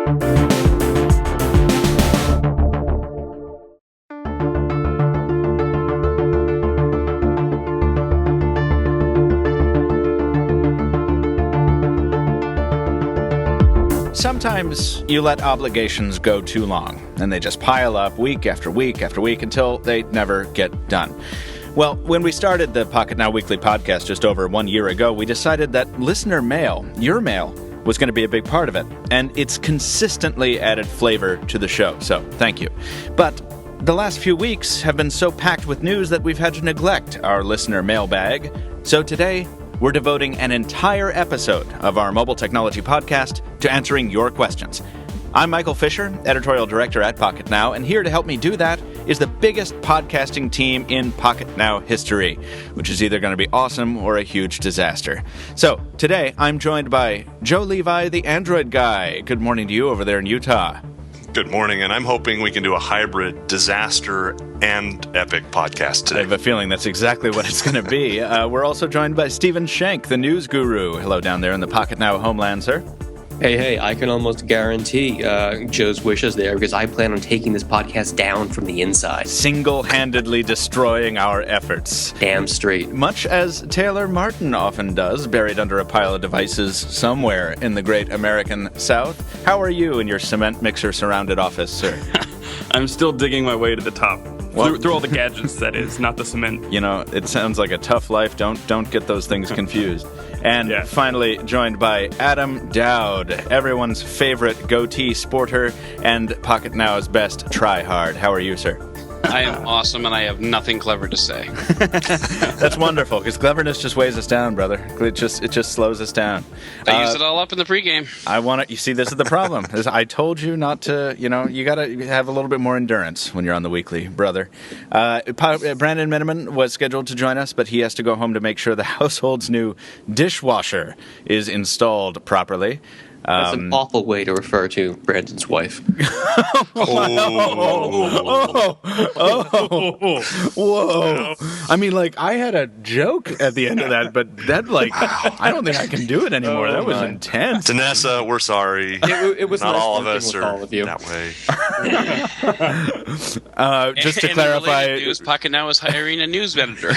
Sometimes you let obligations go too long, and they just pile up week after week after week until they never get done. Well, when we started the Pocketnow Weekly podcast just over 1 year ago, we decided that listener mail, your mail, was going to be a big part of it, and it's consistently added flavor to the show, so thank you. But the last few weeks have been so packed with news that we've had to neglect our listener mailbag, so today we're devoting an entire episode of our mobile technology podcast to answering your questions. I'm Michael Fisher, editorial director at Pocketnow, and here to help me do that is the biggest podcasting team in Pocketnow history, which is either going to be awesome or a huge disaster. So, today I'm joined by Joe Levi, the Android Guy. Good morning to you over there in Utah. Good morning, and I'm hoping we can do a hybrid disaster and epic podcast today. I have a feeling that's exactly what it's going to be. We're also joined by Stephen Schenck, the news guru. Hello down there in the Pocketnow homeland, sir. Hey, I can almost guarantee Joe's wishes there because I plan on taking this podcast down from the inside. Single-handedly destroying our efforts. Damn straight. Much as Taylor Martin often does, buried under a pile of devices somewhere in the great American South. How are you in your cement mixer-surrounded office, sir? I'm still digging my way to the top. Through all the gadgets, that is, not the cement. You know, it sounds like a tough life. Don't get those things confused. And finally, joined by Adam Doud, everyone's favorite goatee sporter and Pocketnow's best try-hard. How are you, sir? I am awesome, and I have nothing clever to say. That's wonderful, because cleverness just weighs us down, brother. It just slows us down. I used it all up in the pregame. You see, this is the problem. I told you not to, you got to have a little bit more endurance when you're on the weekly, brother. Brandon Miniman was scheduled to join us, but he has to go home to make sure the household's new dishwasher is installed properly. That's an awful way to refer to Brandon's wife. Whoa. I mean, I had a joke at the end of that, but that, I don't think I can do it anymore. That was intense. Danessa, we're sorry. It was not nice all of us with are all of you. that way. Just to clarify, news, Pocketnow is hiring a news editor.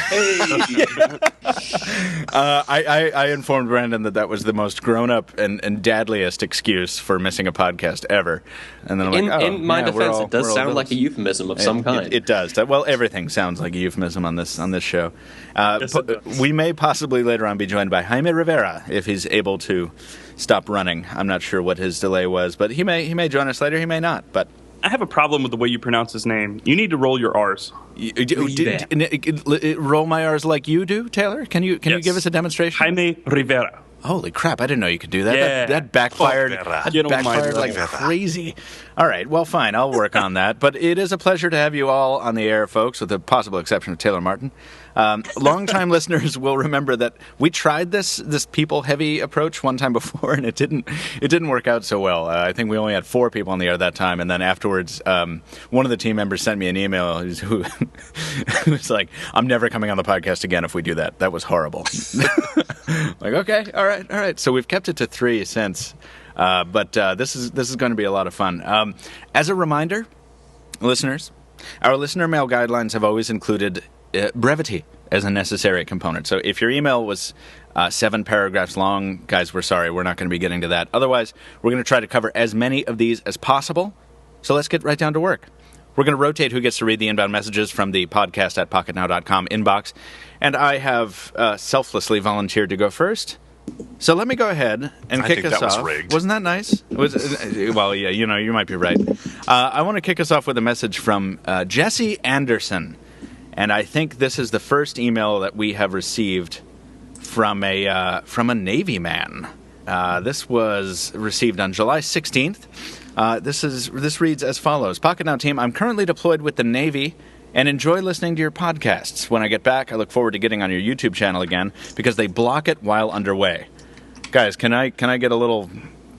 I informed Brandon that was the most grown-up and deadliest excuse for missing a podcast ever. And then I'm in my defense, it does sound like a euphemism of some kind. It does. Well, everything sounds like a euphemism on this show. Yes, it does. We may possibly later on be joined by Jaime Rivera if he's able to stop running. I'm not sure what his delay was, but he may join us later. He may not. But I have a problem with the way you pronounce his name. You need to roll your R's. Roll my R's like you do, Taylor? Can you give us a demonstration? Jaime Rivera. Holy crap, I didn't know you could do that. Yeah. That backfired, Backfired like crazy. All right, well, fine, I'll work on that. But it is a pleasure to have you all on the air, folks, with the possible exception of Taylor Martin. Longtime listeners will remember that we tried this people-heavy approach one time before, and it didn't work out so well. I think we only had 4 people on the air that time, and then afterwards, one of the team members sent me an email who was like, "I'm never coming on the podcast again if we do that. That was horrible." Like, okay, all right. So we've kept it to 3 since, but this is going to be a lot of fun. As a reminder, listeners, our listener mail guidelines have always included brevity as a necessary component. So if your email was 7 paragraphs long, guys, we're sorry, we're not going to be getting to that. Otherwise, we're going to try to cover as many of these as possible. So let's get right down to work. We're going to rotate who gets to read the inbound messages from the podcast at pocketnow.com inbox. And I have selflessly volunteered to go first. So let me go ahead and kick us off. Was rigged. Wasn't that nice? Well, yeah, you might be right. I want to kick us off with a message from Jesse Anderson. And I think this is the first email that we have received from a Navy man. This was received on July 16th. This reads as follows. Pocketnow team, I'm currently deployed with the Navy and enjoy listening to your podcasts. When I get back, I look forward to getting on your YouTube channel again because they block it while underway. Guys, can I get a little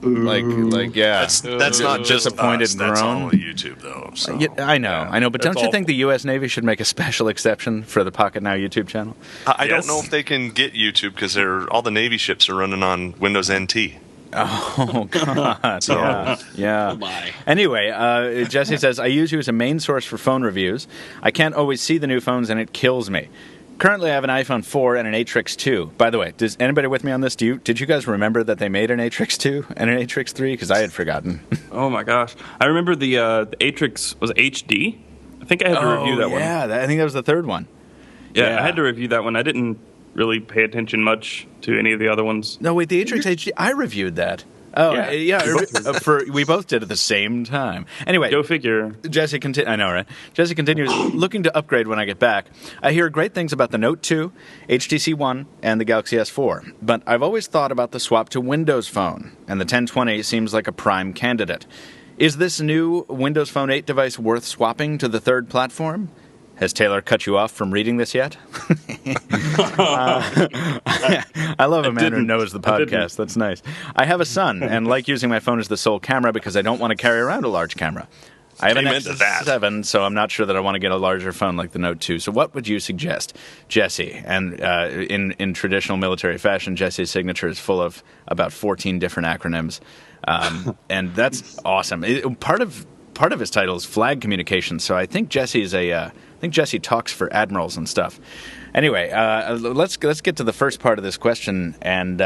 yeah? That's not just disappointed us. That's groan. all YouTube though. So. Yeah, I know. But don't you think the U.S. Navy should make a special exception for the Pocketnow YouTube channel? I don't know if they can get YouTube because all the Navy ships are running on Windows NT. Oh, God. Yeah. Oh, my. Anyway, Jesse says, I use you as a main source for phone reviews. I can't always see the new phones, and it kills me. Currently, I have an iPhone 4 and an Atrix 2. By the way, does anybody with me on this? Did you guys remember that they made an Atrix 2 and an Atrix 3? Because I had forgotten. Oh my gosh, I remember the Atrix was HD. I think I had to review that one. Yeah, I think that was the third one. Yeah, I had to review that one. I didn't really pay attention much to any of the other ones. No, wait, the Atrix HD, I reviewed that. Oh, yeah. We both did at the same time. Anyway. Go figure. Jesse I know, right? Jesse continues, looking to upgrade when I get back. I hear great things about the Note 2, HTC One, and the Galaxy S4, but I've always thought about the swap to Windows Phone, and the 1020 seems like a prime candidate. Is this new Windows Phone 8 device worth swapping to the third platform? Has Taylor cut you off from reading this yet? I love a man who knows the podcast. That's nice. I have a son and like using my phone as the sole camera because I don't want to carry around a large camera. I have a Nexus 7, so I'm not sure that I want to get a larger phone like the Note 2. So what would you suggest, Jesse? And in traditional military fashion, Jesse's signature is full of about 14 different acronyms. And that's awesome. Part of his title is flag communications, so I think Jesse talks for admirals and stuff. Anyway, let's get to the first part of this question. And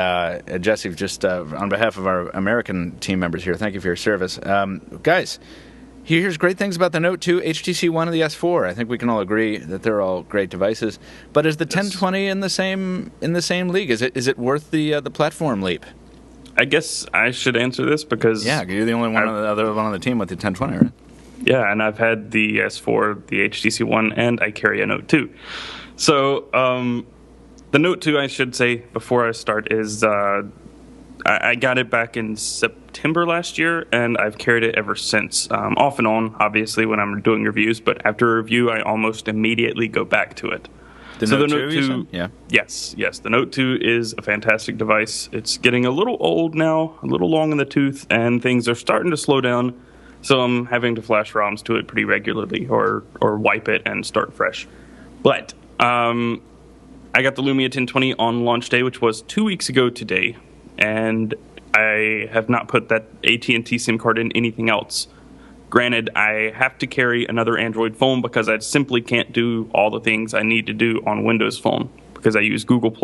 Jesse, just on behalf of our American team members here, thank you for your service, guys. Here's great things about the Note 2, HTC One, and the S4. I think we can all agree that they're all great devices. But is the 1020 in the same league? Is it worth the platform leap? I guess I should answer this because you're the only one on the team with the 1020, right? Yeah, and I've had the S4, the HTC One, and I carry a Note 2. So the Note 2, I should say before I start, is I got it back in September last year, and I've carried it ever since. Off and on, obviously, when I'm doing reviews, but after a review, I almost immediately go back to it. The Note 2, yeah. Yes. The Note 2 is a fantastic device. It's getting a little old now, a little long in the tooth, and things are starting to slow down. So I'm having to flash ROMs to it pretty regularly, or wipe it and start fresh. But I got the Lumia 1020 on launch day, which was 2 weeks ago today, and I have not put that AT&T SIM card in anything else. Granted, I have to carry another Android phone because I simply can't do all the things I need to do on Windows Phone, because I use Google+,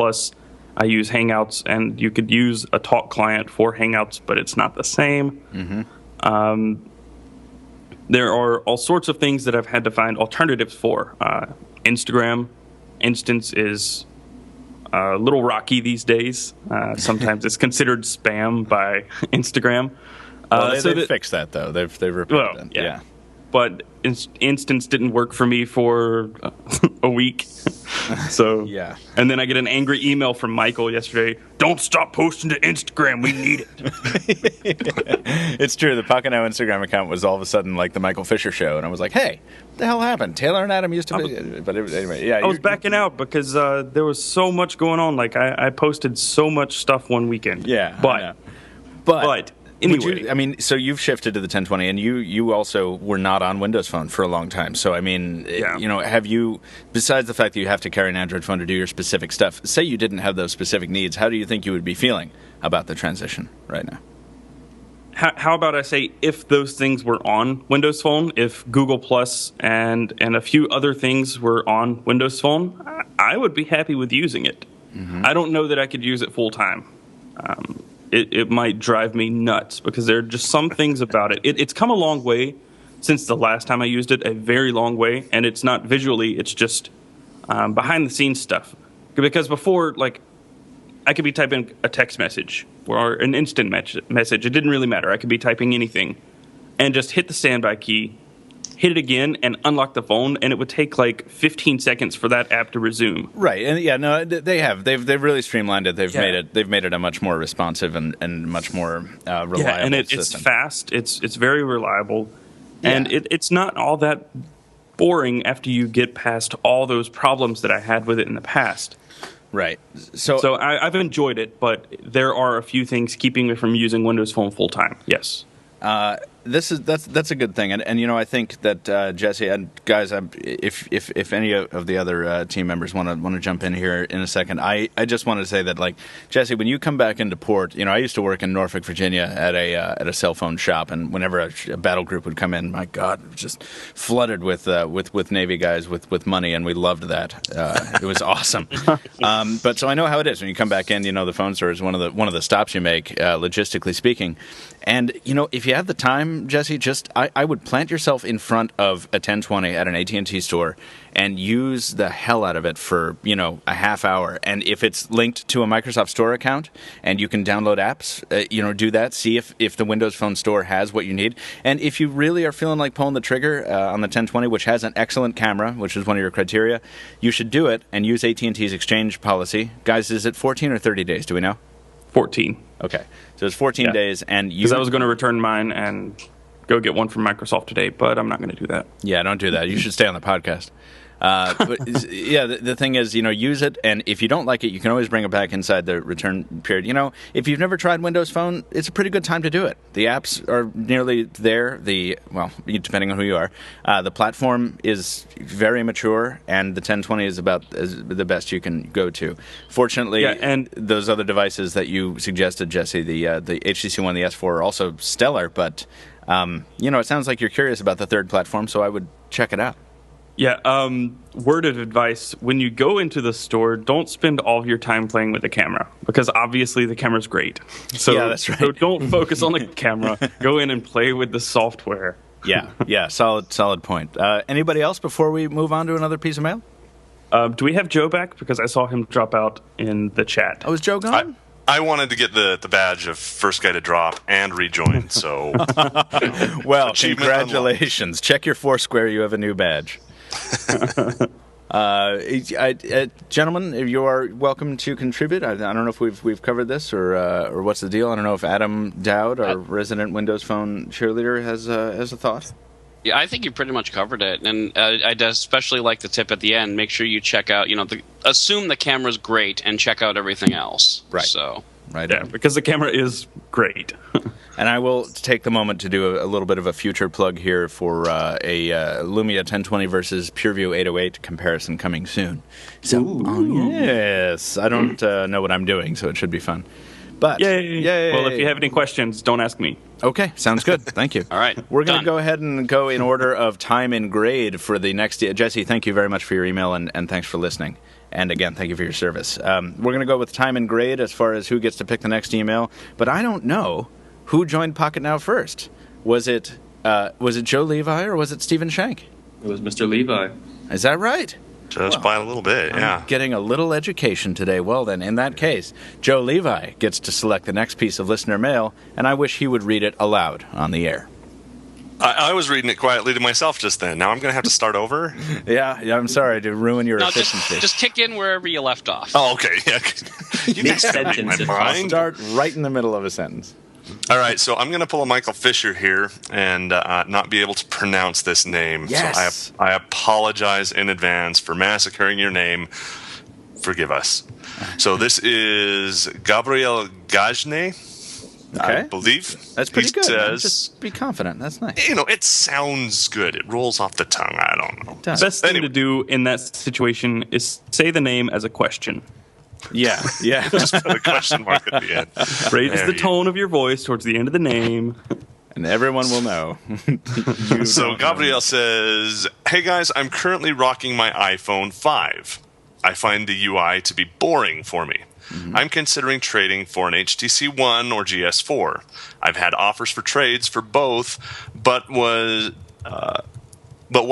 I use Hangouts, and you could use a talk client for Hangouts, but it's not the same. Mm-hmm. There are all sorts of things that I've had to find alternatives for. Instagram instance is a little rocky these days. Sometimes it's considered spam by Instagram. They've fixed that, though. They've reported it. Yeah. But instance didn't work for me for a week. So yeah. And then I get an angry email from Michael yesterday. Don't stop posting to Instagram. We need it. It's true. The Pocketnow Instagram account was all of a sudden like the Michael Fisher show, and I was like, "Hey, what the hell happened? Taylor and Adam used to be." But anyway, yeah. I was backing out because there was so much going on. Like I posted so much stuff one weekend. Yeah. But anyway, so you've shifted to the 1020, and you also were not on Windows Phone for a long time. So, I mean, have you, besides the fact that you have to carry an Android phone to do your specific stuff, say you didn't have those specific needs, how do you think you would be feeling about the transition right now? How about I say, if those things were on Windows Phone, if Google Plus and a few other things were on Windows Phone, I would be happy with using it. Mm-hmm. I don't know that I could use it full time. It might drive me nuts because there are just some things about it. It's come a long way since the last time I used it, a very long way. And it's not visually, it's just behind the scenes stuff. Because before, like, I could be typing a text message or an instant message. It didn't really matter. I could be typing anything and just hit the standby key, hit it again, and unlock the phone, and it would take like 15 seconds for that app to resume. Right, and yeah, no, they've really streamlined it. They've made it a much more responsive and much more reliable. Yeah, and system. It's fast. It's very reliable, and it's not all that boring after you get past all those problems that I had with it in the past. Right. So I've enjoyed it, but there are a few things keeping me from using Windows Phone full time. Yes. That's a good thing, and I think that Jesse and guys, if any of the other team members want to jump in here in a second, I just want to say that, like, Jesse, when you come back into port, I used to work in Norfolk, Virginia at a cell phone shop, and whenever a battle group would come in, my God, it was just flooded with Navy guys with money, and we loved that. It was awesome. But so I know how it is when you come back in. The phone store is one of the stops you make, logistically speaking. And, if you have the time, Jesse, I would plant yourself in front of a 1020 at an AT&T store and use the hell out of it for, a half hour. And if it's linked to a Microsoft Store account and you can download apps, do that. See if the Windows Phone Store has what you need. And if you really are feeling like pulling the trigger on the 1020, which has an excellent camera, which is one of your criteria, you should do it and use AT&T's exchange policy. Guys, is it 14 or 30 days? Do we know? 14. Okay. So it's 14 days, and because I was going to return mine and go get one from Microsoft today, but I'm not going to do that. Yeah, don't do that. You should stay on the podcast. But yeah, the thing is, use it, and if you don't like it, you can always bring it back inside the return period. If you've never tried Windows Phone, it's a pretty good time to do it. The apps are nearly there. Depending on who you are, the platform is very mature, and the 1020 is about the best you can go to. Fortunately, and those other devices that you suggested, Jesse, the HTC One, the S4, are also stellar. But it sounds like you're curious about the third platform, so I would check it out. Yeah, word of advice, when you go into the store, don't spend all of your time playing with the camera, because obviously the camera's great. So, yeah, that's right. So don't focus on the camera. Go in and play with the software. Yeah, solid point. Anybody else before we move on to another piece of mail? Do we have Joe back? Because I saw him drop out in the chat. Oh, is Joe gone? I wanted to get the badge of first guy to drop and rejoin, so... Well, congratulations. Check your Foursquare, you have a new badge. Gentlemen, you are welcome to contribute. I don't know if we've covered this or what's the deal. I don't know if Adam Doud, our resident Windows Phone cheerleader, has a thought. Yeah, I think you pretty much covered it, and I especially like the tip at the end. Make sure you check out, assume the camera's great and check out everything else. Right. So. Right. Yeah, because the camera is great. And I will take the moment to do a little bit of a future plug here for a Lumia 1020 versus PureView 808 comparison coming soon. So, yes, I don't know what I'm doing, so it should be fun. But Yay! Well, if you have any questions, don't ask me. Okay, sounds good. Thank you. All right, we're going to go ahead and go in order of time and grade for the next. Jesse, thank you very much for your email and thanks for listening. And again, thank you for your service. We're going to go with time and grade as far as who gets to pick the next email. But I don't know who joined Pocketnow first. Was it Joe Levi or was it Stephen Schenck? It was Mr. Levi. Is that right? Just by a little bit, yeah. I'm getting a little education today. Well, then, in that case, Joe Levi gets to select the next piece of listener mail, and I wish he would read it aloud on the air. I was reading it quietly to myself just then. Now I'm going to have to start over? Yeah, I'm sorry to ruin your efficiency. Just kick in wherever you left off. Oh, okay. Yeah. You guys can't read my mind. Start right in the middle of a sentence. All right, so I'm going to pull a Michael Fisher here and not be able to pronounce this name. Yes. So I apologize in advance for massacring your name. Forgive us. So this is Gabriel Gajne, okay. I believe. That's pretty good. Says, just be confident. That's nice. It sounds good. It rolls off the tongue. I don't know. Best thing to do in that situation is say the name as a question. Yeah. Just put a question mark at the end. Raise the tone of your voice towards the end of the name. And everyone will know. So Gabriel says, hey guys, I'm currently rocking my iPhone 5. I find the UI to be boring for me. Mm-hmm. I'm considering trading for an HTC One or GS4. I've had offers for trades for both, but what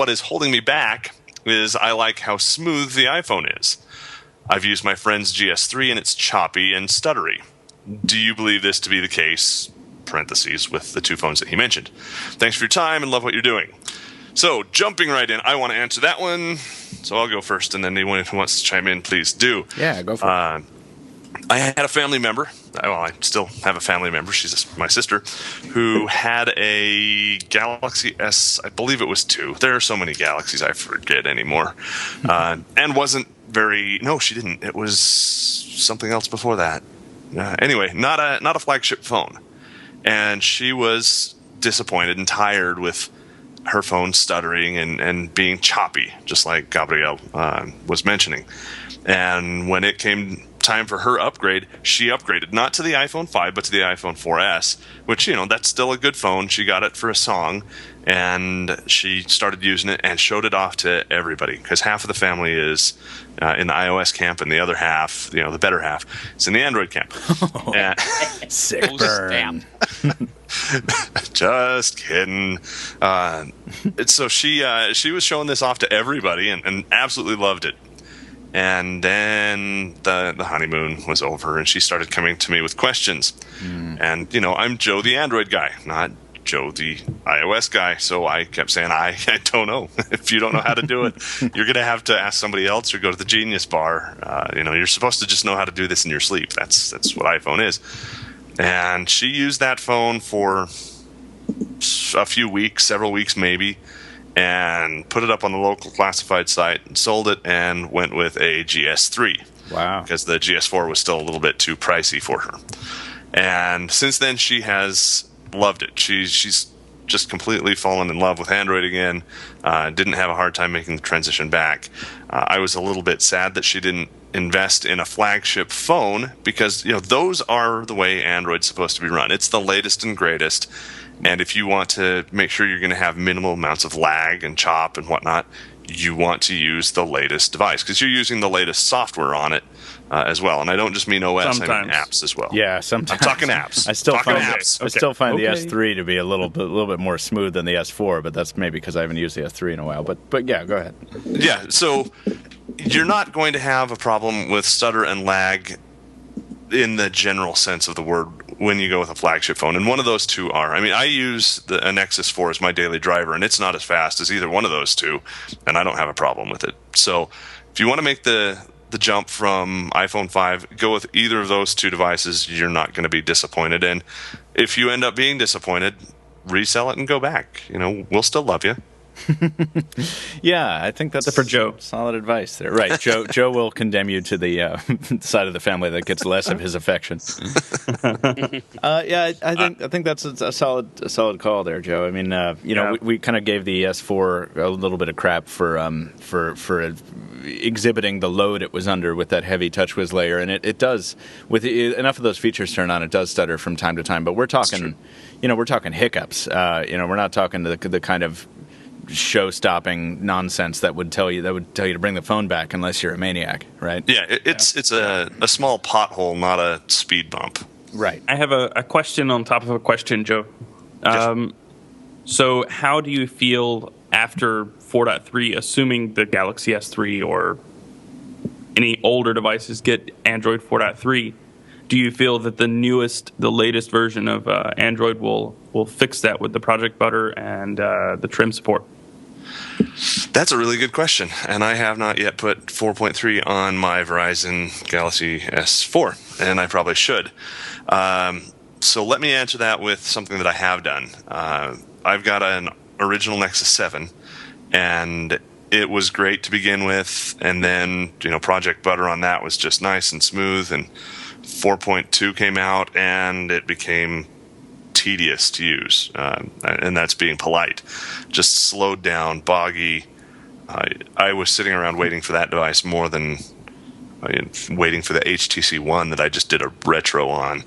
is holding me back is I like how smooth the iPhone is. I've used my friend's GS3 and it's choppy and stuttery. Do you believe this to be the case? Parentheses with the two phones that he mentioned. Thanks for your time and love what you're doing. So, jumping right in, I want to answer that one. So I'll go first, and then anyone who wants to chime in, please do. Yeah, go for it. I had a family member. Well, I still have a family member. She's my sister, who had a Galaxy S. I believe it was 2. There are so many Galaxies, I forget anymore. And wasn't very. No, she didn't. It was something else before that. Anyway, not a flagship phone, and she was disappointed and tired with her phone stuttering and being choppy, just like Gabrielle was mentioning. And when it came time for her upgrade, she upgraded not to the iPhone 5 but to the iPhone 4S, which, that's still a good phone. She got it for a song, and she started using it and showed it off to everybody, because half of the family is in the iOS camp and the other half, the better half, is in the Android camp. And Sick burn. just kidding. So she was showing this off to everybody and absolutely loved it. And then the honeymoon was over, and she started coming to me with questions. And, I'm Joe the Android guy, not Joe the iOS guy. So I kept saying, I don't know. If you don't know how to do it, you're going to have to ask somebody else or go to the Genius Bar. You're supposed to just know how to do this in your sleep. That's what iPhone is. And she used that phone for a few weeks, several weeks maybe, and put it up on the local classified site and sold it and went with a GS3. Wow. Because the GS4 was still a little bit too pricey for her. And since then, she has loved it. She's just completely fallen in love with Android again. Didn't have a hard time making the transition back. I was a little bit sad that she didn't invest in a flagship phone, because those are the way Android's supposed to be run. It's the latest and greatest. And if you want to make sure you're going to have minimal amounts of lag and chop and whatnot, you want to use the latest device, because you're using the latest software on it as well. And I don't just mean OS, Sometimes. I mean apps as well. Yeah, sometimes. I'm talking apps. I still Talking find apps. I still find the Okay. S3 to be a little bit more smooth than the S4, but that's maybe because I haven't used the S3 in a while. But yeah, go ahead. Yeah, so you're not going to have a problem with stutter and lag in the general sense of the word when you go with a flagship phone. And one of those two are, I use a Nexus 4 as my daily driver, and it's not as fast as either one of those two, and I don't have a problem with it. So if you want to make the jump from iPhone 5, go with either of those two devices. You're not going to be disappointed. And if you end up being disappointed, resell it and go back. We'll still love you. Yeah, I think that's For Joe. solid advice there. Right, Joe will condemn you to the side of the family that gets less of his affection. Yeah, I think that's a solid call there, Joe. We kind of gave the S4 a little bit of crap for exhibiting the load it was under with that heavy TouchWiz layer, and it does, with enough of those features turned on, it does stutter from time to time. But we're talking, we're talking hiccups. We're not talking the kind of show-stopping nonsense that would tell you to bring the phone back unless you're a maniac, right? Yeah, it's a small pothole, not a speed bump. Right. I have a question on top of a question, Joe. So how do you feel after 4.3, assuming the Galaxy S3 or any older devices get Android 4.3? Do you feel that the latest version of Android will fix that with the Project Butter and the trim support? That's a really good question, and I have not yet put 4.3 on my Verizon Galaxy S4, and I probably should. So let me answer that with something that I have done. I've got an original Nexus 7, and it was great to begin with, and then Project Butter on that was just nice and smooth, and 4.2 came out, and it became tedious to use, and that's being polite. Just slowed down, boggy. I was sitting around waiting for that device more than waiting for the HTC One that I just did a retro on.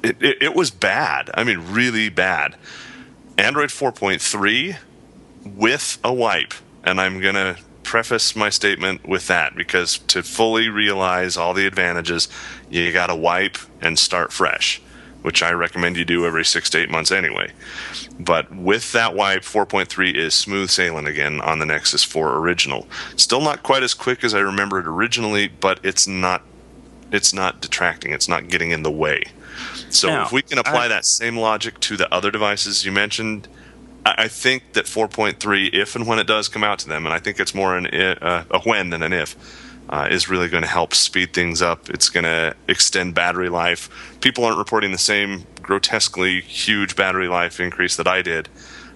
It was bad. Really bad. Android 4.3 with a wipe, and I'm going to preface my statement with that, because to fully realize all the advantages, you got to wipe and start fresh, which I recommend you do every 6 to 8 months anyway. But with that wipe, 4.3 is smooth sailing again on the Nexus 4 original. Still not quite as quick as I remembered originally, but it's not detracting. It's not getting in the way. So Now, if we can apply that same logic to the other devices you mentioned, I think that 4.3, if and when it does come out to them, and I think it's more a when than an if, is really going to help speed things up. It's going to extend battery life. People aren't reporting the same grotesquely huge battery life increase that I did,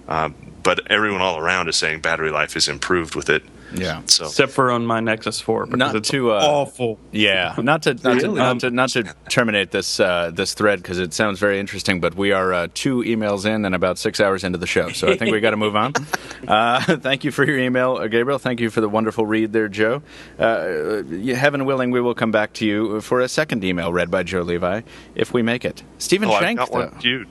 But everyone all around is saying battery life is improved with it. Yeah. So Except for on my Nexus 4, because Not it's to, awful. Yeah, not to terminate this this thread because it sounds very interesting, but we are 2 emails in and about 6 hours into the show, so I think we got to move on. Thank you for your email, Gabriel. Thank you for the wonderful read there, Joe. Heaven willing, we will come back to you for a second email read by Joe Levi if we make it. Stephen Schenck, I've got one queued.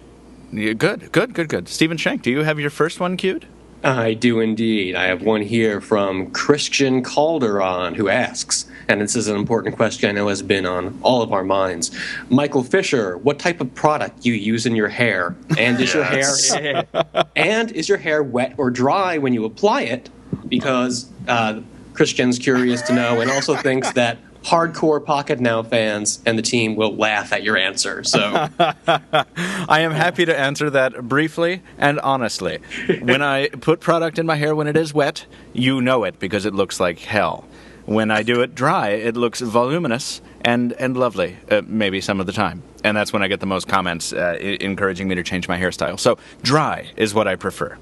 Good. Stephen Schenck, do you have your first one queued? I do indeed. I have one here from Christian Calderon, who asks, and this is an important question I know has been on all of our minds. Michael Fisher, what type of product you use in your hair? And is your hair wet or dry when you apply it? Because Christian's curious to know, and also thinks that hardcore Pocketnow fans and the team will laugh at your answer. So I am happy to answer that briefly and honestly. When I put product in my hair when it is wet, you know it because it looks like hell. When I do it dry, it looks voluminous and lovely, maybe some of the time. And that's when I get the most comments encouraging me to change my hairstyle. So dry is what I prefer.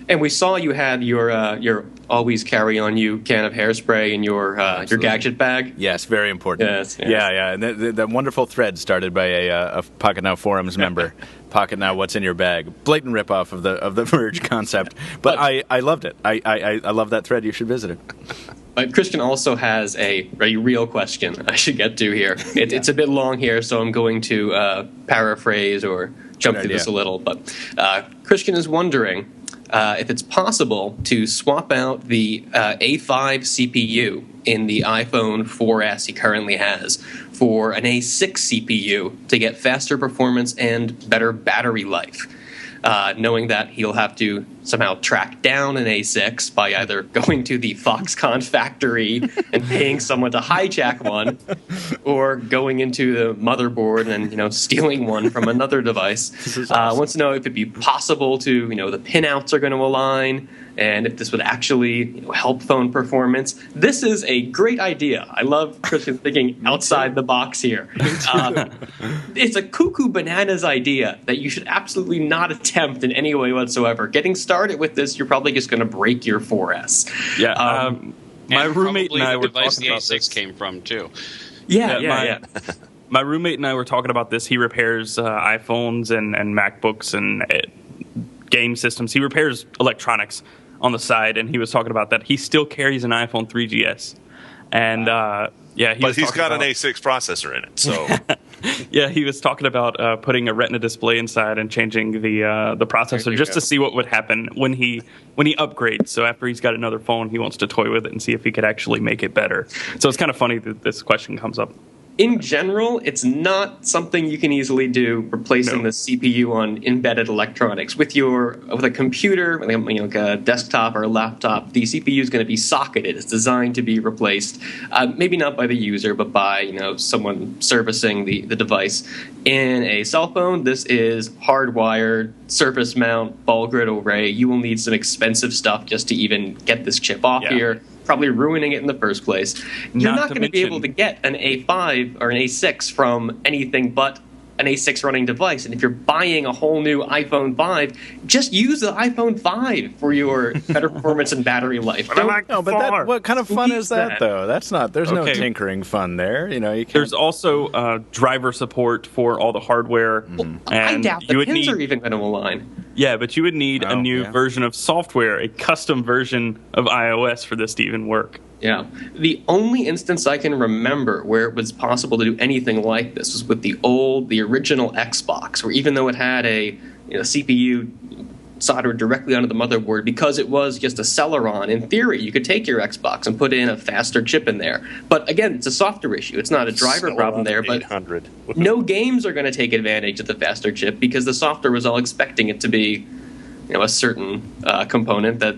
And we saw you had your always carry on you can of hairspray in your gadget bag. Yes, very important. Yes. Yeah. And the wonderful thread started by a Pocketnow forums member. Pocketnow, what's in your bag? Blatant ripoff of the Verge concept, but I loved it. I love that thread. You should visit it. But Christian also has a real question I should get to here. It's a bit long here, so I'm going to paraphrase or jump through this a little. But Christian is wondering if it's possible to swap out the A5 CPU in the iPhone 4S he currently has for an A6 CPU to get faster performance and better battery life. Knowing that he'll have to somehow track down an A6 by either going to the Foxconn factory and paying someone to hijack one, or going into the motherboard and stealing one from another device. Awesome. Wants to know if it'd be possible to the pinouts are going to align, and if this would actually help phone performance. This is a great idea. I love Christian thinking outside the box here. It's a cuckoo bananas idea that you should absolutely not attempt in any way whatsoever. Getting started with this, you're probably just going to break your 4S. Yeah. My roommate and I were talking the about A6 this. came from too. Yeah. My roommate and I were talking about this. He repairs iPhones and MacBooks and game systems. He repairs electronics on the side, and he was talking about that. He still carries an iPhone 3GS. And but he's got an A6 processor in it, so yeah, he was talking about putting a Retina display inside and changing the processor just to see what would happen when he upgrades. So after he's got another phone, he wants to toy with it and see if he could actually make it better. So it's kind of funny that this question comes up. In general, it's not something you can easily do, replacing the CPU on embedded electronics. With a computer, like a desktop or a laptop, the CPU is going to be socketed. It's designed to be replaced, maybe not by the user, but by someone servicing the device. In a cell phone, this is hardwired, surface mount, ball grid array. You will need some expensive stuff just to even get this chip off here. Probably ruining it in the first place. You're not going to be able to get an A5 or an A6 from anything but an A6 running device. And if you're buying a whole new iPhone 5, just use the iPhone 5 for your better performance and battery life. What kind of fun is that, though? That's not. There's no tinkering fun there. You can't. There's also driver support for all the hardware. And I doubt the pins are even going to align. Yeah, but you would need a new version of software, a custom version of iOS for this to even work. Yeah. The only instance I can remember where it was possible to do anything like this was with the original Xbox, where even though it had a CPU soldered directly onto the motherboard, because it was just a Celeron, in theory, you could take your Xbox and put in a faster chip in there. But again, it's a software issue. It's not a driver problem there, but no games are going to take advantage of the faster chip because the software was all expecting it to be a certain component that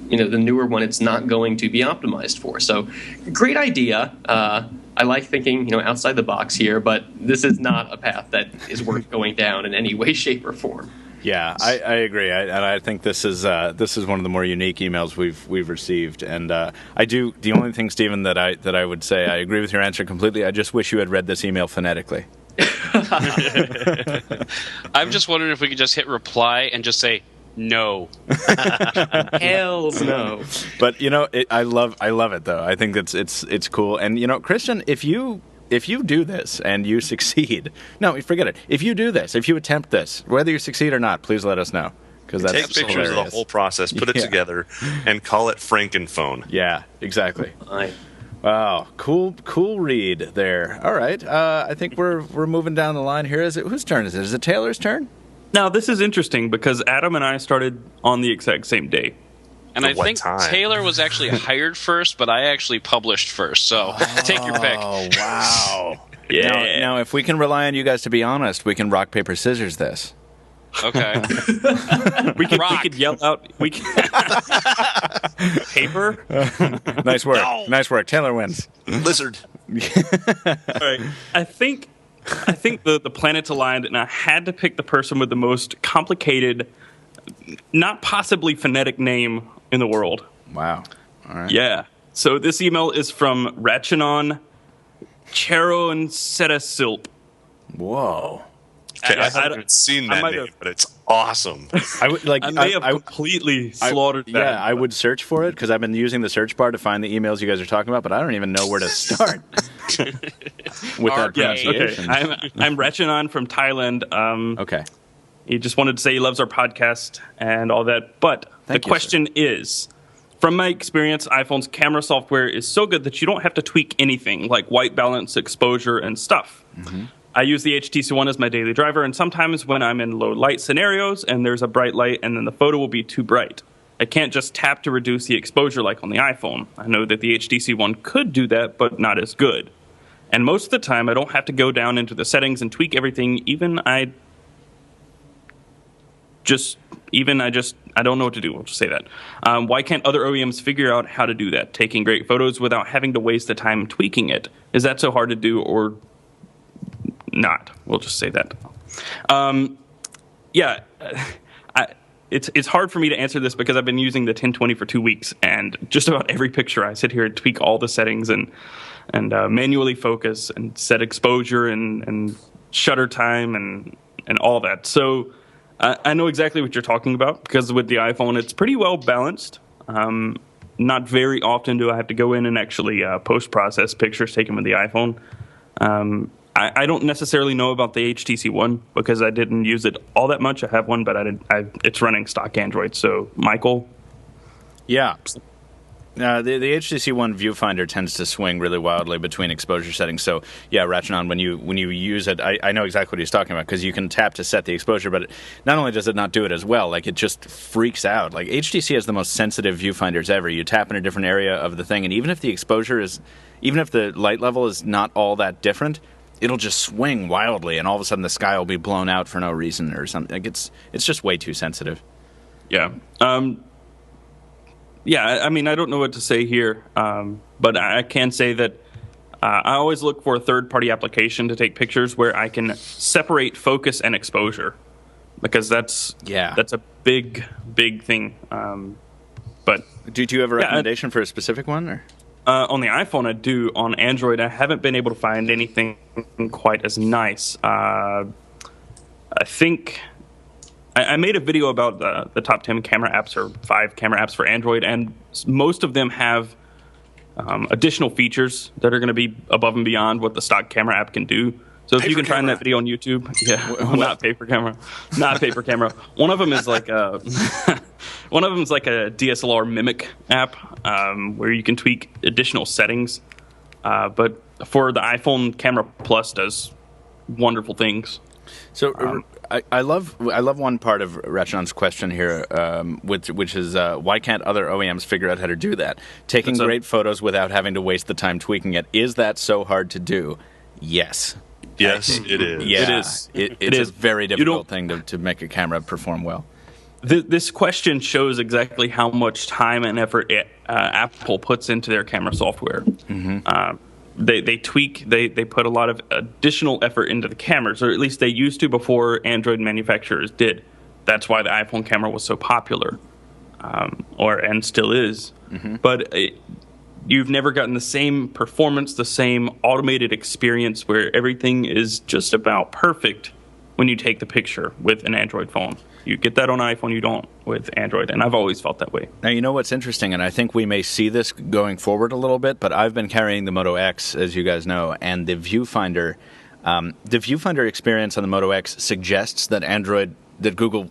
the newer one it's not going to be optimized for. So great idea. I like thinking outside the box here, but this is not a path that is worth going down in any way, shape, or form. Yeah, I agree, and I think this is one of the more unique emails we've received, and I do. The only thing, Stephen, that I would say, I agree with your answer completely. I just wish you had read this email phonetically. I'm just wondering if we could just hit reply and just say No. Hells no. But I love it though. I think it's cool. And Christian, if you do this and you succeed, no, forget it. If you do this, if you attempt this, whether you succeed or not, please let us know. Because that's take pictures hilarious. of the whole process, put it together, and call it Frankenphone. Yeah, exactly. Wow, cool read there. All right, I think we're moving down the line here. Whose turn is it? Is it Taylor's turn? Now, this is interesting because Adam and I started on the exact same day. And I think Taylor was actually hired first, but I actually published first. So take your pick. Oh, wow. Yeah. Now, if we can rely on you guys to be honest, we can rock, paper, scissors this. Okay. we could yell out. We can paper. Nice work. No. Nice work. Taylor wins. Lizard. All right. I think the planets aligned, and I had to pick the person with the most complicated, not possibly phonetic name in the world. Wow. All right. Yeah. So this email is from Rachanon Cheroncetasilp. Whoa. Okay, I haven't seen that name, but it's awesome. I may have completely slaughtered that. Yeah, I would search for it because I've been using the search bar to find the emails you guys are talking about, but I don't even know where to start with that pronunciation. Okay. I'm Rachanon from Thailand. Okay. He just wanted to say he loves our podcast and all that. But the question is, from my experience, iPhone's camera software is so good that you don't have to tweak anything like white balance, exposure, and stuff. Mm-hmm. I use the HTC One as my daily driver, and sometimes when I'm in low light scenarios and there's a bright light and then the photo will be too bright, I can't just tap to reduce the exposure like on the iPhone. I know that the HTC One could do that, but not as good. And most of the time, I don't have to go down into the settings and tweak everything. I don't know what to do. I'll just say that. Why can't other OEMs figure out how to do that, taking great photos without having to waste the time tweaking it? Is that so hard to do, or not? We'll just say that. It's hard for me to answer this because I've been using the 1020 for 2 weeks, and just about every picture I sit here and tweak all the settings and manually focus and set exposure and shutter time and all that. So I know exactly what you're talking about because with the iPhone, it's pretty well balanced. Not very often do I have to go in and actually post-process pictures taken with the iPhone. I don't necessarily know about the HTC One because I didn't use it all that much. I have one, but it's running stock Android. So, Michael? Yeah. The HTC One viewfinder tends to swing really wildly between exposure settings. So, yeah, Rachanon, when you use it, I know exactly what he's talking about because you can tap to set the exposure, but not only does it not do it as well, like it just freaks out. Like HTC has the most sensitive viewfinders ever. You tap in a different area of the thing, and even if the light level is not all that different, it'll just swing wildly, and all of a sudden the sky will be blown out for no reason or something. Like it's just way too sensitive. Yeah. I mean, I don't know what to say here, but I can say that I always look for a third-party application to take pictures where I can separate focus and exposure, because that's a big thing. But do you have a recommendation for a specific one? Or? On the iPhone, I do. On Android, I haven't been able to find anything quite as nice. I think I made a video about the top 10 camera apps or 5 camera apps for Android, and most of them have additional features that are going to be above and beyond what the stock camera app can do. So if you can find that video on YouTube, not paper camera. One of them is like a DSLR mimic app where you can tweak additional settings. But for the iPhone, Camera Plus does wonderful things. So I love one part of Rachanon's question here, which is why can't other OEMs figure out how to do that? Taking great photos without having to waste the time tweaking it. Is that so hard to do? Yes. Yes, it is. Yeah, it is a very difficult thing to make a camera perform well. This question shows exactly how much time and effort Apple puts into their camera software. Mm-hmm. They tweak, they put a lot of additional effort into the cameras, or at least they used to before Android manufacturers did. That's why the iPhone camera was so popular, and still is. Mm-hmm. But you've never gotten the same performance, the same automated experience where everything is just about perfect when you take the picture with an Android phone. You get that on iPhone, you don't with Android, and I've always felt that way. Now, you know what's interesting, and I think we may see this going forward a little bit, but I've been carrying the Moto X, as you guys know, and the viewfinder experience on the Moto X suggests that Google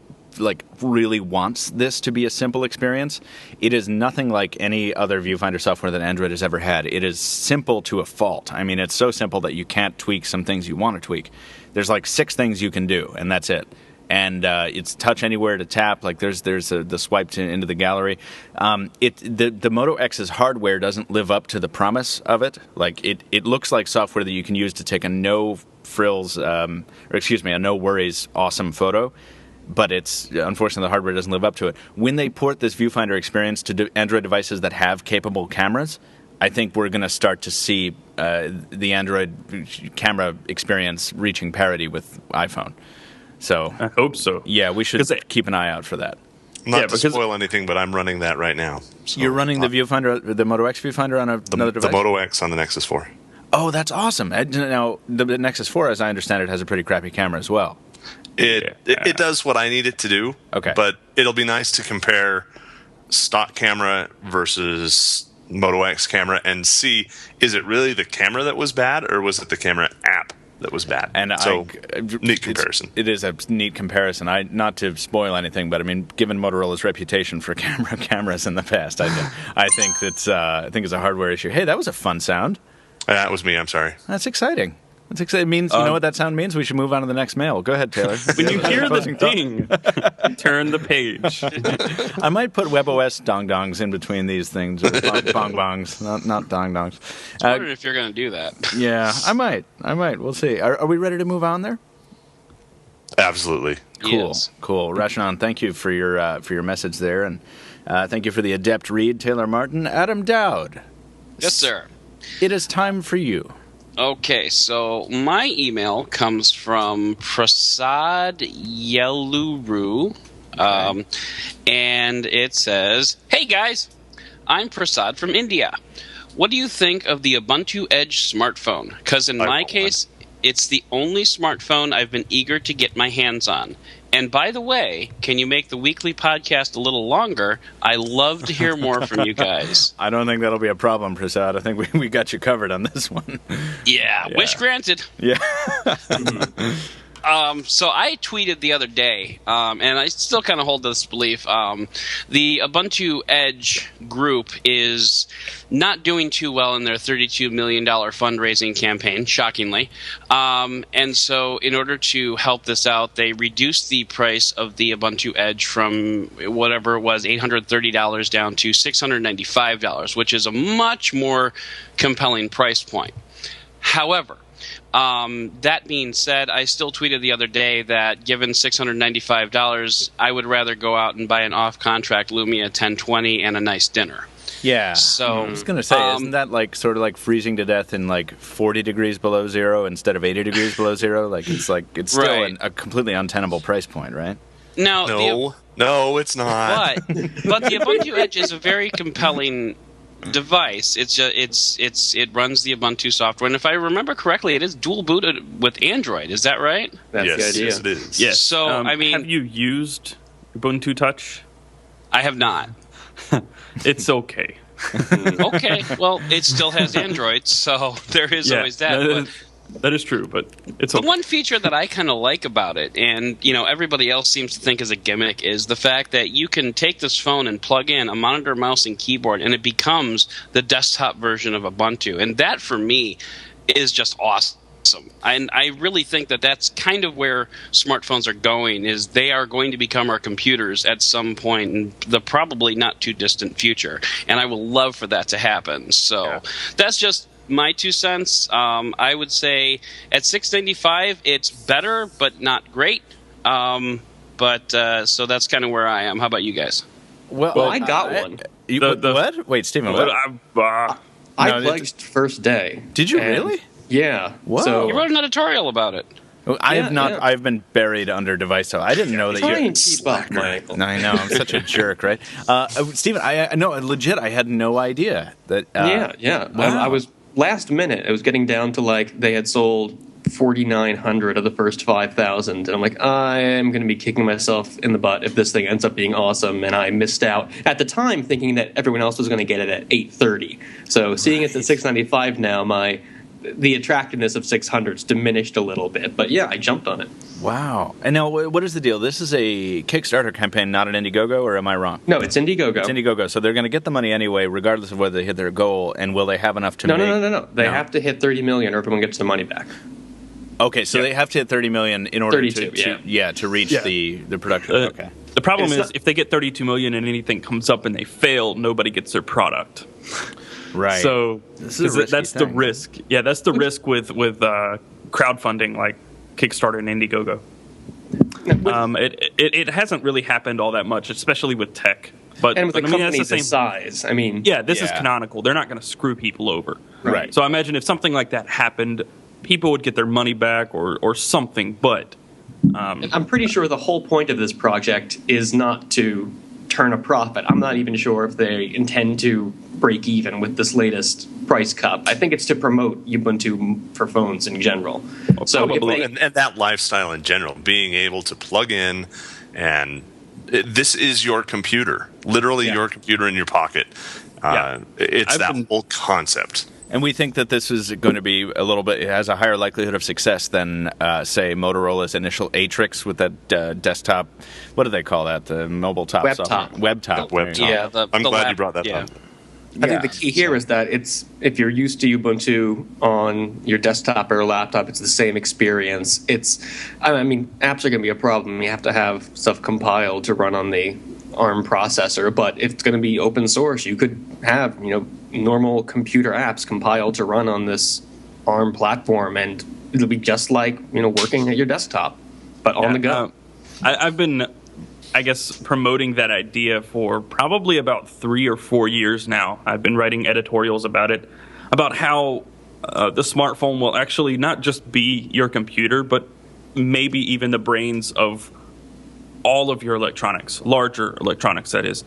really wants this to be a simple experience. It is nothing like any other viewfinder software that Android has ever had. It is simple to a fault. I mean, it's so simple that you can't tweak some things you want to tweak. There's 6 things you can do, and that's it. And it's touch anywhere to tap. There's the swipe into the gallery. The Moto X's hardware doesn't live up to the promise of it. It looks like software that you can use to take a no worries awesome photo. But unfortunately, the hardware doesn't live up to it. When they port this viewfinder experience to Android devices that have capable cameras, I think we're going to start to see the Android camera experience reaching parity with iPhone. So I hope so. Yeah, we should keep an eye out for that. Not to spoil anything, but I'm running that right now. So you're running the viewfinder, the Moto X viewfinder on another device? The Moto X on the Nexus 4. Oh, that's awesome. Now, the Nexus 4, as I understand it, has a pretty crappy camera as well. It does what I need it to do. Okay. But it'll be nice to compare stock camera versus Moto X camera and see, is it really the camera that was bad, or was it the camera app that was bad? And neat comparison. It is a neat comparison. Not to spoil anything, but I mean, given Motorola's reputation for cameras in the past, I think it's a hardware issue. Hey, that was a fun sound. That was me. I'm sorry. That's exciting. It means, you know what that sound means? We should move on to the next mail. Go ahead, Taylor. When you hear the ding, turn the page. I might put WebOS dong-dongs in between these things, or bong-bongs, not dong-dongs. I wondered if you're going to do that. Yeah, I might. We'll see. Are we ready to move on there? Absolutely. Cool. Rashawn, thank you for your message there, and thank you for the adept read, Taylor Martin. Adam Doud. Yes, sir. It is time for you. Okay, so my email comes from Prasad Yeluru, and it says, "Hey guys, I'm Prasad from India. What do you think of the Ubuntu Edge smartphone? Because in my case, it's the only smartphone I've been eager to get my hands on. And by the way, can you make the weekly podcast a little longer? I love to hear more from you guys." I don't think that'll be a problem, Prasad. I think we got you covered on this one. Yeah. Wish granted. Yeah. So I tweeted the other day, and I still kind of hold this belief. The Ubuntu Edge group is not doing too well in their $32 million fundraising campaign, shockingly. And so in order to help this out, they reduced the price of the Ubuntu Edge from whatever it was, $830 down to $695, which is a much more compelling price point. However, that being said, I still tweeted the other day that given $695, I would rather go out and buy an off-contract Lumia 1020 and a nice dinner. Yeah. So I was going to say, isn't that sort of freezing to death in 40 degrees below zero instead of 80 degrees below zero? It's still a completely untenable price point, right? Now, no, it's not. But the Ubuntu Edge is a very compelling device. It runs the Ubuntu software, and if I remember correctly, it is dual booted with Android. Is that right? That's the idea. Yes, it is. Yes. So I mean, have you used Ubuntu Touch? I have not. It's okay. Okay. Well, it still has Android, so there is always that. That is true, but it's okay. okay. The one feature that I kind of like about it, and everybody else seems to think is a gimmick, is the fact that you can take this phone and plug in a monitor, mouse, and keyboard, and it becomes the desktop version of Ubuntu. And that, for me, is just awesome. And I really think that that's kind of where smartphones are going, is they are going to become our computers at some point in the probably not too distant future. And I will love for that to happen. So that's just my 2 cents. I would say at $695, it's better, but not great. So that's kind of where I am. How about you guys? Well, I got one. What? Wait, Stephen, what? I pledged first day. Did you really? Yeah. Whoa. So You wrote an editorial about it. I have not. Yeah. I've been buried under device. So I didn't know that Try you. and keep up, Michael. I know. I'm such a jerk, right? Stephen, I know. Legit, I had no idea that. Yeah. Wow. I was last minute. It was getting down to they had sold 4,900 of the first 5,000, and I'm like, I am going to be kicking myself in the butt if this thing ends up being awesome. And I missed out at the time, thinking that everyone else was going to get it at 830. So seeing it at 695 now, the attractiveness of 600's diminished a little bit. But yeah, I jumped on it. Wow. And now, what is the deal? This is a Kickstarter campaign, not an Indiegogo, or am I wrong? No, it's Indiegogo. It's Indiegogo. So they're going to get the money anyway, regardless of whether they hit their goal. And will they have enough to No. They have to hit 30 million or everyone gets the money back. Okay, so they have to hit 30 million in order to reach the production. Okay. The problem is if they get 32 million and anything comes up and they fail, nobody gets their product. Right. So that's the risk. Yeah, that's the risk with crowdfunding like Kickstarter and Indiegogo. It hasn't really happened all that much, especially with tech. And with a company this size, I mean... Yeah, this is canonical. They're not going to screw people over. Right. So I imagine if something like that happened, people would get their money back or something, but... I'm pretty sure the whole point of this project is not to turn a profit. I'm not even sure if they intend to break even with this latest price cut. I think it's to promote Ubuntu for phones in general. Well, so and that lifestyle in general, being able to plug in and this is your computer, literally your computer in your pocket. It's whole concept. And we think that this is going to be it has a higher likelihood of success than, say, Motorola's initial Atrix with that desktop, what do they call that? The mobile top software? Webtop. Yeah, I'm glad you brought that up. I think the key here is that if you're used to Ubuntu on your desktop or laptop, it's the same experience. Apps are going to be a problem. You have to have stuff compiled to run on the ARM processor, but if it's going to be open source, you could have, normal computer apps compiled to run on this ARM platform, and it'll be just like, working at your desktop, but on the go. I've been, promoting that idea for probably about 3 or 4 years now. I've been writing editorials about it, about how the smartphone will actually not just be your computer, but maybe even the brains of all of your electronics, larger electronics, that is.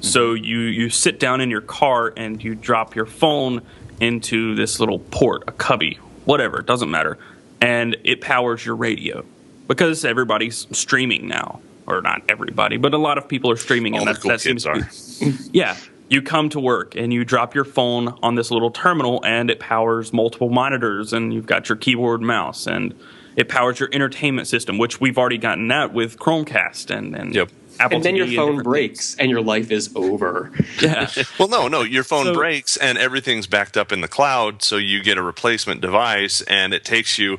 So you sit down in your car and you drop your phone into this little port, a cubby, whatever, it doesn't matter. And it powers your radio because everybody's streaming now. Or not everybody, but a lot of people are streaming. All and the cool kids are. Yeah. You come to work and you drop your phone on this little terminal and it powers multiple monitors and you've got your keyboard, mouse, and it powers your entertainment system, which we've already gotten that with Chromecast and Apple and then TV your phone breaks and your life is over. Yeah. Well, no, your phone breaks and everything's backed up in the cloud, so you get a replacement device and it takes you,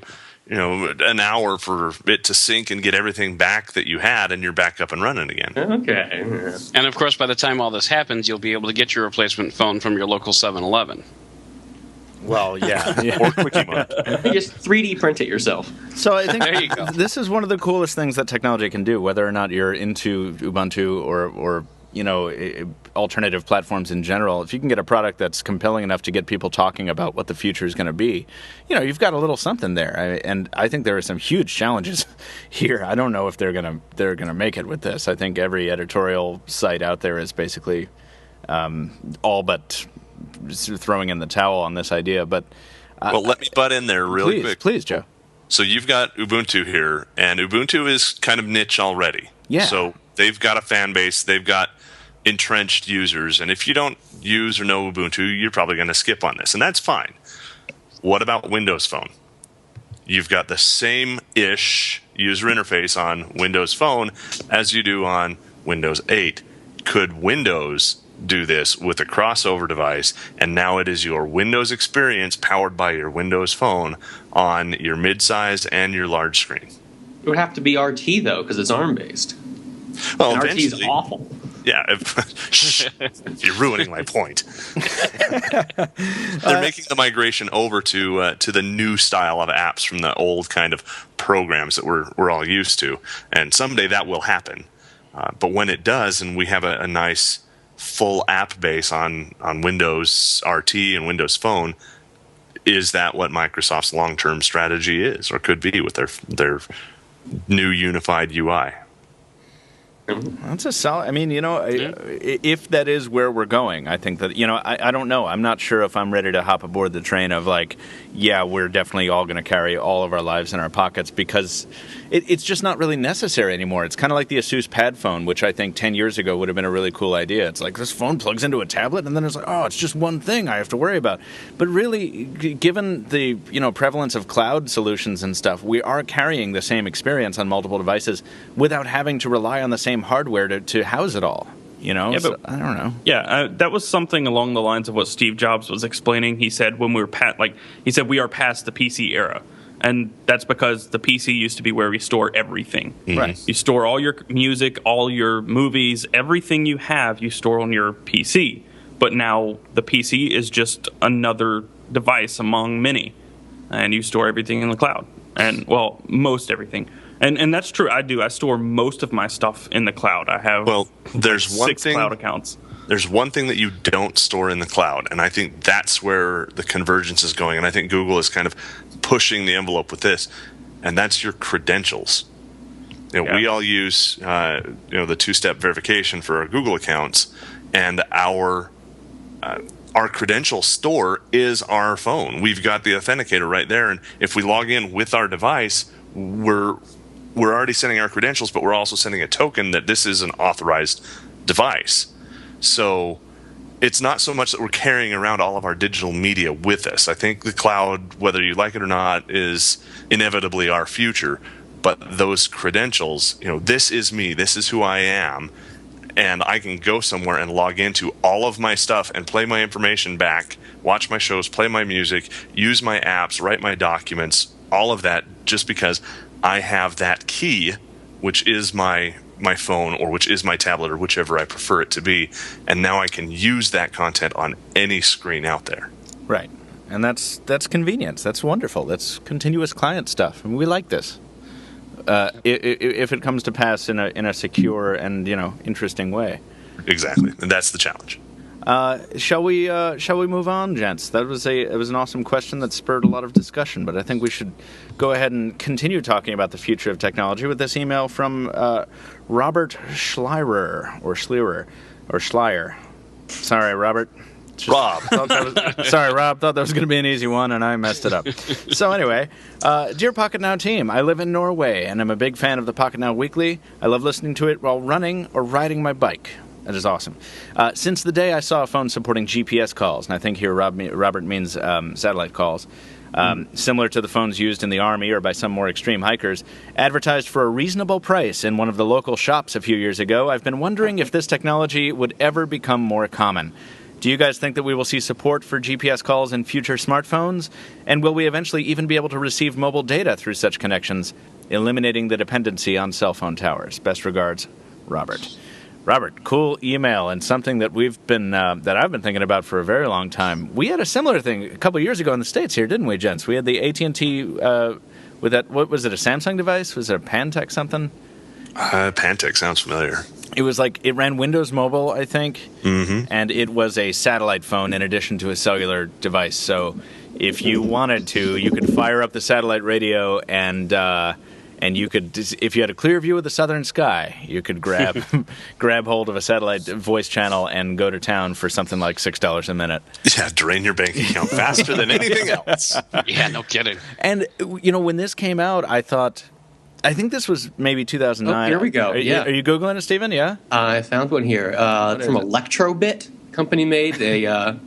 an hour for it to sync and get everything back that you had, and you're back up and running again. Okay. And of course, by the time all this happens, you'll be able to get your replacement phone from your local 7-Eleven. Well, yeah. Or Quickie Mart. You just 3D print it yourself. So I think There you go. This is one of the coolest things that technology can do, whether or not you're into Ubuntu or alternative platforms in general. If you can get a product that's compelling enough to get people talking about what the future is going to be, you've got a little something there. And I think there are some huge challenges here. I don't know if they're gonna make it with this. I think every editorial site out there is basically all but throwing in the towel on this idea. But well, let me butt in there really quick. Please, Joe. So you've got Ubuntu here, and Ubuntu is kind of niche already. Yeah. So they've got a fan base. They've got entrenched users. And if you don't use or know Ubuntu, you're probably going to skip on this. And that's fine. What about Windows Phone? You've got the same-ish user interface on Windows Phone as you do on Windows 8. Could Windows do this with a crossover device, and now it is your Windows experience powered by your Windows Phone on your mid-sized and your large screen? It would have to be RT, though, because it's ARM-based. Well, and RT is awful. Yeah, you're ruining my point. They're making the migration over to the new style of apps from the old kind of programs that we're all used to, and someday that will happen. But when it does, and we have a nice full app base on Windows RT and Windows Phone, is that what Microsoft's long-term strategy is, or could be, with their new unified UI? That's a solid. I mean, if that is where we're going, I think that, I don't know. I'm not sure if I'm ready to hop aboard the train of we're definitely all going to carry all of our lives in our pockets, because it's just not really necessary anymore. It's kind of like the Asus Pad phone, which I think 10 years ago would have been a really cool idea. It's like this phone plugs into a tablet, and then it's like, oh, it's just one thing I have to worry about. But really, given the prevalence of cloud solutions and stuff, we are carrying the same experience on multiple devices without having to rely on the same hardware to house it all. So, I don't know. Yeah, that was something along the lines of what Steve Jobs was explaining. He said when we were we are past the PC era. And that's because the PC used to be where we store everything. Right. You store all your music, all your movies, everything you have, you store on your PC. But now the PC is just another device among many. And you store everything in the cloud. And, most everything. And that's true. I do. I store most of my stuff in the cloud. I have there's one 6 cloud accounts. There's one thing that you don't store in the cloud, and I think that's where the convergence is going. And I think Google is kind of pushing the envelope with this, and that's your credentials. We all use the two-step verification for our Google accounts, and our credential store is our phone. We've got the authenticator right there, and if we log in with our device, we're already sending our credentials, but we're also sending a token that this is an authorized device. So it's not so much that we're carrying around all of our digital media with us. I think the cloud, whether you like it or not, is inevitably our future. But those credentials, this is me, this is who I am, and I can go somewhere and log into all of my stuff and play my information back, watch my shows, play my music, use my apps, write my documents, all of that just because I have that key, which is my phone, or which is my tablet, or whichever I prefer it to be, and now I can use that content on any screen out there. Right, and that's convenience. That's wonderful. That's continuous client stuff, and we like this. If it comes to pass in a secure and interesting way. Exactly, and that's the challenge. Shall we move on, gents? It was an awesome question that spurred a lot of discussion, but I think we should go ahead and continue talking about the future of technology with this email from Robert Schleier. Sorry, Robert. Rob. Sorry, Rob. Thought that was going to be an easy one, and I messed it up. So anyway, dear Pocketnow team, I live in Norway, and I'm a big fan of the Pocketnow Weekly. I love listening to it while running or riding my bike. That is awesome. Since the day I saw a phone supporting GPS calls, and I think here Robert means satellite calls, similar to the phones used in the Army or by some more extreme hikers, advertised for a reasonable price in one of the local shops a few years ago, I've been wondering if this technology would ever become more common. Do you guys think that we will see support for GPS calls in future smartphones? And will we eventually even be able to receive mobile data through such connections, eliminating the dependency on cell phone towers? Best regards, Robert. Robert, cool email, and something that we've been that I've been thinking about for a very long time. We had a similar thing a couple of years ago in the States here, didn't we, gents? We had the AT&T with that. What was it? A Samsung device? Was it a Pantech something? Pantech sounds familiar. It was it ran Windows Mobile, I think, and it was a satellite phone in addition to a cellular device. So if you wanted to, you could fire up the satellite radio and you could, if you had a clear view of the southern sky, you could grab hold of a satellite voice channel and go to town for something like $6 a minute. Yeah, drain your bank account faster than anything else. Yeah, no kidding. And, when this came out, I think this was maybe 2009. Oh, here we go. Are you Googling it, Stephen? Yeah? I found one here. From Electrobit. Company made a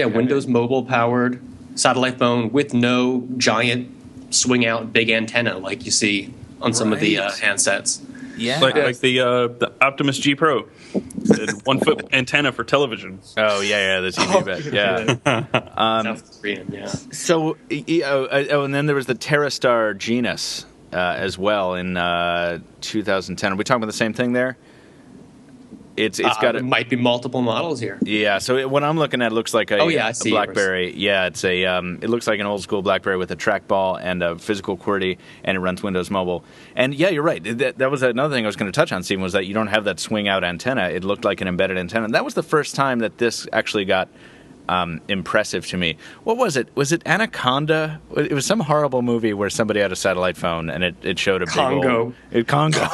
Windows Mobile powered satellite phone with no giant swing out big antenna like you see on some of the handsets. Yeah. Like the Optimus G Pro. 1 foot antenna for television. Oh, yeah, the TV bit. Yeah. South Korean, yeah. So, and then there was the TerraStar Genus. As well in 2010. Are we talking about the same thing there? It's got it might be multiple models here. Yeah. So what I'm looking at looks like a I see BlackBerry. Yeah, it's a it looks like an old school BlackBerry with a trackball and a physical QWERTY, and it runs Windows Mobile. And yeah, you're right. That was another thing I was going to touch on, Stephen, was that you don't have that swing out antenna. It looked like an embedded antenna. And that was the first time that this actually got impressive to me. What was it? Was it Anaconda? It was some horrible movie where somebody had a satellite phone and it showed a Congo. big old... Congo.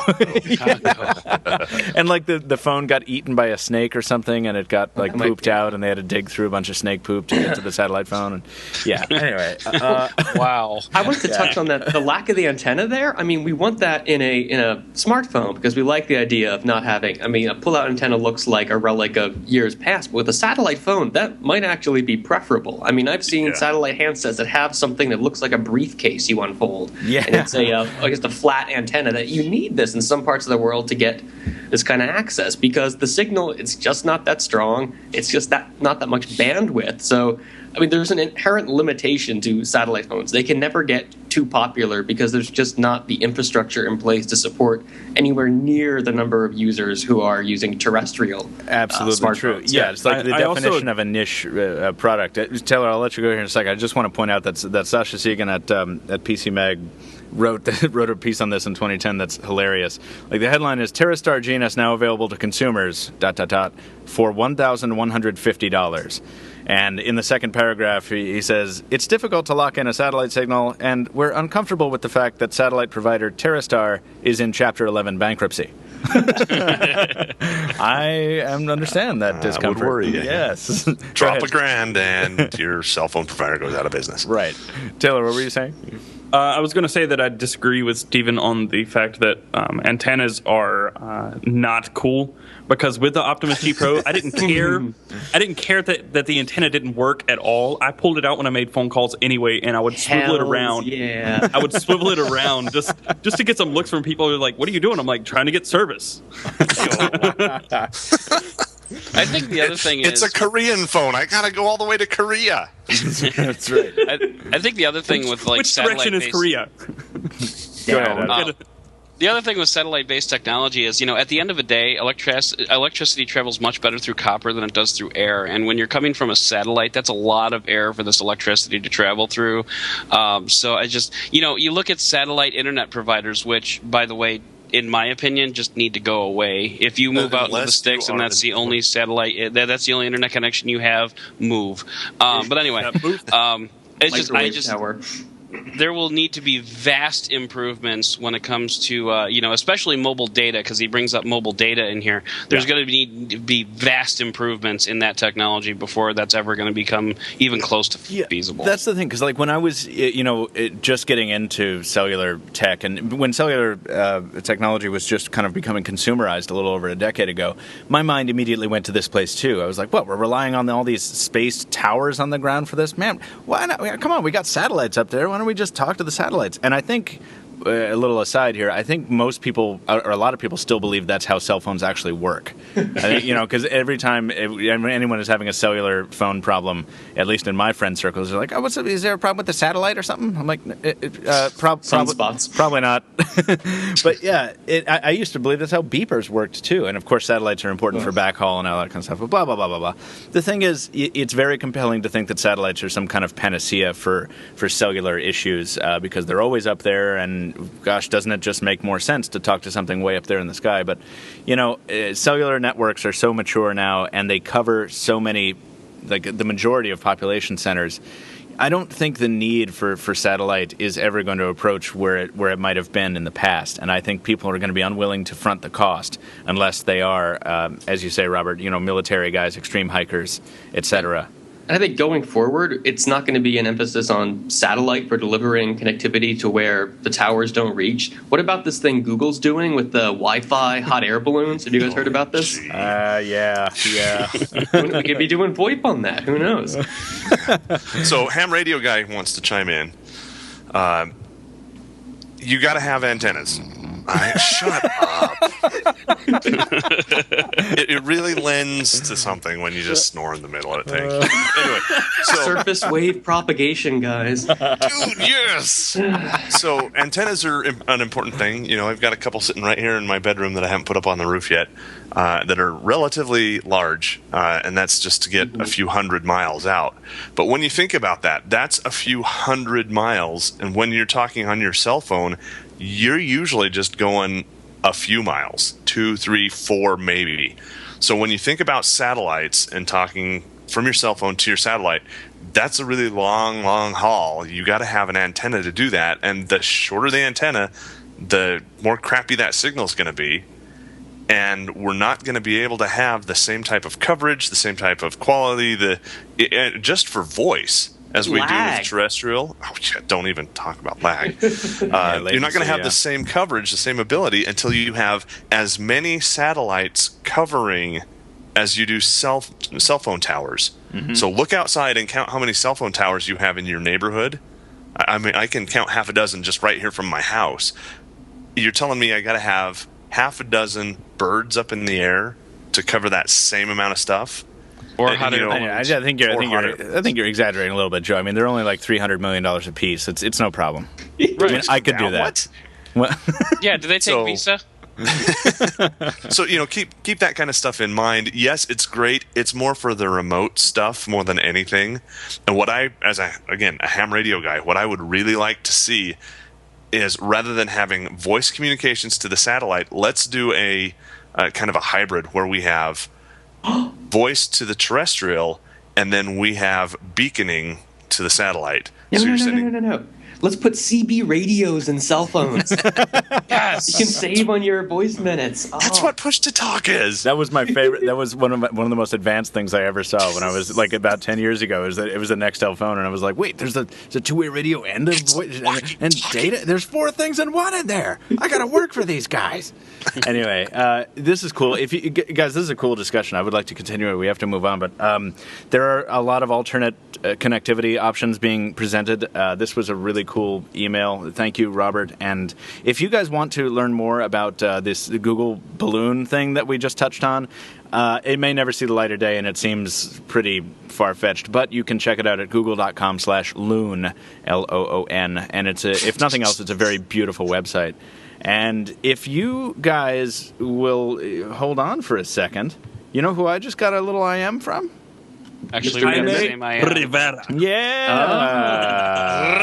And like the phone got eaten by a snake or something, and it got like pooped out, and they had to dig through a bunch of snake poop to get to the satellite phone. And yeah. Anyway. Wow. I wanted to touch on that. The lack of the antenna there. I mean, we want that in a smartphone because we like the idea of not having. I mean, a pull-out antenna looks like a relic of years past, but with a satellite phone, that might actually be preferable. I mean, I've seen satellite handsets that have something that looks like a briefcase you unfold. Yeah. And it's a flat antenna that you need this in some parts of the world to get this kind of access because the signal, it's just not that strong. It's just not that much bandwidth. So, I mean, there's an inherent limitation to satellite phones. They can never get too popular because there's just not the infrastructure in place to support anywhere near the number of users who are using terrestrial Absolutely true. smartphones. Yeah, it's like the definition of a niche product. Taylor, I'll let you go here in a second. I just want to point out that Sasha Segan at PC Mag wrote a piece on this in 2010 that's hilarious. Like the headline is TerraStar GNS now available to consumers ... for $1,150. And in the second paragraph, he says, it's difficult to lock in a satellite signal, and we're uncomfortable with the fact that satellite provider TerraStar is in Chapter 11 bankruptcy. I understand that discomfort. Would worry you. Yes. Drop $1,000 and your cell phone provider goes out of business. Right. Taylor, what were you saying? I was going to say that I disagree with Stephen on the fact that antennas are not cool because with the Optimus G Pro, I didn't care. I didn't care that the antenna didn't work at all. I pulled it out when I made phone calls anyway, and I would swivel it around. Yeah. I would swivel it around just to get some looks from people who are like, "What are you doing?" I'm like, "Trying to get service." I think the other thing it's is... It's a Korean phone. I got to go all the way to Korea. That's right. I think the other thing with like which direction is Korea? Go ahead. The other thing with satellite-based technology is, at the end of the day, electricity travels much better through copper than it does through air. And when you're coming from a satellite, that's a lot of air for this electricity to travel through. So I just, you look at satellite internet providers, which, by the way, in my opinion, just need to go away. If you move out into the sticks and that's the only satellite, that's the only internet connection you have, move. But anyway, it's tower. There will need to be vast improvements when it comes to, especially mobile data, because he brings up mobile data in here. There's going to need to be vast improvements in that technology before that's ever going to become even close to feasible. That's the thing, because like when I was, just getting into cellular tech, and when cellular technology was just kind of becoming consumerized a little over a decade ago, my mind immediately went to this place too. I was like, what, we're relying on all these spaced towers on the ground for this? Man, why not? Come on, we got satellites up there. Why don't we just talk to the satellites? And I think, a little aside here, I think most people, or a lot of people, still believe that's how cell phones actually work. I think, because every time anyone is having a cellular phone problem, at least in my friend circles, they're like, "Oh, is there a problem with the satellite or something?" I'm like, probably not. But yeah, I used to believe that's how beepers worked too. And of course, satellites are important for backhaul and all that kind of stuff. But blah blah blah blah blah. The thing is, it's very compelling to think that satellites are some kind of panacea for cellular issues because they're always up there. And gosh, doesn't it just make more sense to talk to something way up there in the sky? But cellular networks are so mature now, and they cover so many, like the majority of population centers. I don't think the need for satellite is ever going to approach where it might have been in the past, and I think people are going to be unwilling to front the cost unless they are, as you say, Robert, military guys, extreme hikers, etc. And I think going forward, it's not going to be an emphasis on satellite for delivering connectivity to where the towers don't reach. What about this thing Google's doing with the Wi-Fi hot air balloons? Have you guys heard about this? Yeah. We could be doing VoIP on that. Who knows? So, Ham Radio Guy wants to chime in. You got to have antennas. Shut up. It really lends to something when you just snore in the middle of it. Anyway, surface wave propagation, guys. Dude, yes. So antennas are an important thing. I've got a couple sitting right here in my bedroom that I haven't put up on the roof yet that are relatively large, and that's just to get a few hundred miles out. But when you think about that, that's a few hundred miles, and when you're talking on your cell phone, you're usually just going a few miles, 2, 3, 4 maybe. So when you think about satellites and talking from your cell phone to your satellite, that's a really long haul. You got to have an antenna to do that, and the shorter the antenna, the more crappy that signal's going to be. And we're not going to be able to have the same type of coverage, the same type of quality, just for voice as we do with terrestrial. Oh, yeah, don't even talk about lag. You're not going to have the same coverage, the same ability, until you have as many satellites covering as you do cell phone towers. Mm-hmm. So look outside and count how many cell phone towers you have in your neighborhood. I mean, I can count half a dozen just right here from my house. You're telling me I got to have half a dozen birds up in the air to cover that same amount of stuff? Or I think you're exaggerating a little bit, Joe. I mean, they're only like $300 million a piece. It's no problem. Right. I mean, I could do that. What? Yeah, do they take Visa? So keep that kind of stuff in mind. Yes, it's great. It's more for the remote stuff more than anything. And what a ham radio guy, what I would really like to see is, rather than having voice communications to the satellite, let's do a kind of a hybrid where we have voice to the terrestrial, and then we have beaconing to the satellite. No. Let's put CB radios in cell phones. Yes, you can save on your voice minutes. Oh. That's what push to talk is. That was my favorite. That was one of the most advanced things I ever saw when I was like about 10 years ago. It was a Nextel phone, and I was like, wait, there's a two-way radio and a voice and data. There's 4 things in one in there. I got to work for these guys. Anyway, this is cool. If you guys, this is a cool discussion. I would like to continue it. We have to move on, but there are a lot of alternate connectivity options being presented. This was a really cool email. Thank you, Robert. And if you guys want to learn more about this Google balloon thing that we just touched on, it may never see the light of day, and it seems pretty far-fetched, but you can check it out at google.com/loon, Loon, and if nothing else, it's a very beautiful website. And if you guys will hold on for a second, you know who I just got a little IM from? Actually, we got the same IM. Rivera. Yeah.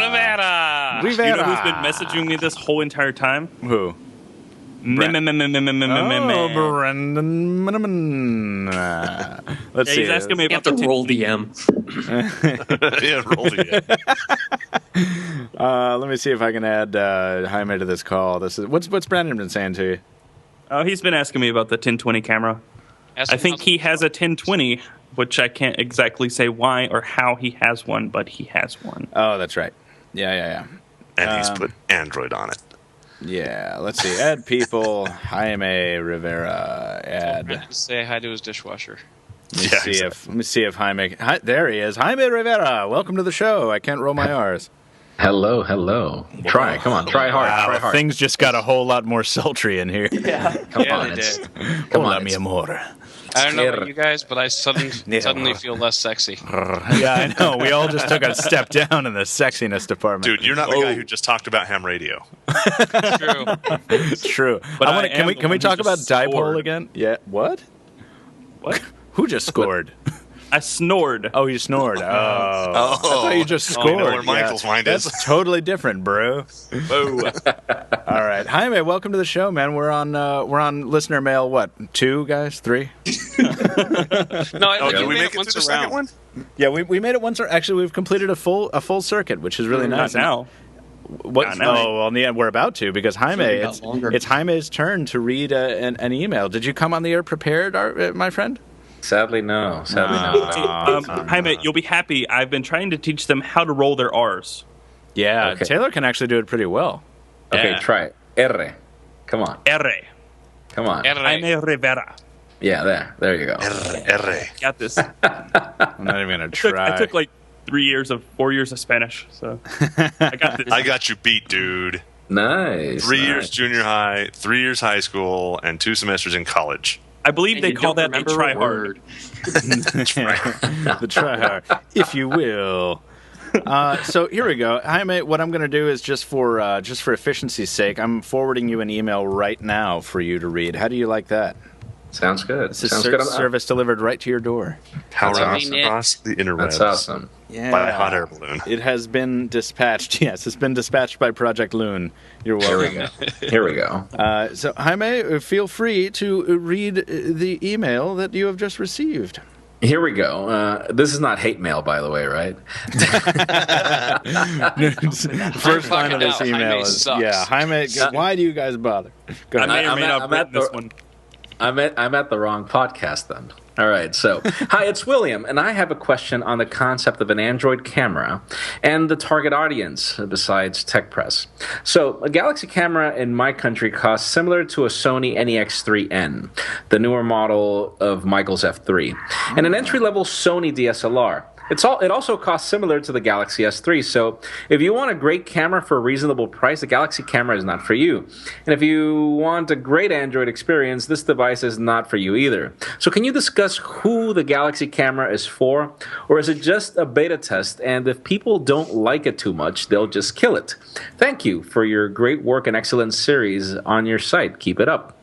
Rivera. You know who's been messaging me this whole entire time? Who? Brandon Miniman. Let's see. He's asking me about the roll DM. Yeah, roll DM. Let me see if I can add Jaime to this call. What's Brandon been saying to you? Oh, he's been asking me about the 1020 camera. I think he has a 1020, which I can't exactly say why or how he has one, but he has one. Oh, that's right. Yeah. And he's put Android on it. Yeah, let's see. Add people. Jaime Rivera. Add. Say hi to his dishwasher. Let me see if Jaime. There he is. Jaime Rivera. Welcome to the show. I can't roll my R's. Hello. Try. Come on. Try hard. Wow, try hard. Things just got a whole lot more sultry in here. Yeah. Come on. They did. Hola, mi amor. I don't know about you guys, but I suddenly feel less sexy. Yeah, I know. We all just took a step down in the sexiness department. Dude, you're not the guy who just talked about ham radio. True. True. But can we talk about dipole again? Yeah. What? Who just scored? I snored. Oh, you snored. Oh. I thought you just scored. You know where Michael's mind is. That's totally different, bro. Whoa. All right, Jaime, welcome to the show, man. We're on listener mail. What? 2 guys? 3? No, did we make it to the second one? Yeah, we made it once. Actually, we've completed a full circuit, which is really nice. Not now. What? Oh, well, yeah, we're about to, because Jaime, it's Jaime's turn to read an email. Did you come on the air prepared, my friend? Sadly, no. Jaime, you'll be happy. I've been trying to teach them how to roll their R's. Yeah, Okay. Taylor can actually do it pretty well. Okay, Yeah. try it. R. Come on. Come on. Jaime Rivera. Yeah, there you go. R. Got this. I'm not even going to try. I took like 4 years of Spanish, so I got this. I got you beat, dude. Nice. 3 years junior high, 3 years high school, and 2 semesters in college. I believe they call that a try hard. The try hard, if you will. So here we go, Jaime. What I'm going to do is just for efficiency's sake, I'm forwarding you an email right now for you to read. How do you like that? Sounds good. It's a Sounds good. service delivered right to your door. Power That's across the interwebs. That's awesome. Yeah. By a hot air balloon. It has been dispatched. Yes, it's been dispatched by Project Loon. You're welcome. Here we go. So, Jaime, feel free to read the email that you have just received. Here we go. This is not hate mail, by the way, right? First line of this email Jaime is, sucks. Jaime, why do you guys bother? Go I ahead. may or may not have written this one. I'm at the wrong podcast then. All right, so hi, it's William, and I have a question on the concept of an Android camera and the target audience besides Tech Press. So a Galaxy camera in my country costs similar to a Sony NEX3N, the newer model of Michael's F3, and an entry-level Sony DSLR. It also costs similar to the Galaxy S3, so if you want a great camera for a reasonable price, the Galaxy camera is not for you. And if you want a great Android experience, this device is not for you either. So can you discuss who the Galaxy camera is for, or is it just a beta test, and if people don't like it too much, they'll just kill it? Thank you for your great work and excellent series on your site. Keep it up.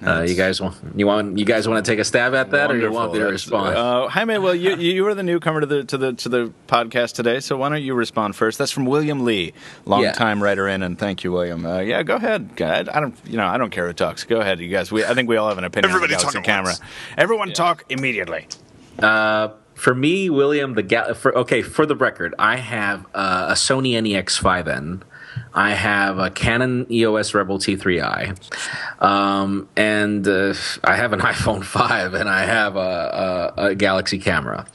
You guys want to take a stab at that, Wonderful. or you want me to respond? Jaime, well, you were the newcomer to the podcast today, so why don't you respond first? That's from William Lee, longtime writer in, and thank you, William. Yeah, go ahead. I don't care who talks. Go ahead, you guys. I think we all have an opinion on the Galaxy camera. Everyone talk immediately. For me, William, for the record, I have a Sony NEX5N. I have a Canon EOS Rebel T3i, and I have an iPhone 5, and I have a Galaxy camera.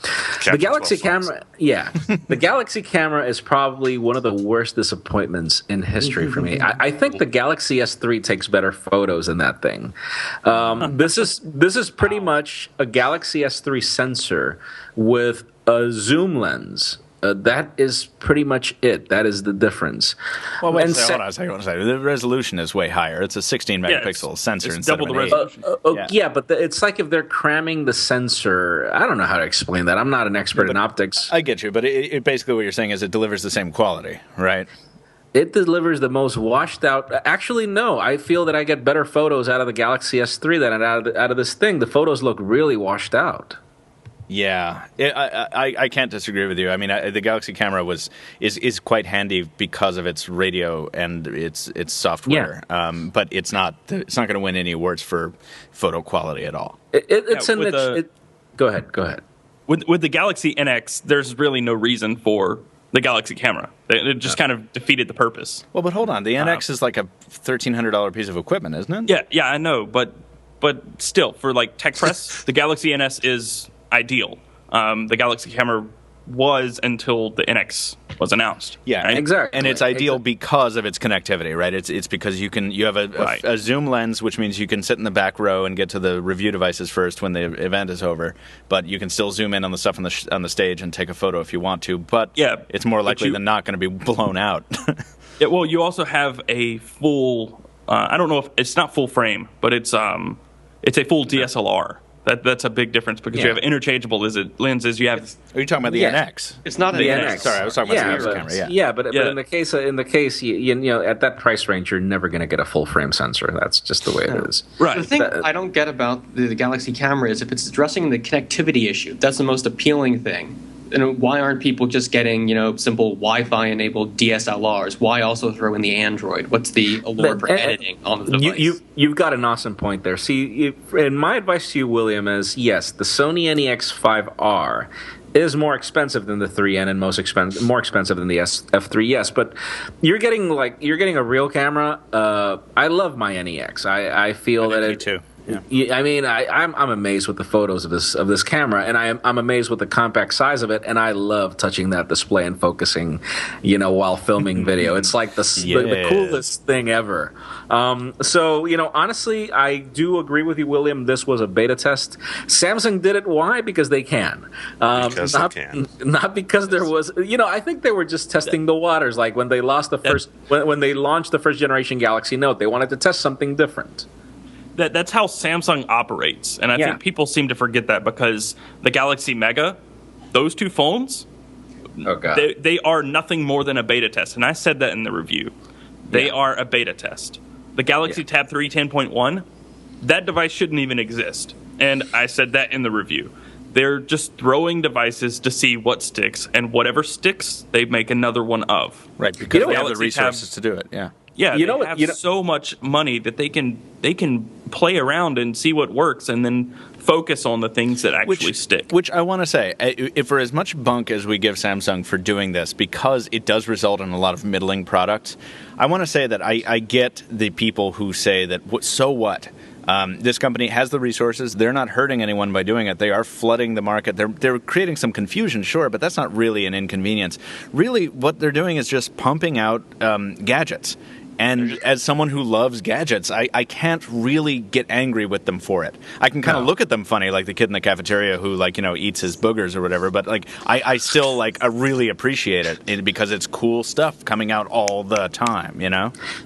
The Galaxy camera, the Galaxy camera is probably one of the worst disappointments in history for me. I think the Galaxy S3 takes better photos than that thing. This is pretty much a Galaxy S3 sensor with a zoom lens. That is pretty much it. That is the difference. Well, hold on a second. The resolution is way higher. It's a 16 megapixel sensor it's instead double of an the resolution. Yeah, but it's like if they're cramming the sensor. I don't know how to explain that. I'm not an expert in optics. I get you, but it basically what you're saying is it delivers the same quality, right? It delivers the most washed out. Actually, no. I feel that I get better photos out of the Galaxy S3 than out of this thing. The photos look really washed out. Yeah, I can't disagree with you. I mean, the Galaxy camera is quite handy because of its radio and its software. Yeah. But it's not going to win any awards for photo quality at all. Go ahead. With the Galaxy NX, there's really no reason for the Galaxy camera. It just kind of defeated the purpose. Well, but hold on, the NX is like a $1,300 piece of equipment, isn't it? Yeah, I know, but still, for like Tech Press, the Galaxy NS is ideal. The Galaxy camera was until the NX was announced. Yeah, right? Exactly. And it's ideal because of its connectivity, right? It's because you have a zoom lens, which means you can sit in the back row and get to the review devices first when the event is over. But you can still zoom in on the stuff on the stage and take a photo if you want to. But it's more likely than not going to be blown out. Yeah, well, you also have a full. I don't know if it's not full frame, but it's a full DSLR. That's a big difference because you have interchangeable lenses. You have. Are you talking about the NX? It's not the NX. Sorry, I was talking about the camera. Yeah, but in the case, you know, at that price range, you're never going to get a full frame sensor. That's just the way it is. Right. The thing I don't get about the Galaxy camera is if it's addressing the connectivity issue. That's the most appealing thing. And why aren't people just getting, simple Wi-Fi enabled DSLRs? Why also throw in the Android? What's the allure for editing on the device? You've got an awesome point there. See, and my advice to you, William, is yes, the Sony NEX5R is more expensive than the 3N and more expensive than the F3. Yes, but you're getting a real camera. I love my NEX. I feel that it too. Yeah. I mean, I'm amazed with the photos of this camera, and I'm amazed with the compact size of it, and I love touching that display and focusing, while filming video. It's like the coolest thing ever. So, honestly, I do agree with you, William. This was a beta test. Samsung did it. Why? Because they can. Because they can. Not because there was. I think they were just testing the waters. Like when they launched the first generation Galaxy Note, they wanted to test something different. That's how Samsung operates, and I think people seem to forget that because the Galaxy Mega, those two phones, they are nothing more than a beta test, and I said that in the review. They are a beta test. The Galaxy Tab 3 10.1, that device shouldn't even exist, and I said that in the review. They're just throwing devices to see what sticks, and whatever sticks, they make another one of. Right, because they have the resources to do it, yeah. Yeah, they have so much money that they can play around and see what works, and then focus on the things that actually stick. Which I want to say, if for as much bunk as we give Samsung for doing this, because it does result in a lot of middling products, I want to say that I get the people who say that, so what? This company has the resources. They're not hurting anyone by doing it. They are flooding the market. They're creating some confusion, sure, but that's not really an inconvenience. Really, what they're doing is just pumping out gadgets. And as someone who loves gadgets, I can't really get angry with them for it. I can kind of look at them funny, like the kid in the cafeteria who, like, eats his boogers or whatever. But like, I still I really appreciate it because it's cool stuff coming out all the time.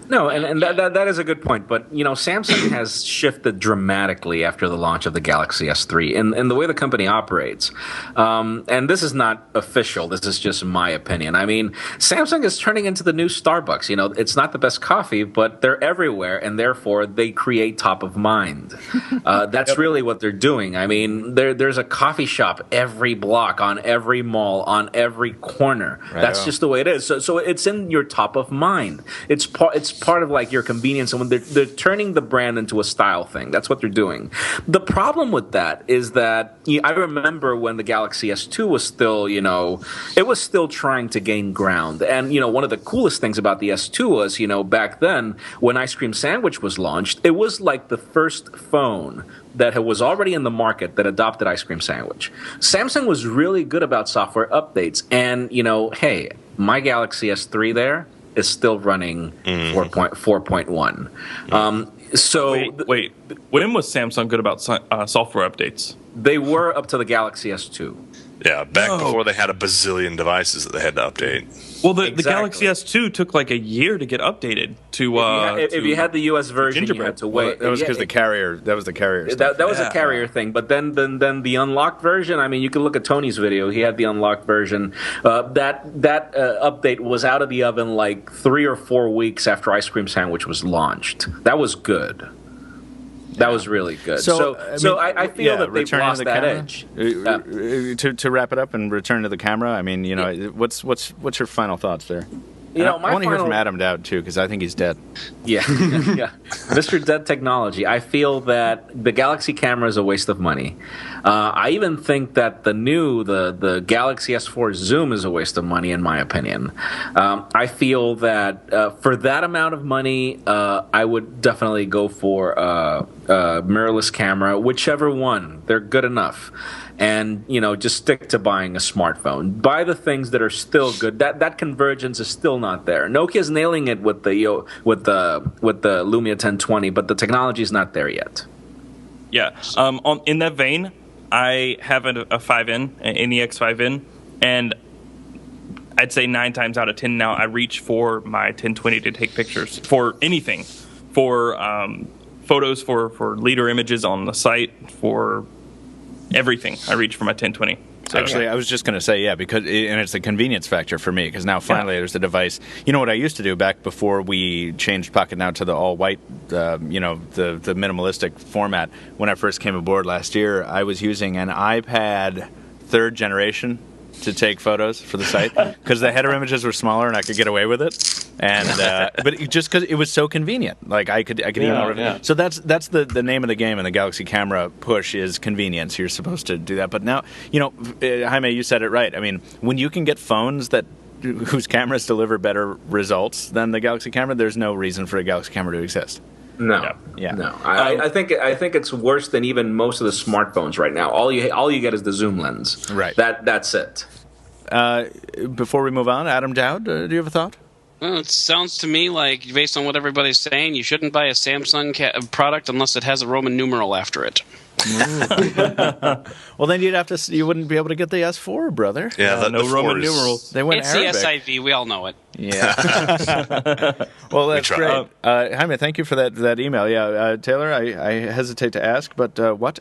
No, and that is a good point. But Samsung has shifted dramatically after the launch of the Galaxy S3 in the way the company operates. And this is not official. This is just my opinion. I mean, Samsung is turning into the new Starbucks. It's not the best coffee, but they're everywhere, and therefore they create top of mind. That's really what they're doing. I mean, there's a coffee shop every block, on every mall, on every corner. Right. That's just the way it is. So it's in your top of mind. It's part of like your convenience, and when they're turning the brand into a style thing. That's what they're doing. The problem with that is that I remember when the Galaxy S2 was still, it was still trying to gain ground, and one of the coolest things about the S2 was, back then, when Ice Cream Sandwich was launched, it was like the first phone that was already in the market that adopted Ice Cream Sandwich. Samsung was really good about software updates, and, hey, my Galaxy S3 there is still running 4.1. Wait. When was Samsung good about software updates? They were up to the Galaxy S2. Yeah, before they had a bazillion devices that they had to update. Well, the Galaxy S2 took like a year to get updated to. If you had the US version, you had to wait. That was because the carrier. That was the carrier. That was a carrier thing. But then the unlocked version. I mean, you can look at Tony's video. He had the unlocked version. That update was out of the oven like 3 or 4 weeks after Ice Cream Sandwich was launched. That was good. That was really good. So I feel that they've lost that edge. To wrap it up and return to the camera, I mean, what's your final thoughts there? I want to hear from Adam Doud, too, because I think he's dead. Yeah. Mr. Dead Technology. I feel that the Galaxy camera is a waste of money. I even think that the Galaxy S4 Zoom is a waste of money, in my opinion. I feel that for that amount of money, I would definitely go for a mirrorless camera, whichever one. They're good enough. And just stick to buying a smartphone. Buy the things that are still good. That convergence is still not there. Nokia's nailing it with the Lumia 1020, but the technology is not there yet. Yeah. In that vein, I have a 5N, an NEX 5N, and I'd say 9 times out of 10 now I reach for my 1020 to take pictures for anything, for photos, for leader images on the site, for everything. I reach for my 1020. So, actually, I was just going to say, because it's a convenience factor for me, because now finally there's a device. You know what I used to do back before we changed Pocketnow to the all-white, the minimalistic format. When I first came aboard last year, I was using an iPad 3rd generation to take photos for the site because the header images were smaller and I could get away with it. And but just because it was so convenient, like I could email. Yeah. So that's the name of the game in the Galaxy camera push is convenience. You're supposed to do that, but now Jaime, you said it right. I mean, when you can get phones whose cameras deliver better results than the Galaxy camera, there's no reason for a Galaxy camera to exist. No. I think it's worse than even most of the smartphones right now. All you get is the zoom lens. Right. That's it. Before we move on, Adam Doud, do you have a thought? Well, it sounds to me like, based on what everybody's saying, you shouldn't buy a Samsung product unless it has a Roman numeral after it. Well, then you wouldn't be able to get the S4, brother. Yeah, no Roman numerals. They went it's Arabic. the SIV. We all know it. Yeah. Well, that's great. Jaime, thank you for that email. Yeah, Taylor, I hesitate to ask, but what?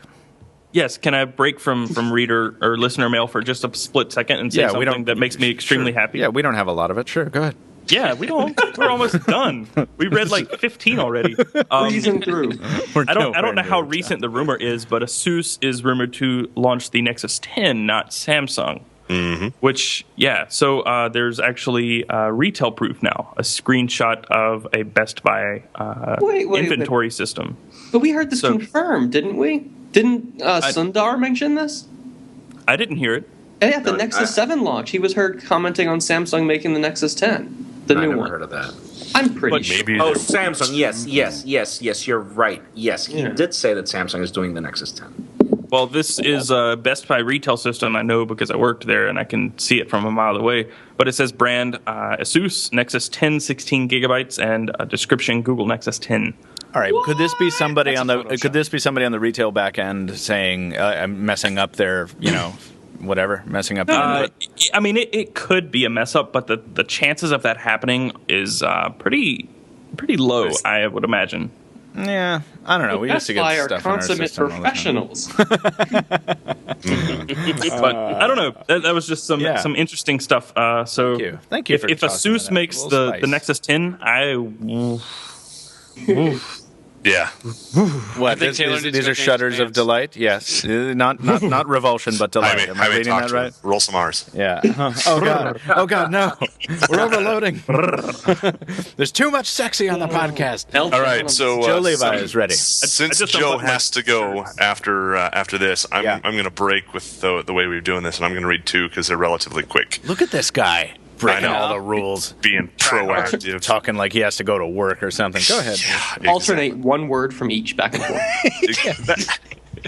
Yes, can I break from reader or listener mail for just a split second and say something that makes me extremely happy? Yeah, we don't have a lot of it. Sure, go ahead. Yeah, we don't. We're almost done. We read like 15 already. Breezing through. I don't know how recent the rumor is, but ASUS is rumored to launch the Nexus 10, not Samsung. Which, so there's actually retail proof now, a screenshot of a Best Buy inventory system. But we heard this confirmed, didn't we? Didn't Sundar mention this? I didn't hear it. And at the Nexus 7 launch, he was heard commenting on Samsung making the Nexus 10, the new one. I never heard of that. I'm pretty sure. Maybe Samsung, yes, you're right. Yes, he did say that Samsung is doing the Nexus 10. Well, this is a Best Buy retail system. I know because I worked there and I can see it from a mile away. But it says brand Asus Nexus 10, 16 gigabytes, and a description Google Nexus 10. All right. Could this be somebody on the retail back end saying I'm messing up their messing up? I mean, it could be a mess up, but the chances of that happening is pretty low. I would imagine. Yeah, I don't know. We used to get stuff in our system professionals. But I don't know. That was just some interesting stuff. So thank you. If Asus makes the Nexus 10, Yeah. What? These are shudders of delight? Yes. Not revulsion, but delight. Am I reading that right? Roll some R's. Yeah. Oh, God. Oh, God, no. We're overloading. There's too much sexy on the podcast. All right, so Joe Levi is ready. Since Joe has to go after this, I'm going to break with the way we're doing this, and I'm going to read two because they're relatively quick. Look at this guy. Breaking all the rules. Being proactive. Talking like he has to go to work or something. Go ahead. Yeah, exactly. Alternate one word from each back and forth.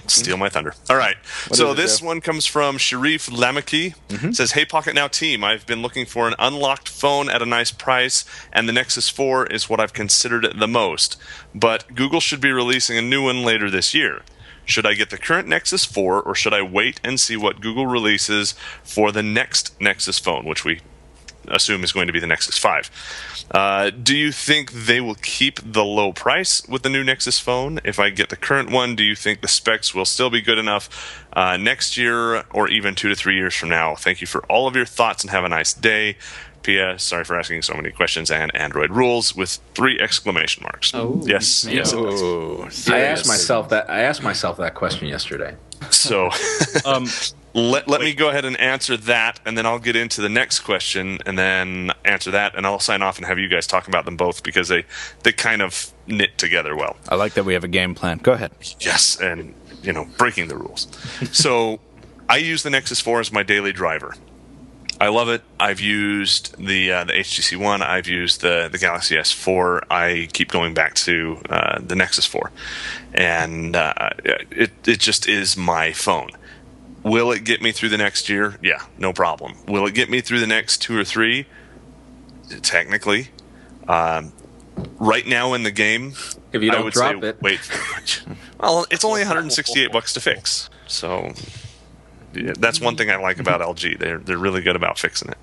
Steal my thunder. All right. This one comes from Sharif Lamaki. Says, hey, Pocketnow team, I've been looking for an unlocked phone at a nice price, and the Nexus 4 is what I've considered the most. But Google should be releasing a new one later this year. Should I get the current Nexus 4, or should I wait and see what Google releases for the next Nexus phone, which we assume is going to be the Nexus 5. Do you think they will keep the low price with the new Nexus phone? If I get the current one, do you think the specs will still be good enough next year or even 2 to 3 years from now? Thank you for all of your thoughts and have a nice day. P.S. Sorry for asking so many questions and Android rules with 3 exclamation marks. Oh. Yes. I asked myself that question yesterday. So let me go ahead and answer that, and then I'll get into the next question, and then answer that, and I'll sign off and have you guys talk about them both because they kind of knit together well. I like that we have a game plan. Go ahead. Yes, and breaking the rules. So I use the Nexus 4 as my daily driver. I love it. I've used the HTC One. I've used the Galaxy S4. I keep going back to the Nexus 4, and it just is my phone. Will it get me through the next year? Yeah, no problem. Will it get me through the next 2 or 3? Technically. Right now in the game, if you don't I would drop say it. Wait. Well, it's only $168 to fix. So that's one thing I like about LG. They're really good about fixing it.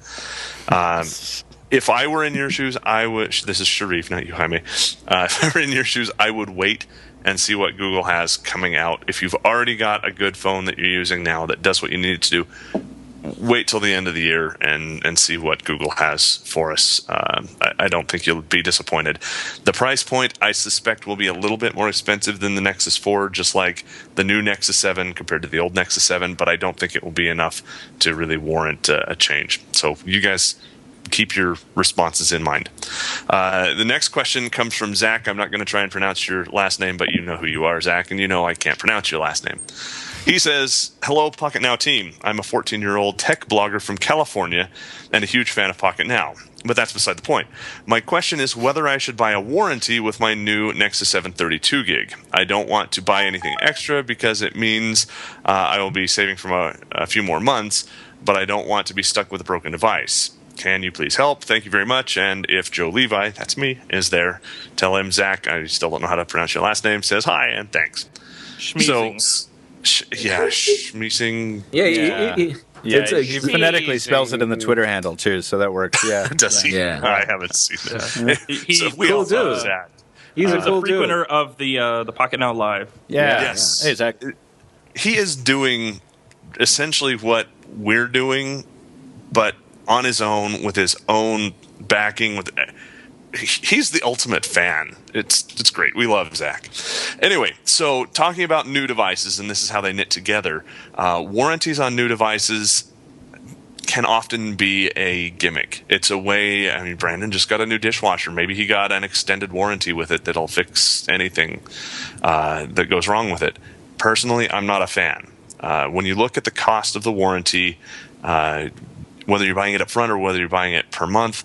If I were in your shoes, I would. This is Sharif, not you, Jaime. If I were in your shoes, I would wait and see what Google has coming out. If you've already got a good phone that you're using now that does what you need it to do, wait till the end of the year and see what Google has for us. I don't think you'll be disappointed. The price point, I suspect, will be a little bit more expensive than the Nexus 4, just like the new Nexus 7 compared to the old Nexus 7, but I don't think it will be enough to really warrant a change. So you guys keep your responses in mind. The next question comes from Zach. I'm not going to try and pronounce your last name, but you know who you are, Zach, and you know I can't pronounce your last name. He says, hello, Pocketnow team. I'm a 14-year-old tech blogger from California and a huge fan of Pocketnow. But that's beside the point. My question is whether I should buy a warranty with my new Nexus 7 32 gig. I don't want to buy anything extra because it means I will be saving from a few more months, but I don't want to be stuck with a broken device. Can you please help? Thank you very much. And if Joe Levi, that's me, is there, tell him Zach, I still don't know how to pronounce your last name, says hi and thanks. Schmeezing. Schmeezing. He phonetically spells it in the Twitter handle too, so that works. Yeah, does he? Yeah. I haven't seen that. He's so a cool dude. Zach. He's a cool frequenter dude. of the Pocketnow Live. Yeah. Yes. Hey, Zach. He is doing essentially what we're doing, but on his own, with his own backing. He's the ultimate fan. It's great. We love Zach. Anyway, so talking about new devices, and this is how they knit together. Warranties on new devices, can often be a gimmick. It's a way, I mean, Brandon just got a new dishwasher. Maybe he got an extended warranty with it that'll fix anything that goes wrong with it. Personally, I'm not a fan. When you look at the cost of the warranty, whether you're buying it up front or whether you're buying it per month,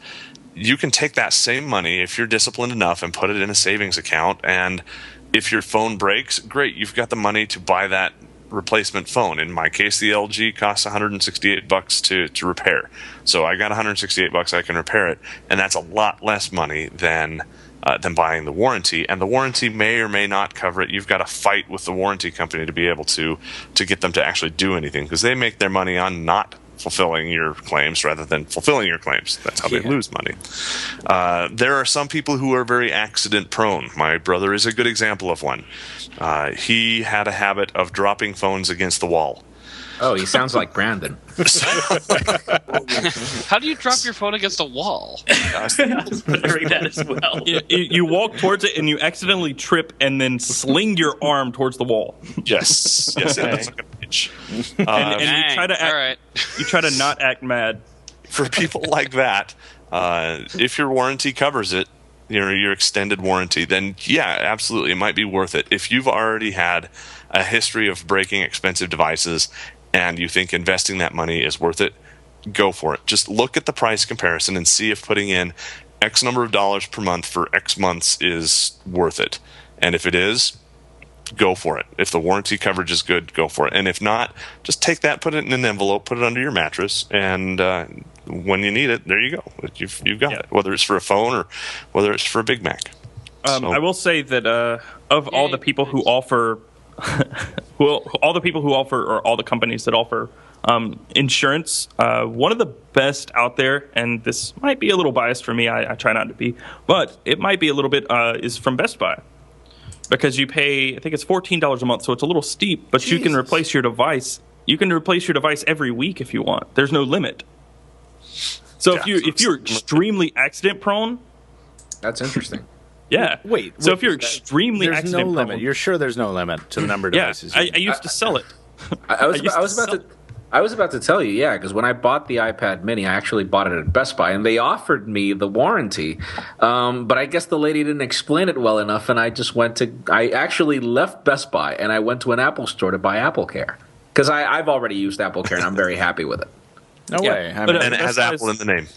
you can take that same money if you're disciplined enough and put it in a savings account. And if your phone breaks, great, you've got the money to buy that replacement phone. In my case, the LG costs $168 to repair. So I got $168, I can repair it, and that's a lot less money than buying the warranty. And the warranty may or may not cover it. You've got to fight with the warranty company to be able to get them to actually do anything, because they make their money on not fulfilling your claims rather than fulfilling your claims. That's how they lose money. There are some people who are very accident prone. My brother is a good example of one. He had a habit of dropping phones against the wall. Oh, he sounds like Brandon. How do you drop your phone against a wall? Considering that as well. You walk towards it and you accidentally trip and then sling your arm towards the wall. Yes, it looks like a pitch. And you try to act, all right. You try to not act mad. For people like that, if your warranty covers it, your extended warranty, then yeah, absolutely, it might be worth it. If you've already had a history of breaking expensive devices and you think investing that money is worth it, go for it. Just look at the price comparison and see if putting in X number of dollars per month for X months is worth it. And if it is, go for it. If the warranty coverage is good, go for it. And if not, just take that, put it in an envelope, put it under your mattress, and when you need it, there you go. You've got it, whether it's for a phone or whether it's for a Big Mac. I will say that of all the people who offer, all the companies that offer insurance, one of the best out there, and this might be a little biased for me, I try not to be, but it might be a little bit, is from Best Buy. Because you pay, I think it's $14 a month, so it's a little steep, but you can replace your device. You can replace your device every week if you want. There's no limit. So if you're extremely accident prone, that's interesting. Yeah. Wait. So if you're extremely there's accident no prone, limit. You're sure there's no limit to the number of devices? I used to sell it. I was about to tell you, yeah, because when I bought the iPad Mini, I actually bought it at Best Buy, and they offered me the warranty, but I guess the lady didn't explain it well enough, and I actually left Best Buy, and I went to an Apple store to buy AppleCare, because I've already used AppleCare, and I'm very happy with it. No way. And it has Apple in the name.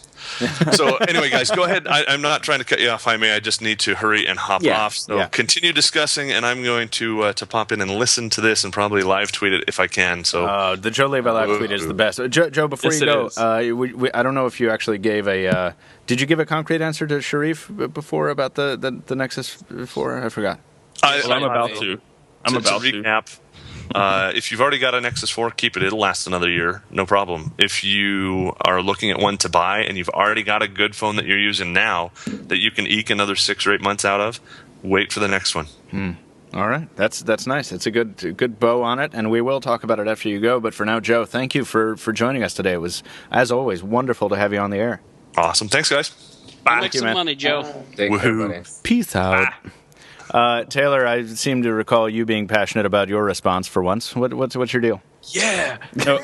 So anyway, guys, go ahead. I'm not trying to cut you off, Jaime. I just need to hurry and hop off. So continue discussing, and I'm going to pop in and listen to this and probably live tweet it if I can. So the Joe Levi live tweet is the best. Joe, before you go, I don't know if you actually gave a. Did you give a concrete answer to Sharif before about the Nexus before? I forgot. I'm about to. To recap. If you've already got a Nexus 4, keep it. It'll last another year, no problem. If you are looking at one to buy and you've already got a good phone that you're using now that you can eke another 6 or 8 months out of, wait for the next one. All right, that's nice. It's a good bow on it, and we will talk about it after you go. But for now, Joe, thank you for joining us today. It was, as always, wonderful to have you on the air. Awesome. Thanks, guys. Bye. Make some money, Joe. Peace out. Taylor, I seem to recall you being passionate about your response for once. What's your deal? Yeah. No,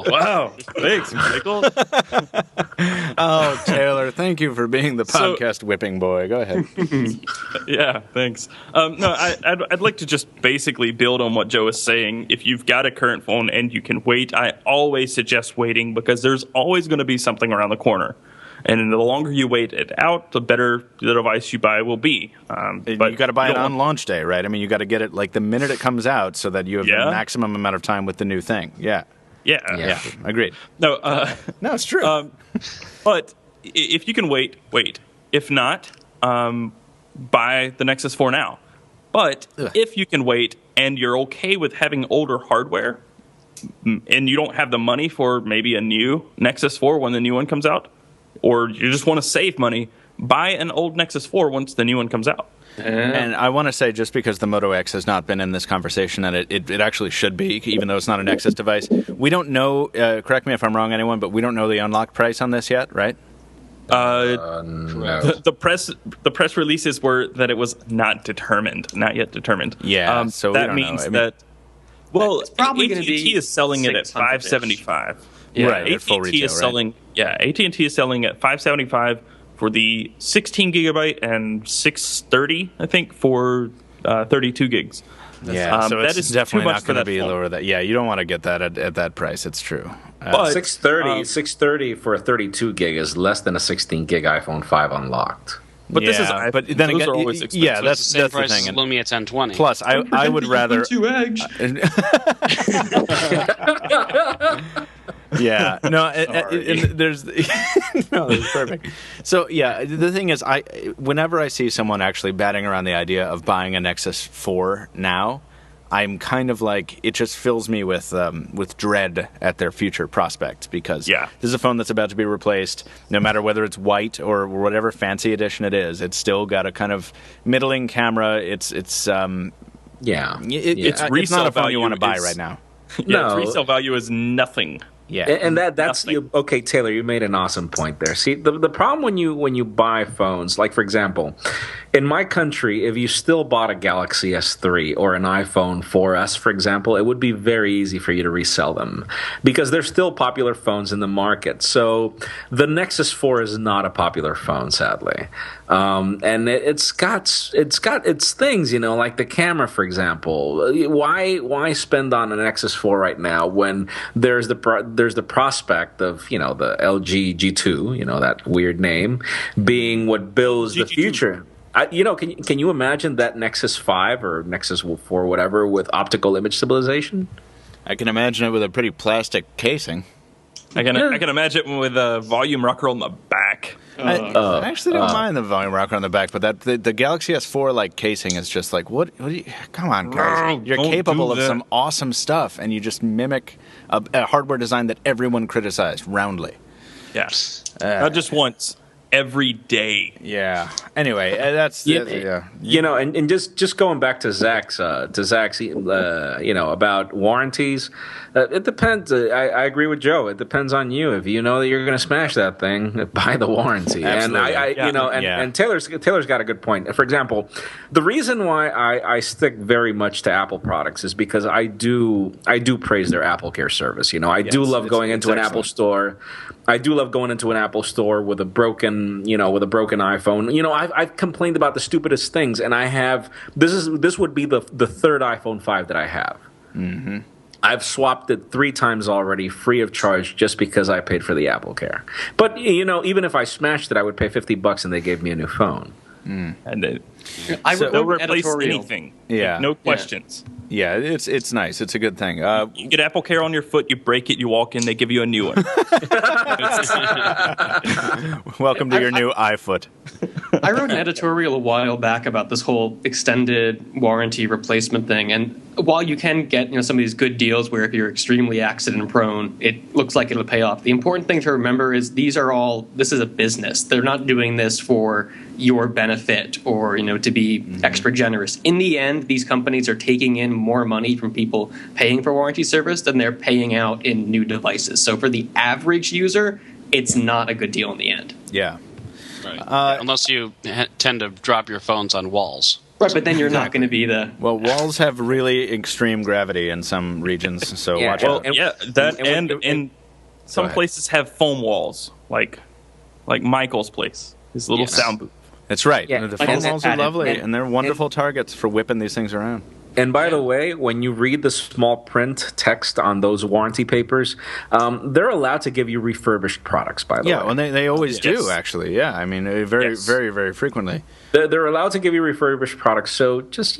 wow. Thanks, Michael. Oh, Taylor, thank you for being the podcast whipping boy. Go ahead. Yeah, thanks. I'd like to just basically build on what Joe is saying. If you've got a current phone and you can wait, I always suggest waiting, because there's always going to be something around the corner. And the longer you wait it out, the better the device you buy will be. But you got to buy it on launch day, right? I mean, you got to get it like the minute it comes out, so that you have the maximum amount of time with the new thing. Yeah. Agreed. No, it's true. But if you can wait. If not, buy the Nexus 4 now. But if you can wait and you're okay with having older hardware, and you don't have the money for maybe a new Nexus 4 when the new one comes out, or you just want to save money, buy an old Nexus 4 once the new one comes out. And I want to say, just because the Moto X has not been in this conversation, and it actually should be, even though it's not a Nexus device, we don't know, correct me if I'm wrong, anyone, but we don't know the unlocked price on this yet, right? No. The press releases were that it was not yet determined. Yeah, so that means that Well, It's probably gonna AT&T be is selling it at $600-ish. $575. Right, at full AT&T retail, is right? selling. Yeah, AT&T is selling at $575 for the 16 gigabyte and $630, I think, for 32 gigs. Yeah, so that it's is definitely too much not for going to that be phone. lower. That you don't want to get that at that price. It's true. But 630 for a 32 gig is less than a 16 gig iPhone 5 unlocked. But this is but iPhone. then Those again, are always expensive. yeah, It's the same that's the price thing. as Lumia 1020. Plus, I would rather. Ubuntu Edge. Yeah, no, and there's no, that's perfect. So yeah, the thing is, whenever I see someone actually batting around the idea of buying a Nexus 4 now, I'm kind of like, it just fills me with dread at their future prospects, because this is a phone that's about to be replaced. No matter whether it's white or whatever fancy edition it is, it's still got a kind of middling camera. It's resale not a phone you want to buy right now. Its resale value is nothing. Yeah, and that's okay, Taylor. You made an awesome point there. See, the problem when you buy phones, like for example, in my country, if you still bought a Galaxy S3 or an iPhone 4S, for example, it would be very easy for you to resell them because they're still popular phones in the market. So the Nexus 4 is not a popular phone, sadly, and it's got its things, like the camera, for example. Why spend on an Nexus 4 right now when there's the prospect of, the LG G2, that weird name, being what builds the future. Can you imagine that Nexus 5 or Nexus 4, whatever, with optical image stabilization? I can imagine it with a pretty plastic casing. I can imagine it with a volume rocker on the back. I actually don't mind the volume rocker on the back, but the Galaxy S4 casing is just like, what do you? Come on, guys! You're capable of some awesome stuff, and you just mimic a hardware design that everyone criticized roundly. Yes, not just once. Every day. Yeah. Anyway, that's and just going back to Zach's about warranties. It depends. I agree with Joe. It depends on you. If you know that you're going to smash that thing, buy the warranty. Absolutely. And Taylor's got a good point. For example, the reason why I stick very much to Apple products is because I do praise their Apple Care service. I do love going into an Apple store. I do love going into an Apple store with a broken iPhone. I've complained about the stupidest things, and I have. This would be the third iPhone 5 that I have. Mm-hmm. I've swapped it 3 times already, free of charge, just because I paid for the Apple Care. But even if I smashed it, I would pay $50, and they gave me a new phone. And they'll replace anything. Yeah, no questions. Yeah, it's nice. It's a good thing. You get Apple Care on your foot, you break it, you walk in, they give you a new one. Welcome to your new iFoot. I wrote an editorial a while back about this whole extended warranty replacement thing, and while you can get some of these good deals where if you're extremely accident prone, it looks like it'll pay off. The important thing to remember is this is a business. They're not doing this for your benefit or to be extra generous. In the end, these companies are taking in more money from people paying for warranty service than they're paying out in new devices. So for the average user, it's not a good deal in the end. Yeah. Right. Unless you tend to drop your phones on walls. Right, but then you're not going to be the... Well, walls have really extreme gravity in some regions, so watch out. And some places have foam walls, like Michael's place, his little sound booth. That's right. Yeah, the foam walls are lovely, and they're wonderful targets for whipping these things around. And by the way, when you read the small print text on those warranty papers, they're allowed to give you refurbished products, by the way. Yeah, well, they always do, actually. Yeah, I mean, very, very frequently. They're allowed to give you refurbished products, so just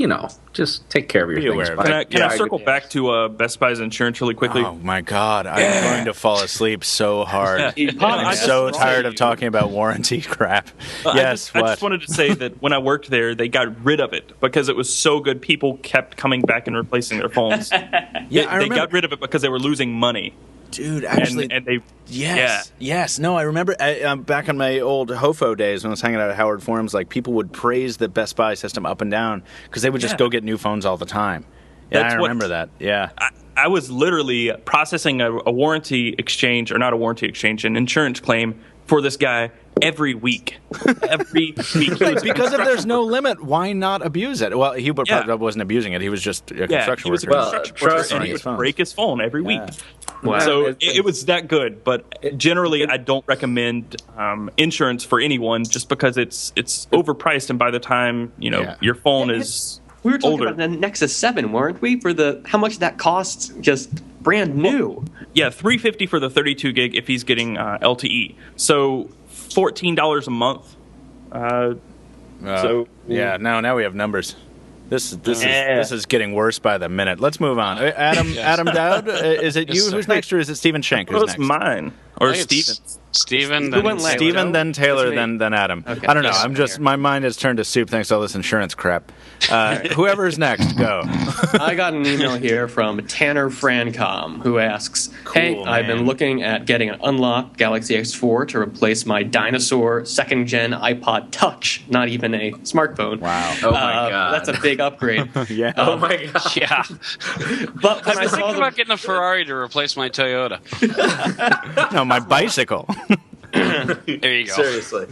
take care of your things. Can I circle back to Best Buy's insurance really quickly? Oh, my God. I'm going to fall asleep so hard. I'm so tired of talking about warranty crap. I just wanted to say that when I worked there, they got rid of it because it was so good. People kept coming back and replacing their phones. They got rid of it because they were losing money. Dude, actually, and they yes. No, I remember back in my old HOFO days when I was hanging out at Howard Forums, people would praise the Best Buy system up and down because they would just go get new phones all the time. Yeah, I remember that. Yeah, I was literally processing a warranty exchange, or not a warranty exchange, an insurance claim for this guy, every week. Every week. Because if there's no limit, why not abuse it? Well, he probably wasn't abusing it. He was just a construction worker. And he would break his phone every week. Wow. So it was that good. But generally, I don't recommend insurance for anyone just because it's overpriced. And by the time your phone is we were talking older. about the Nexus 7, weren't we? For how much that costs just brand new. Yeah, $350 for the 32 gig if he's getting LTE. So $14 a month. Now we have numbers. This is getting worse by the minute. Let's move on. Adam Doud, is it you who's next, or is it Stephen Schenck who's next? It's mine or Stephen's. Stephen, then Taylor, then Adam. Okay. I don't know. My mind has turned to soup thanks to all this insurance crap. Whoever's next, go. I got an email here from Tanner Francom who asks, "Hey, I've been looking at getting an unlocked Galaxy S4 to replace my dinosaur second-gen iPod Touch. Not even a smartphone. Wow. Oh my god, that's a big upgrade. Yeah. Oh my god. Yeah. But when I was thinking about getting a Ferrari to replace my Toyota. No, my bicycle. There you go. Seriously.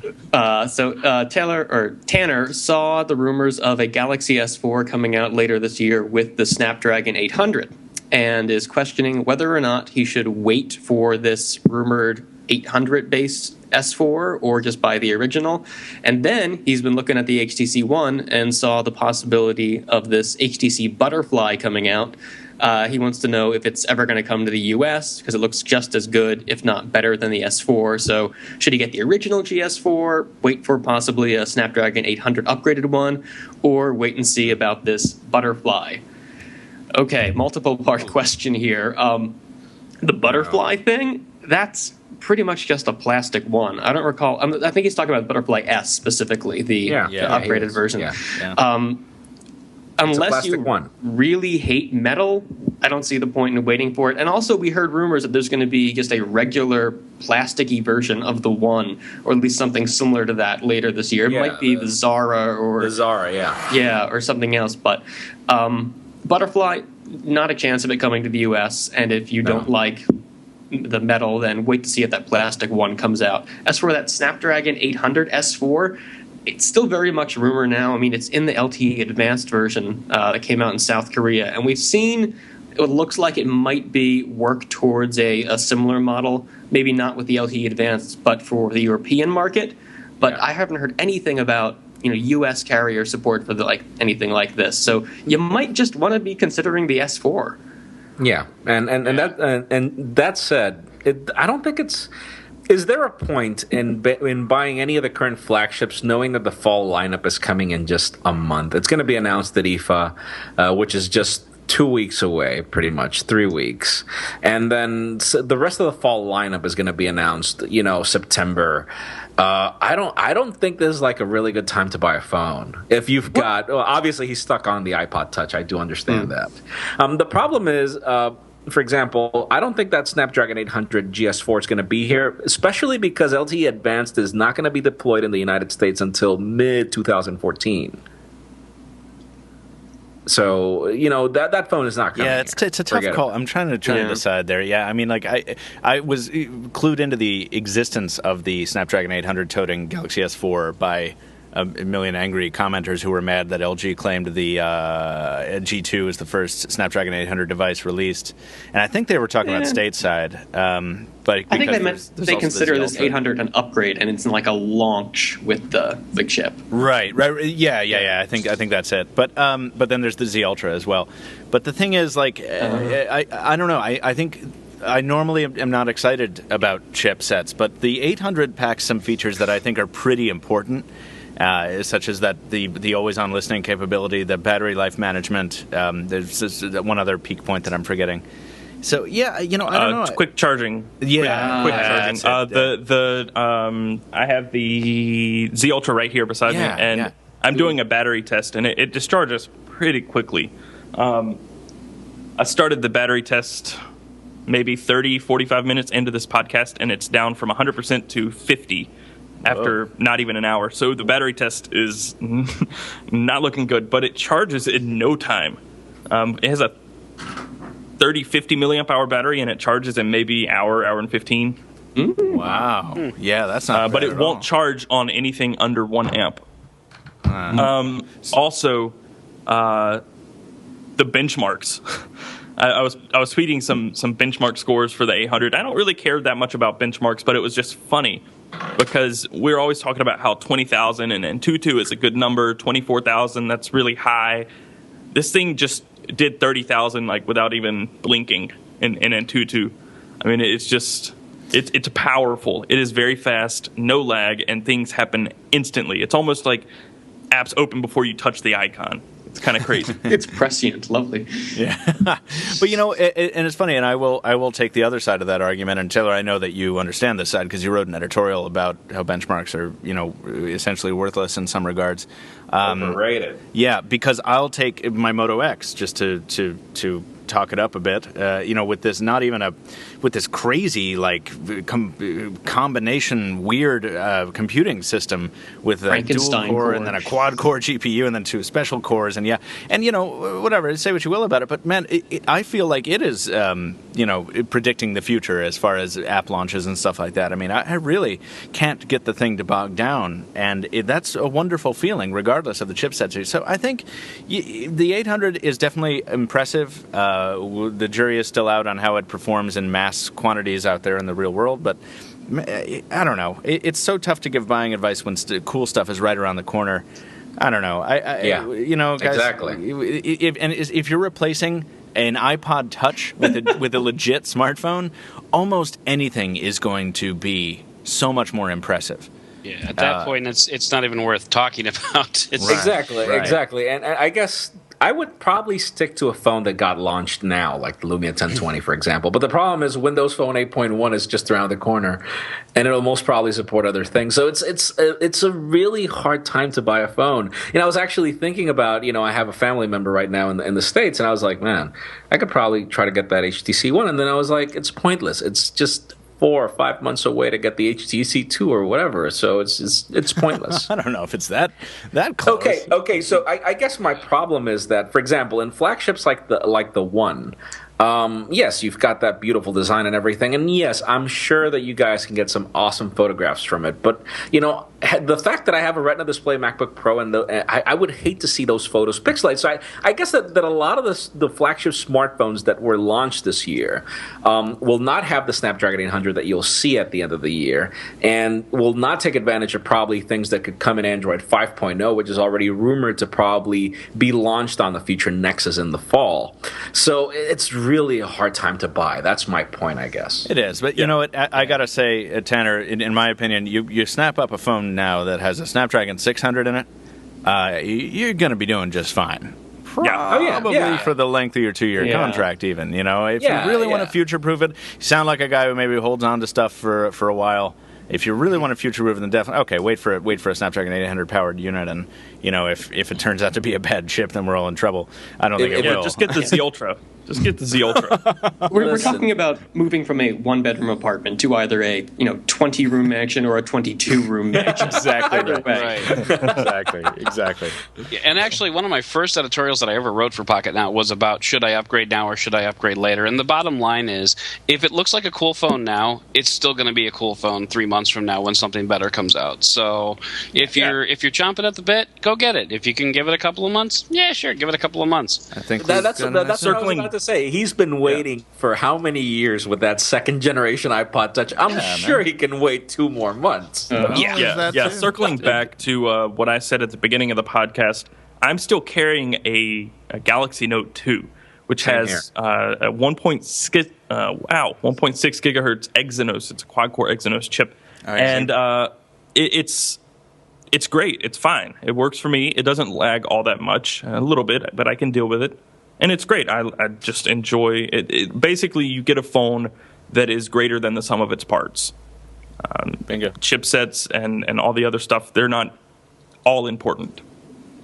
Tanner saw the rumors of a Galaxy S4 coming out later this year with the Snapdragon 800 and is questioning whether or not he should wait for this rumored 800-based S4 or just buy the original. And then he's been looking at the HTC One and saw the possibility of this HTC Butterfly coming out. He wants to know if it's ever going to come to the US because it looks just as good, if not better, than the S4. So should he get the original GS4, wait for possibly a Snapdragon 800 upgraded one, or wait and see about this Butterfly? Okay, multiple part question here. The Butterfly thing, that's pretty much just a plastic one. I don't recall. I think he's talking about Butterfly S specifically, the upgraded version. Yeah. Unless you really hate metal, I don't see the point in waiting for it. And also, we heard rumors that there's going to be just a regular plasticky version of the One, or at least something similar to that later this year. It might be the Zara or something else. But Butterfly, not a chance of it coming to the U.S. And if you don't like the metal, then wait to see if that plastic one comes out. As for that Snapdragon 800 S4, it's still very much rumor now. I mean, it's in the LTE advanced version that came out in South Korea. And we've seen it looks like it might be work towards a similar model, maybe not with the LTE advanced, but for the European market. But I haven't heard anything about U.S. carrier support for anything like this. So you might just want to be considering the S4. Yeah, and that said, I don't think it's. Is there a point in buying any of the current flagships, knowing that the fall lineup is coming in just a month? It's going to be announced at IFA, which is just 2 weeks away, pretty much 3 weeks, and then the rest of the fall lineup is going to be announced, September. I don't think this is like a really good time to buy a phone. If you've got, obviously he's stuck on the iPod Touch. I do understand that. The problem is. For example, I don't think that Snapdragon 800 GS4 is going to be here, especially because LTE Advanced is not going to be deployed in the United States until mid-2014. So, that phone is not coming. Yeah, it's a tough call. I'm trying to decide there. Yeah, I mean, I was clued into the existence of the Snapdragon 800 toting Galaxy S4 by a million angry commenters who were mad that LG claimed the G2 is the first Snapdragon 800 device released, and I think they were talking about stateside. But I think they consider this 800 an upgrade, and it's like a launch with the chip. Right. Yeah. I think that's it. But then there's the Z Ultra as well. But the thing is, I don't know. I think. I normally am not excited about chipsets, but the 800 packs some features that I think are pretty important. Such as that the always-on listening capability, the battery life management. There's one other peak point that I'm forgetting. So I don't know. Quick charging. Yeah, quick charging. I have the Z Ultra right here beside me, and I'm doing a battery test, and it discharges pretty quickly. I started the battery test maybe 30, 45 minutes into this podcast, and it's down from 100% to 50%. After not even an hour. So the battery test is not looking good, but it charges in no time. It has a 50 milliamp hour battery, and it charges in maybe hour and 15. Wow. Yeah, that's not but bad it at won't all. charge on anything under 1 amp. Also, the benchmarks. I was tweeting some benchmark scores for the 800. I don't really care that much about benchmarks, but it was just funny because we're always talking about how 20,000 and 22 is a good number. 24,000, that's really high. This thing just did 30,000 like without even blinking in Antutu. I mean, it's powerful. It is very fast, no lag, and things happen instantly. It's almost like apps open before you touch the icon. It's kind of crazy. It's prescient, lovely. Yeah, but and it's funny, and I will take the other side of that argument. And Taylor, I know that you understand this side because you wrote an editorial about how benchmarks are, essentially worthless in some regards. Overrated. Yeah, because I'll take my Moto X just to talk it up a bit. With this with this crazy combination weird computing system with a dual core and then a quad core GPU and then 2 special cores and whatever. Say what you will about it, but man, I feel like it is predicting the future as far as app launches and stuff like that. I mean, I really can't get the thing to bog down, and that's a wonderful feeling, regardless of the chipset. So I think the 800 is definitely impressive. The jury is still out on how it performs in mass quantities out there in the real world, but I don't know. It's so tough to give buying advice when cool stuff is right around the corner. I don't know. Guys, exactly. If you're replacing an iPod Touch with a legit smartphone, almost anything is going to be so much more impressive. Yeah, at that point, it's not even worth talking about. Exactly. And I guess I would probably stick to a phone that got launched now, like the Lumia 1020, for example. But the problem is Windows Phone 8.1 is just around the corner, and it'll most probably support other things. So it's a really hard time to buy a phone. I was actually thinking about, I have a family member right now in the States, and I was like, man, I could probably try to get that HTC One. And then I was like, it's pointless. It's just 4 or 5 months away to get the HTC 2 or whatever, so it's pointless. I don't know if it's that close. Okay. So I guess my problem is that, for example, in flagships like the One, yes, you've got that beautiful design and everything, and yes, I'm sure that you guys can get some awesome photographs from it. But the fact that I have a Retina display MacBook Pro, and I would hate to see those photos pixelated. So I guess that a lot of the flagship smartphones that were launched this year will not have the Snapdragon 800 that you'll see at the end of the year, and will not take advantage of probably things that could come in Android 5.0, which is already rumored to probably be launched on the future Nexus in the fall. So it's really a hard time to buy. That's my point, I guess. It is, but you know what? I gotta say, Tanner, in my opinion, you snap up a phone now that has a Snapdragon 600 in it, you're gonna be doing just fine. Probably for the length of your 2-year contract, even. If you really want to future-proof it, you sound like a guy who maybe holds on to stuff for a while. If you really want to future-proof it, then definitely wait for a Snapdragon 800 powered unit, and if it turns out to be a bad chip, then we're all in trouble. I don't think it will. Just get the Z Ultra. Just get the Z Ultra. We're talking about moving from a 1-bedroom apartment to either a 20-room mansion or a 22-room mansion. Exactly. Right. Exactly. Yeah, and actually, one of my first editorials that I ever wrote for Pocketnow was about should I upgrade now or should I upgrade later. And the bottom line is, if it looks like a cool phone now, it's still going to be a cool phone 3 months from now when something better comes out. So if you're chomping at the bit, go get it. If you can give it a couple of months, yeah, sure, give it a couple of months. I think that's what I was about to say. He's been waiting for how many years with that second generation iPod Touch? I'm sure he can wait 2 more months. Circling back to what I said at the beginning of the podcast, I'm still carrying a Galaxy Note 2, which has a 1.6 gigahertz Exynos. It's a quad-core Exynos chip, and it's great. It's fine. It works for me. It doesn't lag all that much, a little bit, but I can deal with it. And it's great. I just enjoy it. Basically, you get a phone that is greater than the sum of its parts. Bingo. Chipsets and all the other stuff, they're not all important.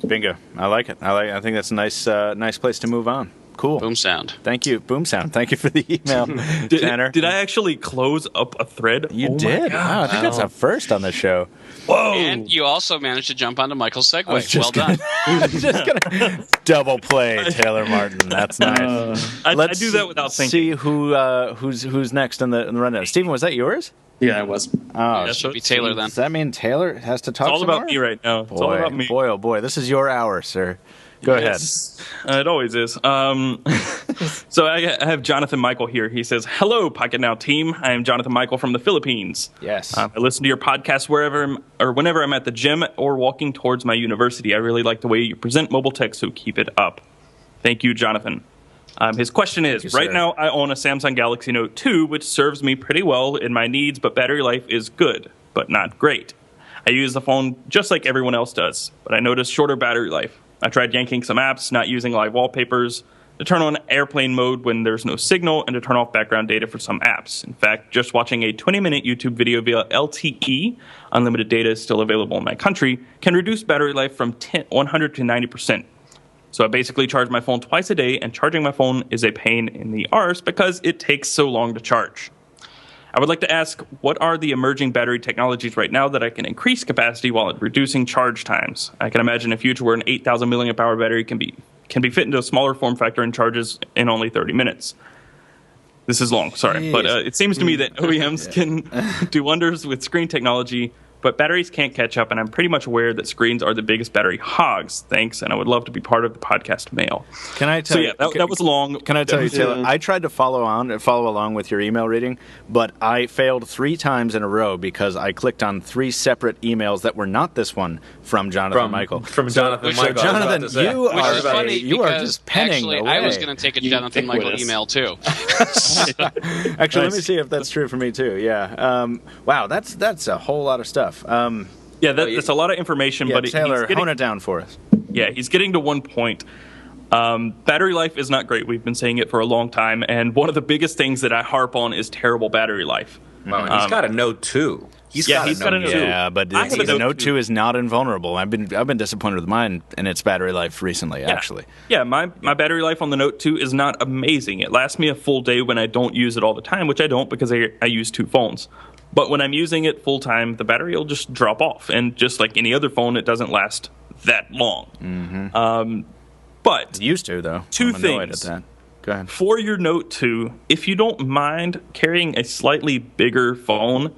Bingo. I like it. I think that's a nice place to move on. Cool. Boom sound. Thank you. Boom sound. Thank you for the email, Tanner. Did I actually close up a thread? You did. Wow, I think that's a first on the show. Whoa. And you also managed to jump onto Michael's segue. Well gonna, done. Just gonna double play Taylor Martin. That's nice. I do that without thinking. See who's next in the rundown. Stephen, was that yours? Yeah, it was. Oh, That should be Taylor then. does that mean Taylor has to talk? It's all some about more? me right now. It's all about me. Boy, oh boy, this is your hour, sir. Go ahead. It always is. So I have Jonathan Michael here. He says, "Hello, Pocketnow team. I am Jonathan Michael from the Philippines. Yes. I listen to your podcast whenever I'm at the gym or walking towards my university. I really like the way you present mobile tech, so keep it up. Thank you, Jonathan." His question is, right now I own a Samsung Galaxy Note 2, which serves me pretty well in my needs, but battery life is good, but not great. I use the phone just like everyone else does, but I notice shorter battery life. I tried yanking some apps, not using live wallpapers, to turn on airplane mode when there's no signal, and to turn off background data for some apps. In fact, just watching a 20-minute YouTube video via LTE, unlimited data is still available in my country, can reduce battery life from 100 to 90%. So I basically charge my phone twice a day, and charging my phone is a pain in the arse because it takes so long to charge. I would like to ask, what are the emerging battery technologies right now that I can increase capacity while reducing charge times? I can imagine a future where an 8,000 milliamp hour battery can be fit into a smaller form factor and charges in only 30 minutes. This is long, sorry. But it seems to me that OEMs can do wonders with screen technology, but batteries can't catch up, and I'm pretty much aware that screens are the biggest battery hogs. Thanks, and I would love to be part of the podcast mail. Can I tell you? That was long. Can I tell you, Taylor? I tried to follow along with your email reading, but I failed 3 times in a row because I clicked on 3 separate emails that were not this one from Jonathan Michael. From Jonathan So, Michael. Jonathan, you are just penning actually, away. I was going to take a Jonathan Michael email too. Actually, let me see if that's true for me too. Yeah. Wow, that's a whole lot of stuff. That's a lot of information. Yeah, but Taylor, hone it down for us. Yeah, he's getting to one point. Battery life is not great. We've been saying it for a long time, and one of the biggest things that I harp on is terrible battery life. Wow, and he's got a Note 2. He's got a Note 2. Yeah, but the Note 2 is not invulnerable. I've been disappointed with mine and its battery life recently, actually. Yeah, my battery life on the Note 2 is not amazing. It lasts me a full day when I don't use it all the time, which I don't because I use 2 phones. But when I'm using it full time, the battery will just drop off. And just like any other phone, it doesn't last that long. Mm-hmm. But it used to, though. 2 I'm annoyed things. At that. Go ahead. For your Note 2, if you don't mind carrying a slightly bigger phone,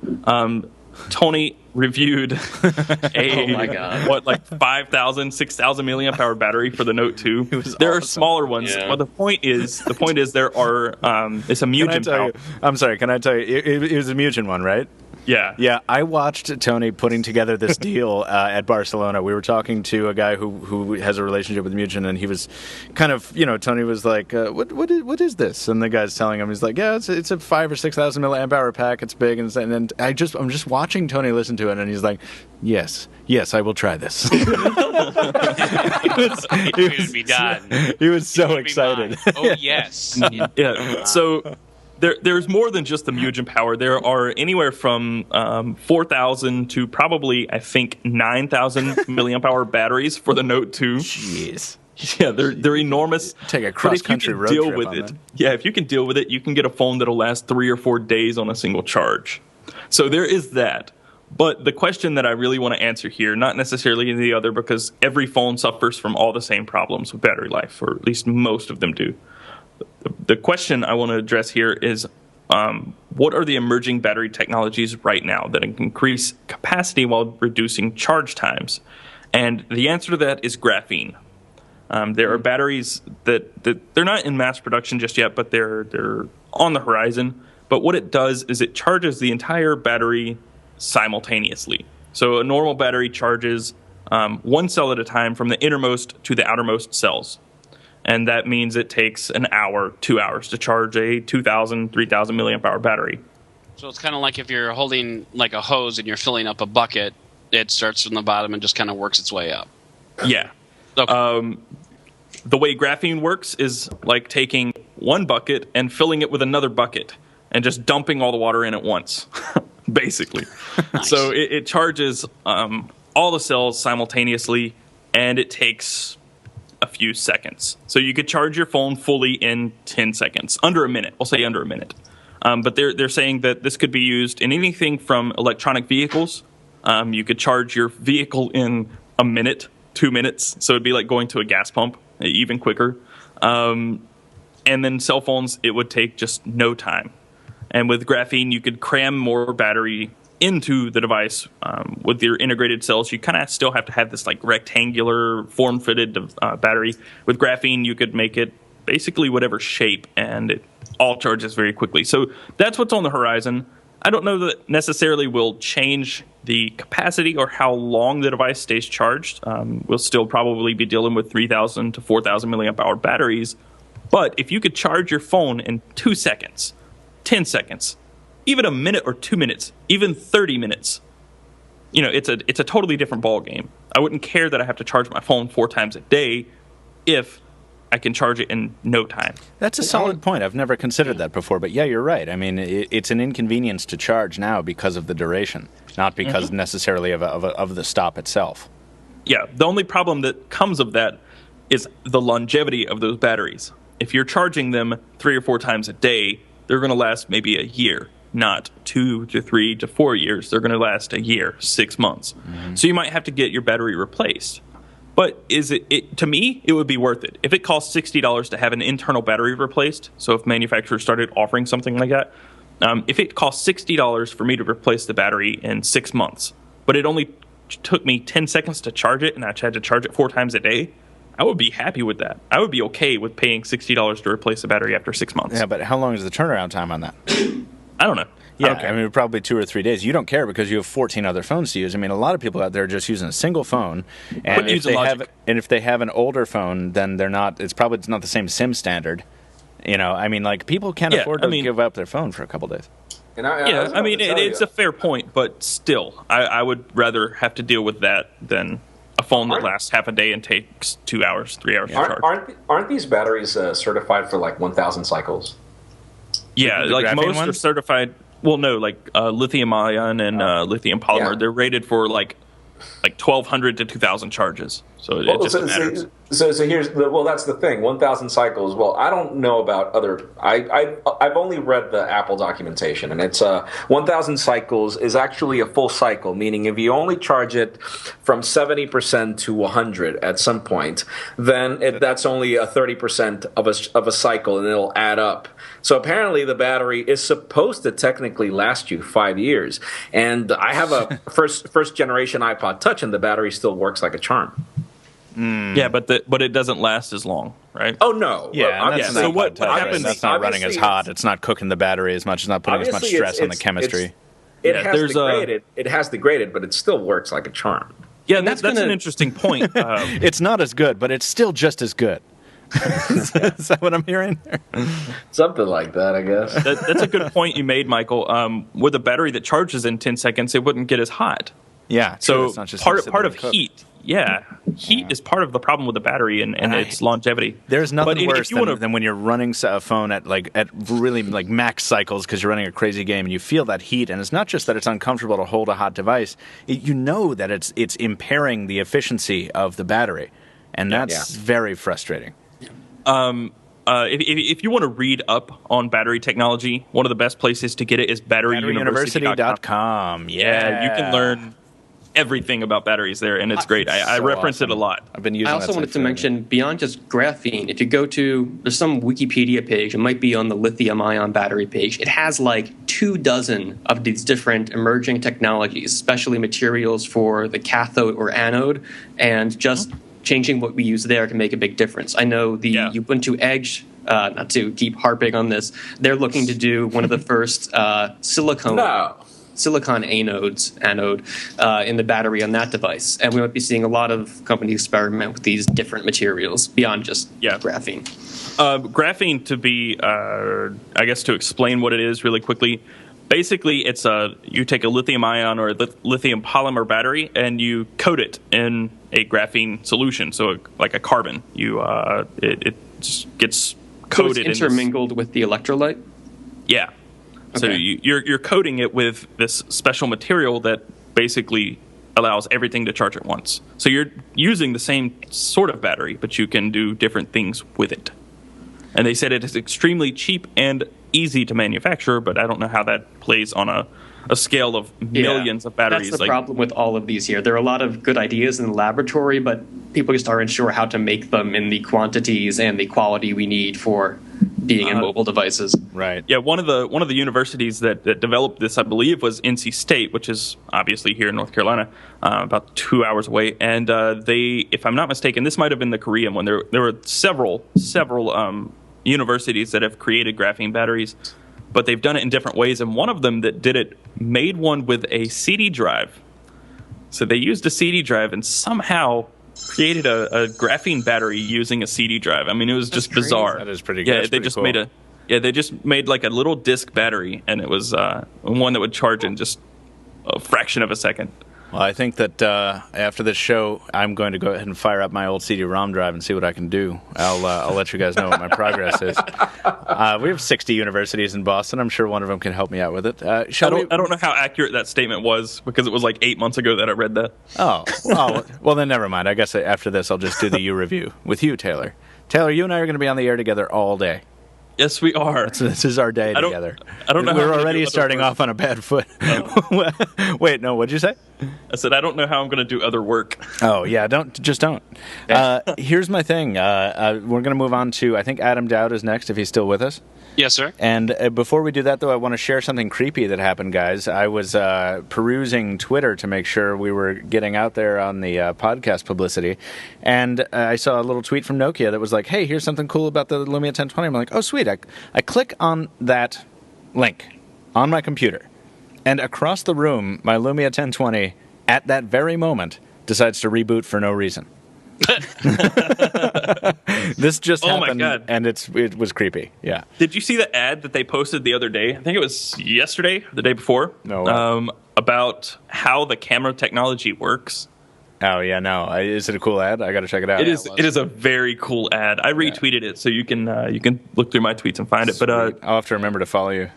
Tony reviewed a 5,000, 6,000 milliamp hour battery for the Note 2. There are smaller ones. Yeah. Well, the point is there are it's a Mugen power. I'm sorry. Can I tell you? It was a Mugen one, right? Yeah. Yeah, I watched Tony putting together this deal at Barcelona. We were talking to a guy who has a relationship with Mugen, and he was kind of, Tony was like, what is this? And the guy's telling him, he's like, yeah, it's a 5,000 or 6,000 milliamp hour pack. It's big. And I'm just watching Tony listen to it, and he's like, yes, I will try this. He was so excited. Oh, yes. Yeah. So there's more than just the Mugen power. There are anywhere from 4,000 to probably, I think, 9,000 milliamp hour batteries for the Note 2. Jeez. Yeah, they're enormous. Take a cross-country road trip with on it. that. Yeah, if you can deal with it, you can get a phone that'll last 3 or 4 days on a single charge. So there is that. But the question that I really want to answer here, not necessarily the other, because every phone suffers from all the same problems with battery life, or at least most of them do. The question I want to address here is, what are the emerging battery technologies right now that can increase capacity while reducing charge times? And the answer to that is graphene. There are batteries that they're not in mass production just yet, but they're on the horizon. But what it does is it charges the entire battery simultaneously. So a normal battery charges 1 cell at a time from the innermost to the outermost cells. And that means it takes an hour, 2 hours to charge a 2,000, 3,000 milliamp hour battery. So it's kind of like if you're holding like a hose and you're filling up a bucket, it starts from the bottom and just kind of works its way up. Yeah. Okay. The way graphene works is like taking one bucket and filling it with another bucket and just dumping all the water in at once, basically. Nice. So it charges all the cells simultaneously, and it takes a few seconds. So you could charge your phone fully in 10 seconds, under a minute. I'll say under a minute. But they're saying that this could be used in anything from electronic vehicles. You could charge your vehicle in a minute, 2 minutes. So it'd be like going to a gas pump, even quicker. And then cell phones, it would take just no time. And with graphene, you could cram more battery into the device. With your integrated cells, you kind of still have to have this like rectangular form-fitted battery. With graphene, you could make it basically whatever shape, and it all charges very quickly. So that's what's on the horizon. I don't know that necessarily will change the capacity or how long the device stays charged. We'll still probably be dealing with 3,000 to 4,000 milliamp hour batteries. But if you could charge your phone in 2 seconds, 10 seconds, even a minute or 2 minutes, even 30 minutes, it's a totally different ball game. I wouldn't care that I have to charge my phone 4 times a day if I can charge it in no time. That's a solid point. I've never considered that before, but yeah, you're right. I mean, it's an inconvenience to charge now because of the duration, not because necessarily of the stop itself. Yeah, the only problem that comes of that is the longevity of those batteries. If you're charging them 3 or 4 times a day, they're going to last maybe a year, not 2 to 3 to 4 years. They're going to last a year, 6 months. So you might have to get your battery replaced. But to me, it would be worth it. If it costs $60 to have an internal battery replaced, so if manufacturers started offering something like that, if it costs $60 for me to replace the battery in 6 months, but it only took me 10 seconds to charge it and I had to charge it 4 times a day, I would be happy with that. I would be okay with paying $60 to replace the battery after 6 months. Yeah, but how long is the turnaround time on that? I don't know. Yeah, I mean, probably 2 or 3 days. You don't care because you have 14 other phones to use. I mean, a lot of people out there are just using a single phone, and if they have an older phone, then it's probably not the same SIM standard. I mean, like people can't afford to give up their phone for a couple days. It's a fair point, but still, I would rather have to deal with that than a phone that lasts half a day and takes 2 hours, 3 hours to charge. Aren't these batteries certified for like 1,000 cycles? Yeah, like most are certified. Well, no, like lithium-ion and lithium polymer, they're rated for like 1,200 to 2,000 charges. So it just matters. So here's that's the thing. 1,000 cycles. Well, I don't know about other. I've only read the Apple documentation, and it's 1,000 cycles is actually a full cycle, meaning if you only charge it from 70% to 100 at some point, then that's only a 30% of a cycle, and it'll add up. So apparently, the battery is supposed to technically last you 5 years, and I have a first generation iPod Touch, and the battery still works like a charm. Yeah, but it doesn't last as long, right? Oh no! Yeah, so what happens? That's not running as hot. It's not cooking the battery as much. It's not putting as much stress on the chemistry. It has degraded, but it still works like a charm. Yeah, and that's an interesting point. It's not as good, but it's still just as good. Is that what I'm hearing? Something like that, I guess. That's a good point you made, Michael. With a battery that charges in 10 seconds, it wouldn't get as hot. Yeah, so it's not just part of heat. Yeah, heat is part of the problem with the battery and its longevity. There's nothing worse than when you're running a phone at really max cycles because you're running a crazy game and you feel that heat. And it's not just that it's uncomfortable to hold a hot device. You know that it's impairing the efficiency of the battery, and that's very frustrating. If you want to read up on battery technology, one of the best places to get it is batteryuniversity.com. Yeah, you can learn everything about batteries there, and it's great. I reference it a lot. I've been using. I also wanted to mention, beyond just graphene, if you go to, there's some Wikipedia page, it might be on the lithium-ion battery page, it has like 24 of these different emerging technologies, especially materials for the cathode or anode, and just changing what we use there can make a big difference. I know the Ubuntu Edge, not to keep harping on this, they're looking to do one of the first silicon anode in the battery on that device. And we might be seeing a lot of companies experiment with these different materials beyond just graphene. Graphene, to be, I guess to explain what it is really quickly, basically it's you take a lithium ion or a lithium polymer battery and you coat it in a graphene solution, so like a carbon. It just gets coated. So it's intermingled with the electrolyte? Yeah. Okay. So you're coating it with this special material that basically allows everything to charge at once. So you're using the same sort of battery, but you can do different things with it. And they said it is extremely cheap and easy to manufacture, but I don't know how that plays on a scale of millions of batteries. That's the problem with all of these here. There are a lot of good ideas in the laboratory, but people just aren't sure how to make them in the quantities and the quality we need for being in mobile devices. Right. Yeah, one of the universities that developed this, I believe, was NC State, which is obviously here in North Carolina, about 2 hours away. And they, if I'm not mistaken, this might have been the Korean one. There were several universities that have created graphene batteries, but they've done it in different ways. And one of them that did it made one with a CD drive. So they used a CD drive and somehow created a graphene battery using a CD drive. I mean, it was just bizarre. That is pretty good. Yeah, That's they pretty just cool. they just made like a little disc battery, and it was one that would charge in just a fraction of a second. Well, I think that after this show, I'm going to go ahead and fire up my old CD-ROM drive and see what I can do. I'll let you guys know what my progress is. We have 60 universities in Boston. I'm sure one of them can help me out with it. I don't know how accurate that statement was, because it was like 8 months ago that I read that. Oh, well, then never mind. I guess after this, I'll just do the U review with you, Taylor. Taylor, you and I are going to be on the air together all day. Yes, we are. This is our day together. I don't know. We're already starting off on a bad foot. Wait, no, what'd you say? I said I don't know how I'm going to do other work. Oh yeah, don't. Here's my thing. We're going to move on to, I think Adam Doud is next, if he's still with us. Yes, sir. And before we do that, though, I want to share something creepy that happened, guys. I was perusing Twitter to make sure we were getting out there on the podcast publicity, and I saw a little tweet from Nokia that was like, hey, here's something cool about the Lumia 1020. I'm like, oh, sweet. I click on that link on my computer, and across the room, my Lumia 1020, at that very moment, decides to reboot for no reason. This just happened, my God. And it was creepy. Yeah. Did you see the ad that they posted the other day? I think it was yesterday, or the day before. No. About how the camera technology works. Oh yeah, no. Is it a cool ad? I got to check it out. It is a very cool ad. I retweeted it, so you can look through my tweets and find it. But I'll have to remember to follow you.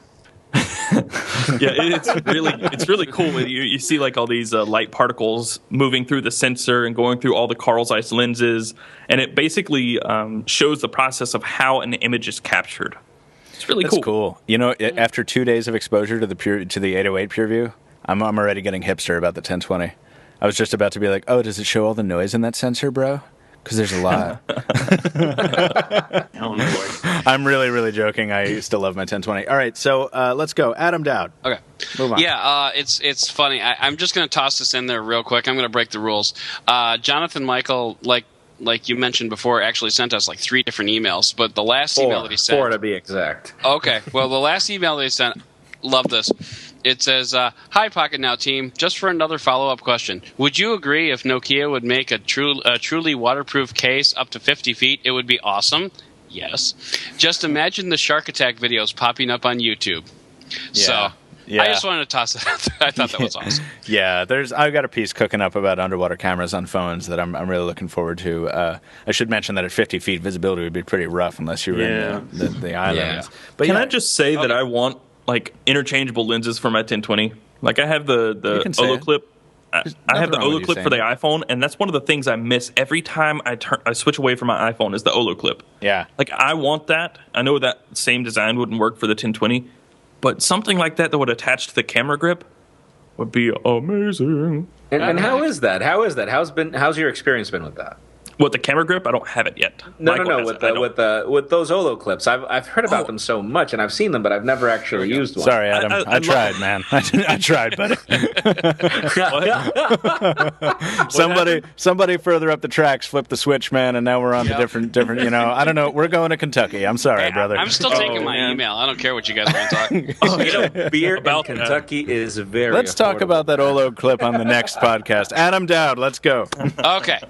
Yeah, it's really cool. You see like all these light particles moving through the sensor and going through all the Carl Zeiss lenses, and it basically shows the process of how an image is captured. It's really That's cool. You know, after 2 days of exposure to the 808 PureView, I'm already getting hipster about the 1020. I was just about to be like, oh, does it show all the noise in that sensor, bro? Because there's a lot. Oh, no, Lord. I'm really, really joking. I still love my 1020. All right, so let's go. Adam Doud. Okay. Move on. Yeah, it's funny. I'm just going to toss this in there real quick. I'm going to break the rules. Jonathan Michael, like you mentioned before, actually sent us like 3 different emails. But the last email that he sent... 4 to be exact. Okay. Well, the last email that he sent, love this. It says, hi, Pocketnow team. Just for another follow-up question. Would you agree if Nokia would make a truly waterproof case up to 50 feet, it would be awesome? Yes. Just imagine the shark attack videos popping up on YouTube. Yeah. So, I just wanted to toss it out there. I thought that was awesome. Yeah, I've got a piece cooking up about underwater cameras on phones that I'm really looking forward to. I should mention that at 50 feet, visibility would be pretty rough unless you were in the islands. Yeah. But Can I just say that I want like interchangeable lenses for my 1020? Like I have the Olo clip. I have the Olo clip for the iPhone, and that's one of the things I miss every time I switch away from my iPhone is the Olo clip. Yeah. Like I want that. I know that same design wouldn't work for the 1020, but something like that would attach to the camera grip would be amazing. And how is that? How's your experience been with that? What, the camera grip? I don't have it yet. No. With those Olo clips, I've heard about them so much, and I've seen them, but I've never actually used one. Sorry, Adam. I tried, man. I tried, buddy. Somebody further up the tracks flipped the switch, man, and now we're on to different. You know, I don't know. We're going to Kentucky. I'm sorry, brother. I'm still taking my email. I don't care what you guys want to talk. Beer in Kentucky is very. Let's talk about that Olo clip on the next podcast. Adam Doud, let's go. Okay.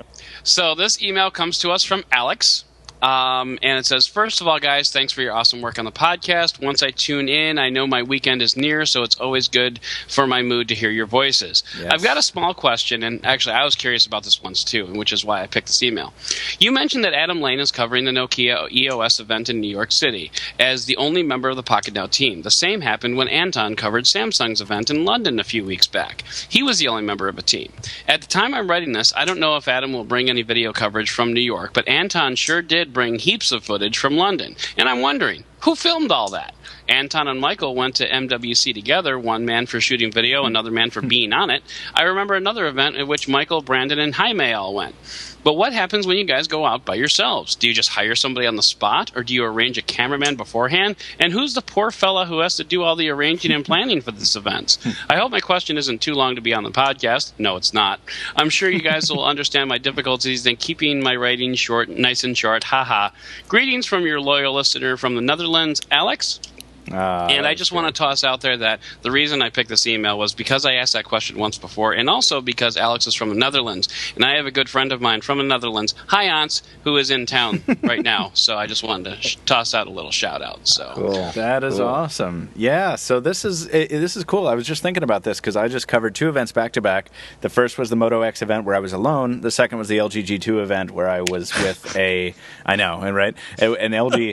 So this email comes to us from Alex. And it says, first of all, guys, thanks for your awesome work on the podcast. Once I tune in, I know my weekend is near, so it's always good for my mood to hear your voices. Yes. I've got a small question, and actually I was curious about this once too, which is why I picked this email. You mentioned that Adam Lane is covering the Nokia EOS event in New York City as the only member of the Pocketnow team. The same happened when Anton covered Samsung's event in London a few weeks back. He was the only member of a team. At the time I'm writing this, I don't know if Adam will bring any video coverage from New York, but Anton sure did bring heaps of footage from London. And I'm wondering, who filmed all that? Anton and Michael went to MWC together, one man for shooting video, another man for being on it. I remember another event at which Michael, Brandon, and Jaime all went. But what happens when you guys go out by yourselves? Do you just hire somebody on the spot, or do you arrange a cameraman beforehand? And who's the poor fella who has to do all the arranging and planning for this event? I hope my question isn't too long to be on the podcast. No, it's not. I'm sure you guys will understand my difficulties in keeping my writing short, nice and short. Haha. Greetings from your loyal listener from the Netherlands, Alex. And I just want to toss out there that the reason I picked this email was because I asked that question once before, and also because Alex is from the Netherlands, and I have a good friend of mine from the Netherlands, hi Ants, who is in town right now. So I just wanted to toss out a little shout out. So cool. That is awesome. Yeah. So this is cool. I was just thinking about this because I just covered two events back to back. The first was the Moto X event where I was alone. The second was the LG G2 event where I was with an LG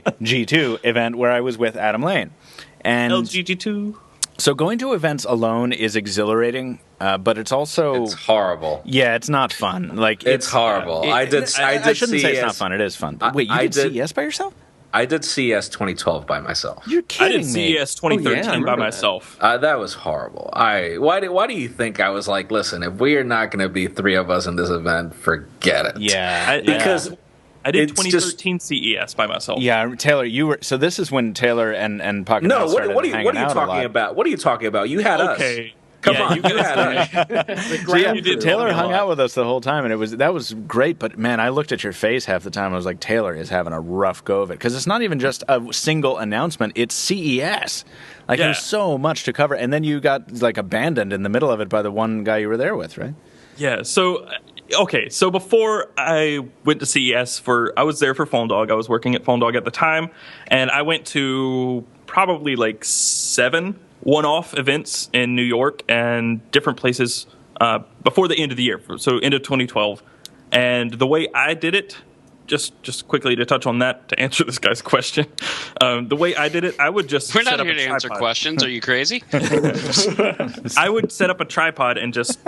G2 event where I was with Adam Lane. And LGG2. So going to events alone is exhilarating, but it's also... It's horrible. Yeah, it's not fun. Like it's horrible. I shouldn't say it's not fun. It is fun. Wait, you did CES by yourself? I did CES 2012 by myself. You're kidding me. I did CES 2013 by myself. That was horrible. Why do you think I was like, listen, if we are not going to be three of us in this event, forget it. Yeah. Because... I did 2013 CES by myself. Yeah, Taylor, you were. So this is when Taylor and Pocketnow started what are you talking about? What are you talking about? You had us. Come on, you had us. Taylor hung out with us the whole time, and that was great. But man, I looked at your face half the time. I was like, Taylor is having a rough go of it because it's not even just a single announcement; it's CES. Like there's so much to cover, and then you got like abandoned in the middle of it by the one guy you were there with, right? Yeah. So. Okay, so before I went to CES, I was there for Phone Dog. I was working at Phone Dog at the time, and I went to probably like 7 one-off events in New York and different places before the end of the year, so end of 2012. And the way I did it, just quickly to touch on that to answer this guy's question, the way I did it, I would just We're not here to answer questions. Are you crazy? I would set up a tripod and just...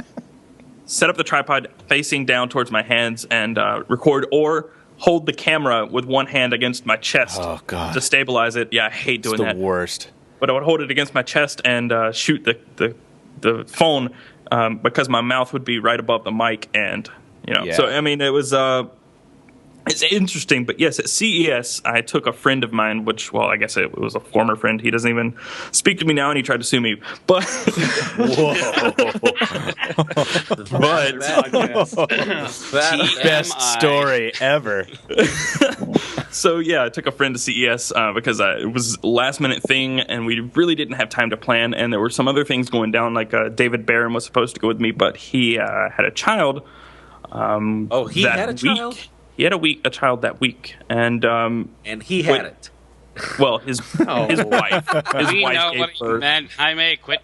set up the tripod facing down towards my hands and record, or hold the camera with one hand against my chest to stabilize it. Yeah, I hate doing that. It's the worst. But I would hold it against my chest and shoot the phone because my mouth would be right above the mic, and So I mean, it was it's interesting. But yes, at CES, I took a friend of mine, I guess it was a former friend. He doesn't even speak to me now, and he tried to sue me. But best story ever. So yeah, I took a friend to CES because it was a last minute thing, and we really didn't have time to plan. And there were some other things going down, like David Barron was supposed to go with me, but he had a child. He had a child? He had a child that week, and he had it. Well, his wife. His wife know gave what birth. you meant. Jaime, quit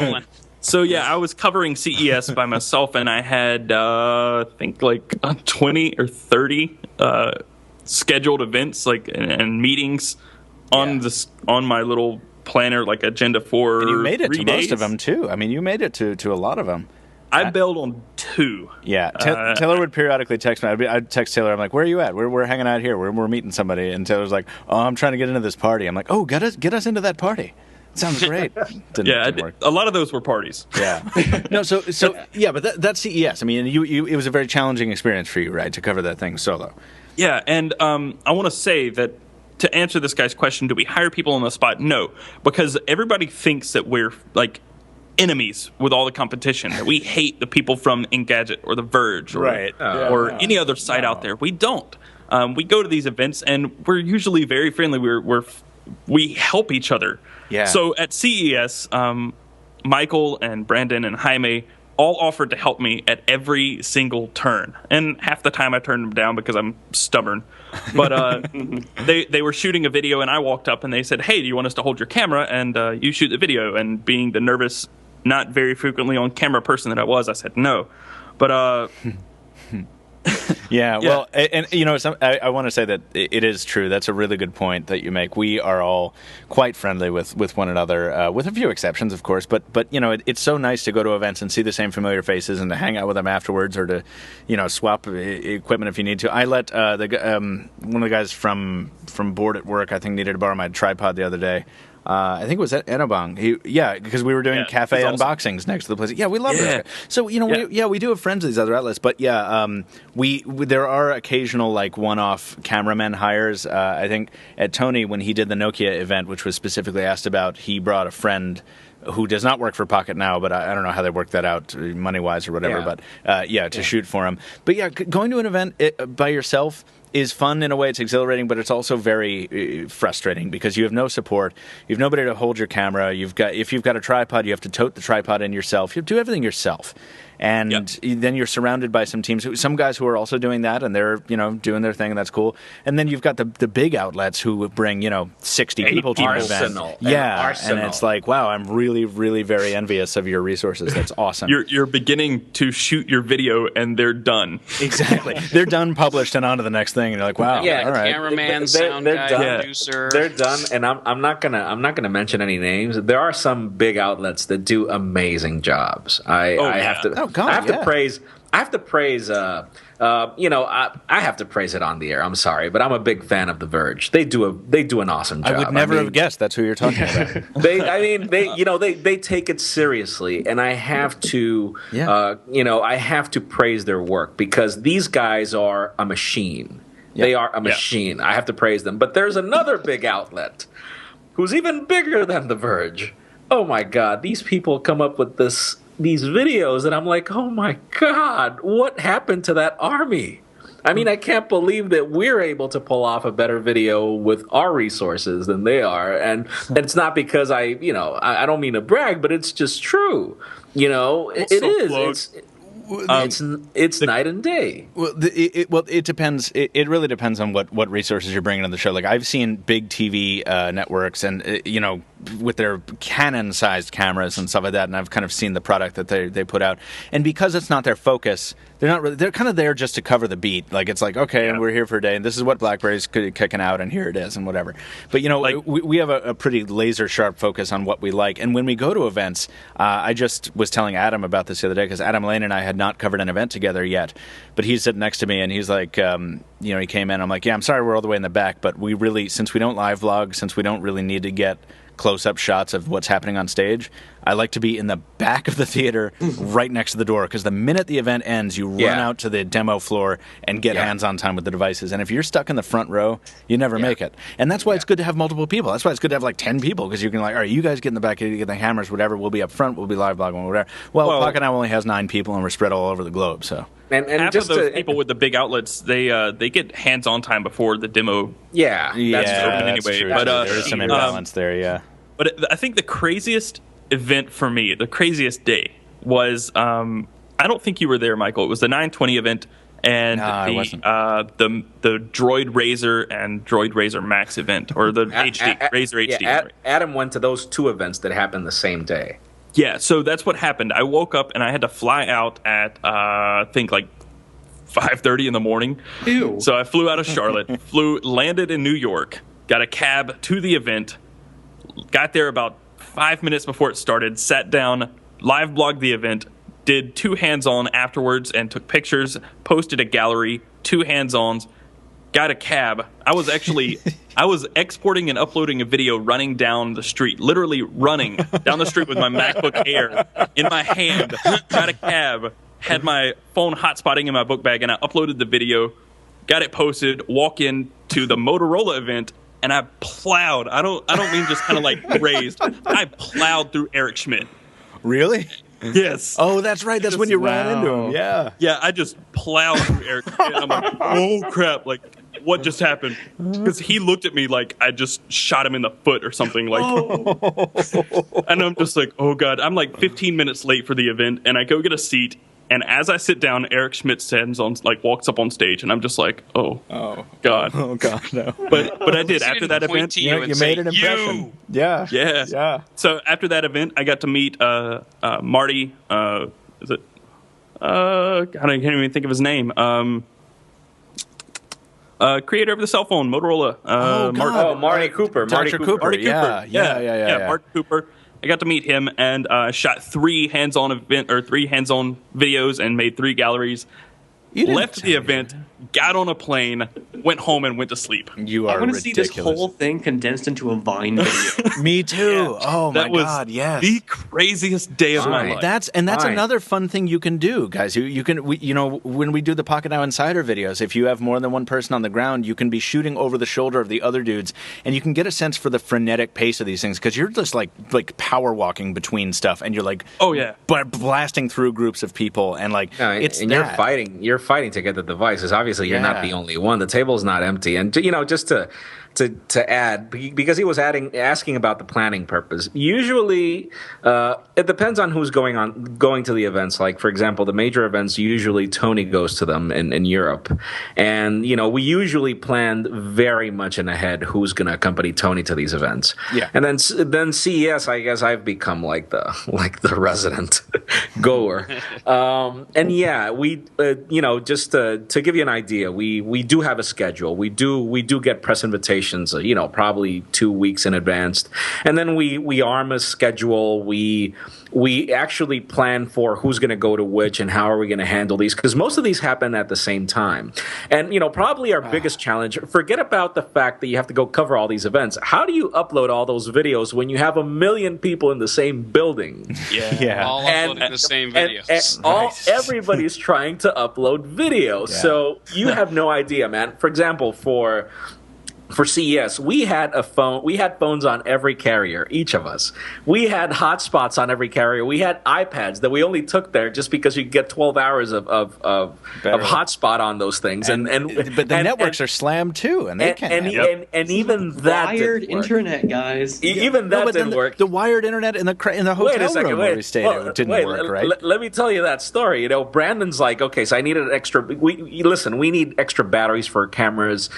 rolling. So yeah, I was covering CES by myself, and I had I think like 20 or 30 scheduled events, like and meetings on my little planner, like agenda for. And you made it 3 to days. most of them too. I mean, you made it to a lot of them. I bailed on 2. Yeah, Taylor would periodically text me. I'd text Taylor. I'm like, "Where are you at? We're hanging out here. We're meeting somebody." And Taylor's like, "Oh, I'm trying to get into this party." I'm like, "Oh, get us into that party. Sounds great." Didn't work. A lot of those were parties. Yeah. No. So yeah, but that's CES. I mean, it was a very challenging experience for you, right, to cover that thing solo. Yeah, and I want to say that to answer this guy's question, do we hire people on the spot? No, because everybody thinks that we're like enemies with all the competition, that we hate the people from Engadget or The Verge or any other site out there. We don't. We go to these events and we're usually very friendly. We help each other. Yeah. So at CES, Michael and Brandon and Jaime all offered to help me at every single turn. And half the time I turned them down because I'm stubborn. But they were shooting a video, and I walked up and they said, "Hey, do you want us to hold your camera and you shoot the video?" And being the nervous, not very frequently on camera person that I was, I said no. But Yeah, well, and you know, I want to say that it is true. That's a really good point that you make. We are all quite friendly with one another, with a few exceptions, of course. But you know, it's so nice to go to events and see the same familiar faces and to hang out with them afterwards, or to, you know, swap equipment if you need to. I let one of the guys from Board at Work, I think, needed to borrow my tripod the other day. I think it was at Enabong. Because we were doing cafe unboxings next to the place. Yeah, we love it. So, you know, we do have friends of these other outlets, but we there are occasional like one-off cameraman hires. I think at Tony, when he did the Nokia event, which was specifically asked about, he brought a friend who does not work for Pocketnow, but I don't know how they work that out money-wise or whatever, but to shoot for him. But yeah, going to an event by yourself is fun in a way. It's exhilarating, but it's also very frustrating because you have no support. You have nobody to hold your camera. If you've got a tripod, you have to tote the tripod in yourself. You have to do everything yourself. And then you're surrounded by some teams, some guys who are also doing that, and they're, you know, doing their thing, and that's cool. And then you've got the big outlets who bring, you know, 60 people to an event. And it's like, wow, I'm really, really very envious of your resources. That's awesome. You're beginning to shoot your video, and they're done. Exactly. They're done, published, and on to the next thing. And you're like, wow, all right. Cameraman, sound guy, producer. They're done, and I'm not gonna mention any names. There are some big outlets that do amazing jobs. I have to. I have to praise. I have to praise. I have to praise it on the air. I'm sorry, but I'm a big fan of The Verge. They do an awesome job. I would never have guessed that's who you're talking about. They take it seriously, and I have to. I have to praise their work because these guys are a machine. They are a machine. I have to praise them. But there's another big outlet who's even bigger than The Verge. Oh my God, these people come up with these videos, and I'm like, oh my God, what happened to that army? I mean, I can't believe that we're able to pull off a better video with our resources than they are. And it's not because I don't mean to brag, but it's just true. You know, it is. It's night and day. Well, it depends. It really depends on what resources you're bringing to the show. Like, I've seen big TV networks and with their Canon-sized cameras and stuff like that, and I've kind of seen the product that they put out. And because it's not their focus, they're kind of there just to cover the beat. Like, it's like, okay, and we're here for a day, and this is what BlackBerry's kicking out, and here it is, and whatever. But we have a pretty laser sharp focus on what we like. And when we go to events, I just was telling Adam about this the other day because Adam Lane and I had not covered an event together yet, but he's sitting next to me and he's like, he came in. I'm like, yeah, I'm sorry, we're all the way in the back, but we really, since we don't live vlog, since we don't really need to get close-up shots of what's happening on stage, I like to be in the back of the theater right next to the door, because the minute the event ends, you run out to the demo floor and get hands-on time with the devices. And if you're stuck in the front row, you never make it. And that's why it's good to have multiple people. That's why it's good to have like 10 people, because you can all right, you guys get in the back, you get the hammers, whatever, we'll be up front, we'll be live blogging, whatever. Well, Pocketnow only has 9 people, and we're spread all over the globe, so... And half just of those people with the big outlets, they get hands-on time before the demo. That's open anyway. True. But there's some imbalance there. But I think the craziest event for me, the craziest day, was I don't think you were there, Michael. It was the 920 event and the Droid Razor and Droid Razor Max event, or the Razor HD. Adam went to those 2 events that happened the same day. Yeah, so that's what happened. I woke up and I had to fly out at, I think, like 5:30 in the morning. Ew. So I flew out of Charlotte, landed in New York, got a cab to the event, got there about 5 minutes before it started, sat down, live blogged the event, did 2 hands-on afterwards and took pictures, posted a gallery, 2 hands-ons, got a cab. I was exporting and uploading a video running down the street, literally running down the street with my MacBook Air in my hand, got a cab, had my phone hotspotting in my book bag, and I uploaded the video, got it posted, walk in to the Motorola event, and I plowed. I don't mean just kind of like grazed. I plowed through Eric Schmidt. Really? Yes. Oh, that's right. That's when you ran into him. Yeah. Yeah, I just plowed through Eric Schmidt. I'm like, oh crap! Like, what just happened? Because he looked at me like I just shot him in the foot or something. Like, and I'm just like, oh God. I'm like 15 minutes late for the event, and I go get a seat. And as I sit down, Eric Schmidt walks up on stage, and I'm just like, oh God, no. But I did after that event. You made an impression. Yeah. So after that event, I got to meet Marty. Is it? I can't even think of his name. Creator of the cell phone, Motorola. Marty Cooper. Dr. Cooper. Yeah. Marty Cooper. I got to meet him and shot 3 hands-on videos and made 3 galleries. Left the event, got on a plane, went home, and went to sleep. You are ridiculous. I want to see this whole thing condensed into a Vine video. Me too. Oh my God! Yes, the craziest day of my life. That's another fun thing you can do, guys. You can when we do the Pocketnow Insider videos, if you have more than one person on the ground, you can be shooting over the shoulder of the other dudes, and you can get a sense for the frenetic pace of these things because you're just like power walking between stuff, and you're like blasting through groups of people, and you're fighting. You're fighting to get the devices. Obviously, you're not the only one. The table's not empty. And just to add, because he was asking about the planning purpose. Usually, it depends on who's going to the events. Like, for example, the major events, usually Tony goes to them in Europe. And, we usually planned very much in ahead who's going to accompany Tony to these events. Yeah. And then CES, I guess I've become like the resident goer. And yeah, we, just to give you an idea, we do have a schedule. We do get press invitations, probably 2 weeks in advance. And then we arm a schedule. We actually plan for who's going to go to which and how are we going to handle these, because most of these happen at the same time. And, probably our biggest challenge, forget about the fact that you have to go cover all these events. How do you upload all those videos when you have 1 million people in the same building? Yeah. All uploading the same videos. Everybody's trying to upload video. Yeah. So you have no idea, man. For example, for CES, we had phones on every carrier, each of us. We had hotspots on every carrier. We had iPads that we only took there just because you get 12 hours of hotspot on those things. But the networks are slammed too, and they can't. And even that wired internet, guys. Even that didn't work. The wired internet in the hotel room where we stayed didn't work, right? Let me tell you that story. Brandon's like, okay, so I needed extra. We need extra batteries for cameras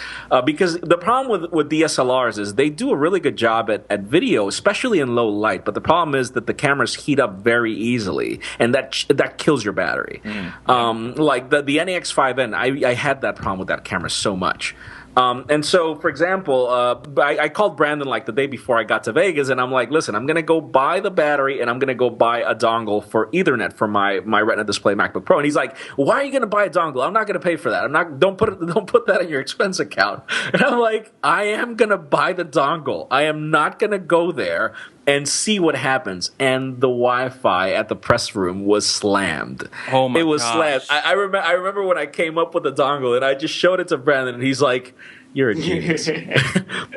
because the problem with DSLRs is they do a really good job at video, especially in low light. But the problem is that the cameras heat up very easily, and that kills your battery. Like the NEX5N, I had that problem with that camera so much. And so, for example, I called Brandon like the day before I got to Vegas, and I'm like, listen, I'm going to go buy the battery, and I'm going to go buy a dongle for Ethernet for my Retina display MacBook Pro. And he's like, why are you going to buy a dongle? I'm not going to pay for that. Don't put that in your expense account. And I'm like, I am going to buy the dongle. I am not going to go there and see what happens. And the Wi-Fi at the press room was slammed. Oh my! It was slammed. I remember when I came up with the dongle, and I just showed it to Brandon, and he's like, "You're a genius."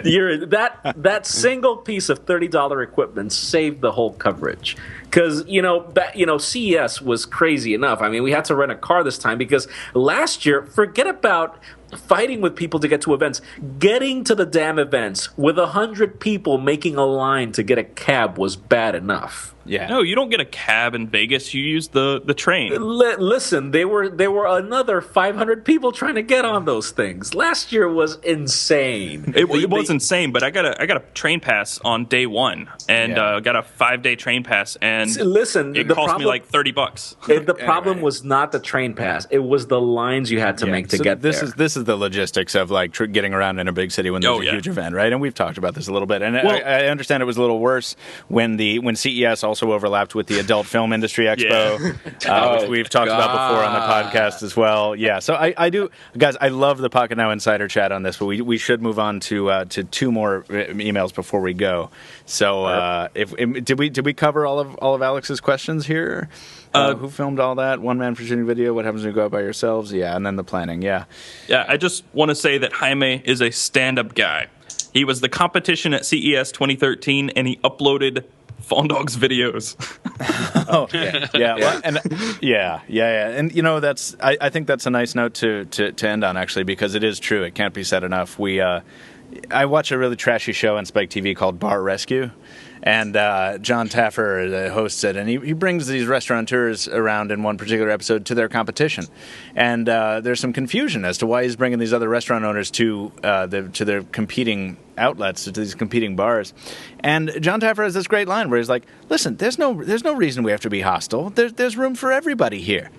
That single piece of $30 equipment saved the whole coverage. Because CES was crazy enough. I mean, we had to rent a car this time because last year, forget about fighting with people to get to events. Getting to the damn events with 100 people making a line to get a cab was bad enough. Yeah. No, you don't get a cab in Vegas. You use the train. Listen, there were another 500 people trying to get on those things. Last year was insane. It was insane, but I got a train pass on day one, and got a 5-day train pass, and it cost me like $30. The problem was not the train pass; it was the lines you had to make to get there. This is the logistics of like getting around in a big city when there's a huge event, right? And we've talked about this a little bit, and I understand it was a little worse when CES also overlapped with the Adult Film Industry Expo, which we've talked about before on the podcast as well. Yeah, so I do, guys. I love the Pocketnow Insider chat on this, but we should move on to 2 more emails before we go. So, did we cover all of Alex's questions here? Who filmed all that? One man for shooting video. What happens when you go out by yourselves? Yeah, and then the planning. Yeah. I just want to say that Jaime is a stand-up guy. He was the competition at CES 2013, and he uploaded Fawn Dog's videos. Oh, yeah. Well, and and you know, that's I think that's a nice note to end on, actually, because it is true. It can't be said enough. I watch a really trashy show on Spike TV called Bar Rescue, and John Taffer hosts it, and he brings these restaurateurs around in one particular episode to their competition, and there's some confusion as to why he's bringing these other restaurant owners to their competing outlets, to these competing bars. And John Taffer has this great line where he's like, "Listen, there's no reason we have to be hostile. There's room for everybody here."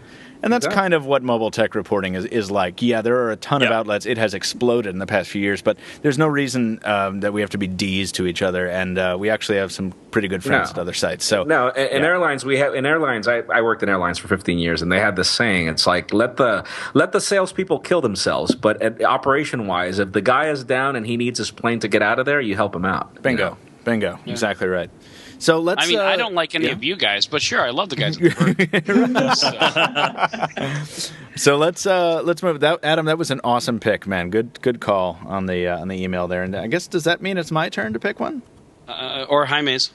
And that's kind of what mobile tech reporting is like. Yeah, there are a ton of outlets. It has exploded in the past few years, but there's no reason that we have to be D's to each other. And we actually have some pretty good friends at other sites. So airlines, I worked in airlines for 15 years, and they had this saying. It's like, let the salespeople kill themselves, but operation wise, if the guy is down and he needs his plane to get out of there, you help him out. Bingo. Yeah. Exactly right. So let's. I mean, I don't like any of you guys, but sure, I love the guys. So let's move. Adam, that was an awesome pick, man. Good call on the email there. And I guess, does that mean it's my turn to pick one? Or Jaime's.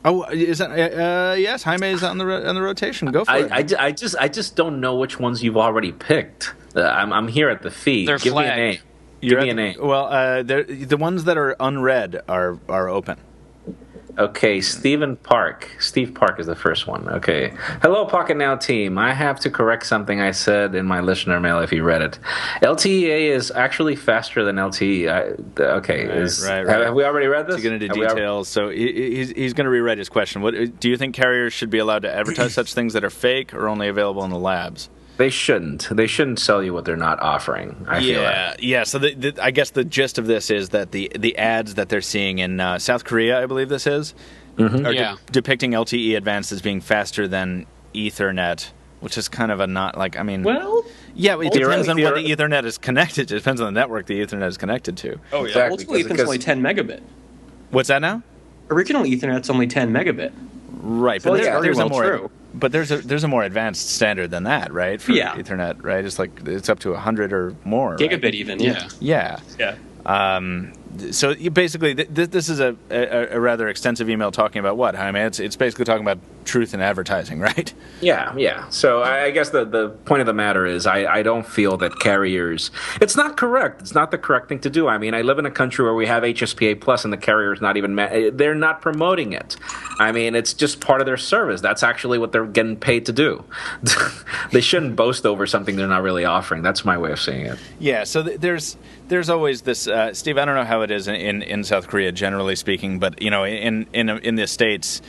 Oh, is that yes? Jaime's on the rotation. Go for it. I just don't know which ones you've already picked. I'm here at the feed. They're Give flagged. me a name. Give me a name. Well, the ones that are unread are open. Okay, Steve Park is the first one. Okay. Hello, Pocketnow team. I have to correct something I said in my listener mail if you read it. LTE is actually faster than LTE. Right. Have we already read this? To get into details. So he's going to rewrite his question. What do you think carriers should be allowed to advertise such things that are fake or only available in the labs? They shouldn't. They shouldn't sell you what they're not offering. I feel like. Yeah. So I guess the gist of this is that the ads that they're seeing in South Korea, I believe this is, are depicting LTE Advanced as being faster than Ethernet, which is kind of a not like, I mean. Well. Yeah, it depends on what the Ethernet is connected to. It depends on the network the Ethernet is connected to. Oh yeah. Exactly, Ultimately, Ethernet's only 10 megabit. What's that now? Original Ethernet's only 10 megabit. Right, but there's a more. True. But there's a more advanced standard than that, right? For Ethernet, right? It's up to 100 or more. Gigabit, right? even. Yeah. So basically, this is a rather extensive email talking about what, Jaime? It's basically talking about truth in advertising, right? Yeah. So I guess the point of the matter is I don't feel that carriers. It's not correct. It's not the correct thing to do. I mean, I live in a country where we have HSPA Plus, and the carrier's not even. They're not promoting it. I mean, it's just part of their service. That's actually what they're getting paid to do. They shouldn't boast over something they're not really offering. That's my way of seeing it. Yeah. So there's always this, Steve. I don't know how it is in South Korea, generally speaking, but you know, in the States.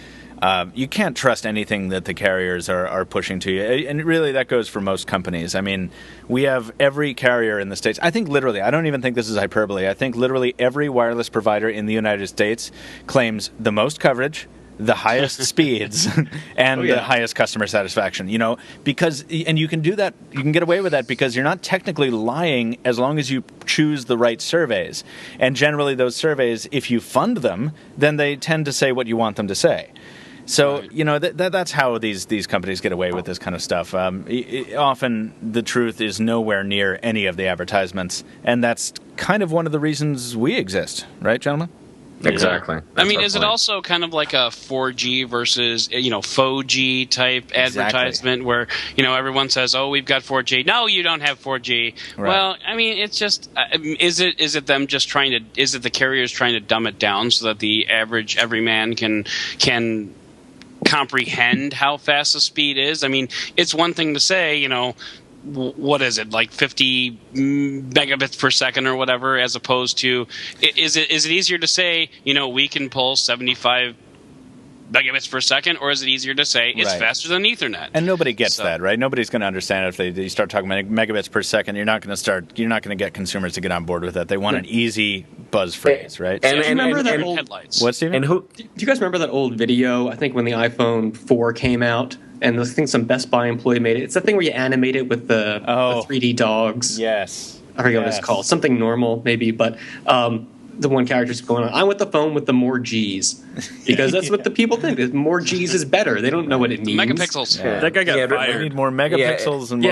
You can't trust anything that the carriers are pushing to you. And really, that goes for most companies. I mean, we have every carrier in the States. I think literally, I don't even think this is hyperbole. I think literally every wireless provider in the United States claims the most coverage, the highest speeds, and the highest customer satisfaction. You know, and you can do that, you can get away with that because you're not technically lying as long as you choose the right surveys. And generally, those surveys, if you fund them, then they tend to say what you want them to say. So, you know, that's how these companies get away with this kind of stuff. Often the truth is nowhere near any of the advertisements, and that's kind of one of the reasons we exist. Right, gentlemen? Exactly. I mean, is it also kind of like a 4G versus, faux G type advertisement where, everyone says, oh, we've got 4G. No, you don't have 4G. Right. Well, I mean, it's just, is it the carriers trying to dumb it down so that the average everyman can comprehend how fast the speed is? I mean, it's one thing to say, what is it, like 50 megabits per second or whatever, as opposed to, is it easier to say, we can pull 75 megabits per second, or is it easier to say it's faster than Ethernet? And nobody gets that, right? Nobody's going to understand it if they start talking megabits per second. You're not going to get consumers to get on board with that. They want an easy buzz phrase, right? And remember that old headlights. What, Stephen? Do you guys remember that old video? I think when the iPhone 4 came out, and I think some Best Buy employee made it. It's that thing where you animate it with the 3D dogs. Yes. I forget what it's called. Something normal, maybe, but. the one character's going on. I'm with the phone with the more G's because that's what the people think. That more G's is better. They don't know what it means. Megapixels. Yeah. That guy got fired. We need more megapixels and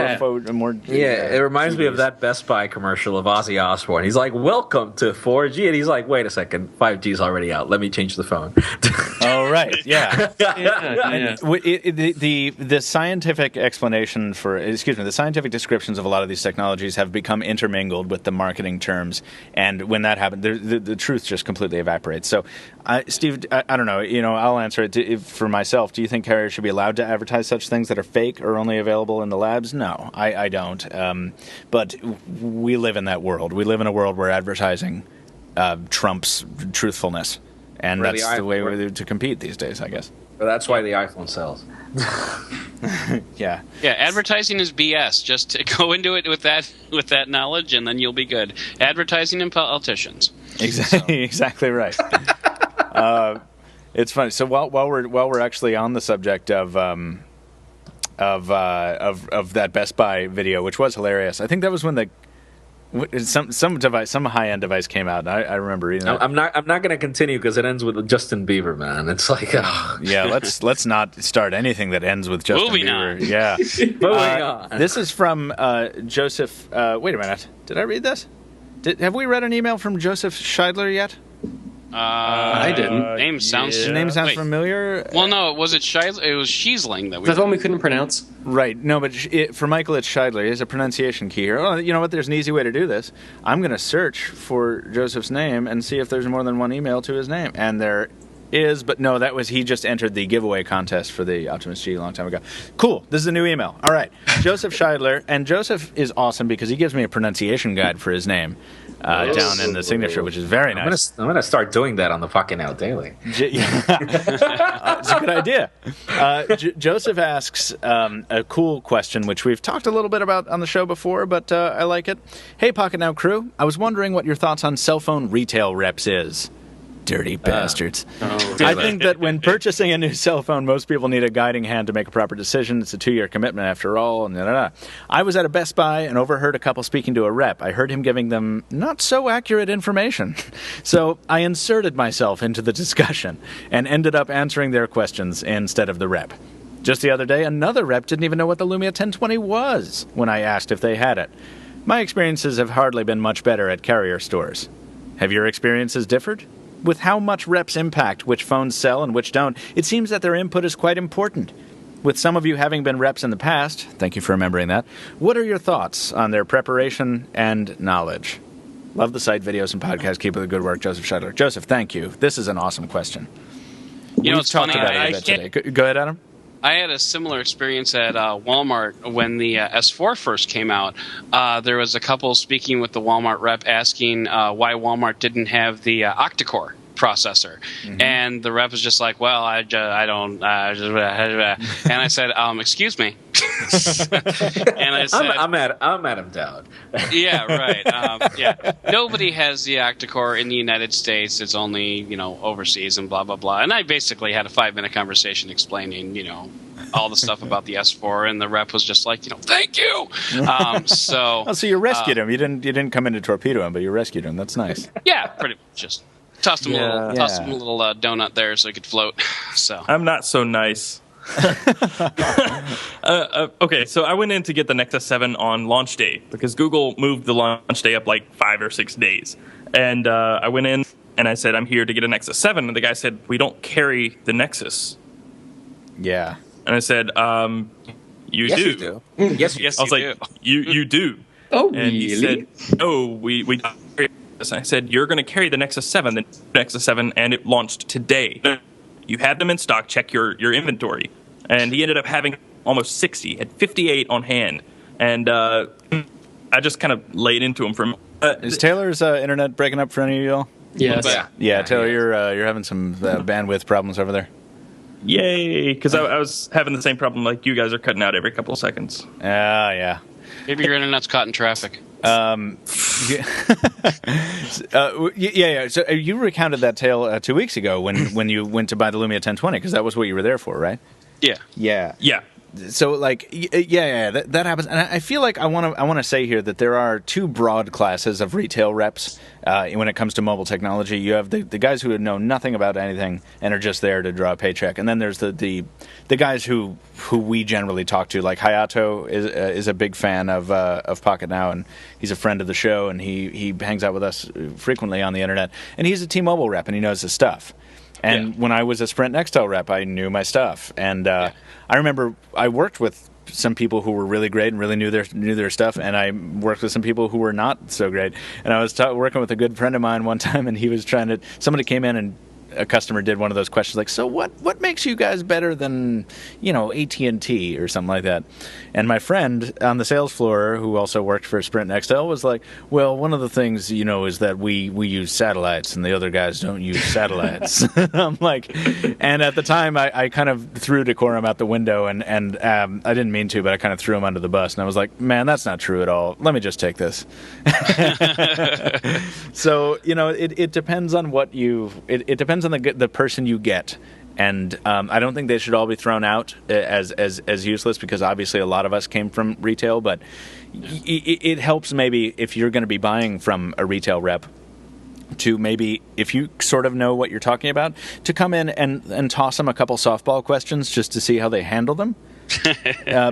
more. Yeah, it reminds me of that Best Buy commercial of Ozzy Osbourne. He's like, "Welcome to 4G," and he's like, "Wait a second, 5G's already out. Let me change the phone." Oh right, yeah. Yeah. The scientific explanation the scientific descriptions of a lot of these technologies have become intermingled with the marketing terms, and when that happens, the truth just completely evaporates. So, Steve, I don't know. I'll answer it for myself. Do you think carriers should be allowed to advertise such things that are fake or only available in the labs? No, I don't. But we live in that world. We live in a world where advertising trumps truthfulness, and that's the way to compete these days, I guess. But that's why the iPhone sells. Yeah. Advertising is BS. Just go into it with that knowledge, and then you'll be good. Advertising and politicians. Exactly right. It's funny. So while we're actually on the subject of that Best Buy video, which was hilarious, I think that was when some high-end device came out. I remember reading that. I'm not going to continue because it ends with Justin Bieber, man. It's like, yeah. Let's not start anything that ends with Justin Bieber. On. Yeah. Moving on. This is from Joseph. Wait a minute. Did I read this? Have we read an email from Joseph Scheidler yet? I didn't. Name sounds familiar. Well, no, was it Scheidler? It was Schiesling that we. That's one we couldn't pronounce. Right. No, but for Michael, it's Scheidler. There's a pronunciation key here. Oh, you know what? There's an easy way to do this. I'm going to search for Joseph's name and see if there's more than one email to his name. And there is, but no, he just entered the giveaway contest for the Optimus G a long time ago. Cool. This is a new email. All right. Joseph Scheidler. And Joseph is awesome because he gives me a pronunciation guide for his name. Down in the signature, which is very nice. I'm gonna start doing that on the Pocketnow Daily. It's a good idea. Joseph asks a cool question, which we've talked a little bit about on the show before, but I like it. Hey, Pocketnow crew, I was wondering what your thoughts on cell phone retail reps is. Dirty bastards. I think that when purchasing a new cell phone, most people need a guiding hand to make a proper decision. It's a 2-year commitment after all. And I was at a Best Buy and overheard a couple speaking to a rep. I heard him giving them not so accurate information. So I inserted myself into the discussion and ended up answering their questions instead of the rep. Just the other day, another rep didn't even know what the Lumia 1020 was when I asked if they had it. My experiences have hardly been much better at carrier stores. Have your experiences differed? With how much reps impact which phones sell and which don't, it seems that their input is quite important. With some of you having been reps in the past, thank you for remembering that, what are your thoughts on their preparation and knowledge? Love the site, videos, and podcasts. Keep up the good work, Joseph Scheidler. Joseph, thank you. This is an awesome question. It's funny. About it a bit today. Go ahead, Adam. I had a similar experience at Walmart when the S4 first came out. There was a couple speaking with the Walmart rep asking why Walmart didn't have the octa-core processor. Mm-hmm. And the rep was just like, well, I don't. And I said, excuse me. And I said, I'm Adam Doud. Yeah, right. Nobody has the octa-core in the United States. It's only, overseas and blah, blah, blah. And I basically had a 5-minute conversation explaining, all the stuff about the S4, and the rep was just like, thank you. So you rescued him. You didn't come in to torpedo him, but you rescued him. That's nice. Yeah, pretty much. Just tossed him a little donut there so he could float. So I'm not so nice. Okay, so I went in to get the Nexus 7 on launch day because Google moved the launch day up like 5 or 6 days. And I went in and I said, I'm here to get a Nexus 7. And the guy said, we don't carry the Nexus. Yeah. And I said, yes, do. You do. Yes, yes, I was you like, do. You do. Oh, and really? he said, no, we don't carry this. I said, you're going to carry the Nexus 7, and it launched today. You had them in stock. Check your inventory. And he ended up having almost 60, had 58 on hand. And I just kind of laid into him from. Is Taylor's internet breaking up for any of y'all? Yes. Yeah, Taylor, you're having some bandwidth problems over there. Yay! Because I was having the same problem like you guys are cutting out every couple of seconds. Yeah. Maybe your internet's caught in traffic. Yeah. So you recounted that tale 2 weeks ago when you went to buy the Lumia 1020 because that was what you were there for, right? Yeah. Yeah. Yeah. that happens, and I feel like I want to say here that there are two broad classes of retail reps when it comes to mobile technology. You have the guys who know nothing about anything and are just there to draw a paycheck, and then there's the guys who we generally talk to. Like Hayato is a big fan of Pocketnow, and he's a friend of the show, and he hangs out with us frequently on the internet, and he's a T-Mobile rep, and he knows his stuff. And when I was a Sprint Nextel rep, I knew my stuff. And I remember I worked with some people who were really great and really knew their stuff, and I worked with some people who were not so great. And I was working with a good friend of mine one time, and he was somebody came in and a customer did one of those questions like, so what makes you guys better than, AT&T or something like that? And my friend on the sales floor, who also worked for Sprint Nextel, was like, well, one of the things, is that we use satellites and the other guys don't use satellites. I'm like, and at the time I kind of threw decorum out the window and I didn't mean to, but I kind of threw him under the bus, and I was like, man, that's not true at all. Let me just take this. So, it depends on what it depends on the person you get, and I don't think they should all be thrown out as useless, because obviously a lot of us came from retail, but it helps maybe if you're going to be buying from a retail rep to maybe, if you sort of know what you're talking about, to come in and toss them a couple softball questions just to see how they handle them.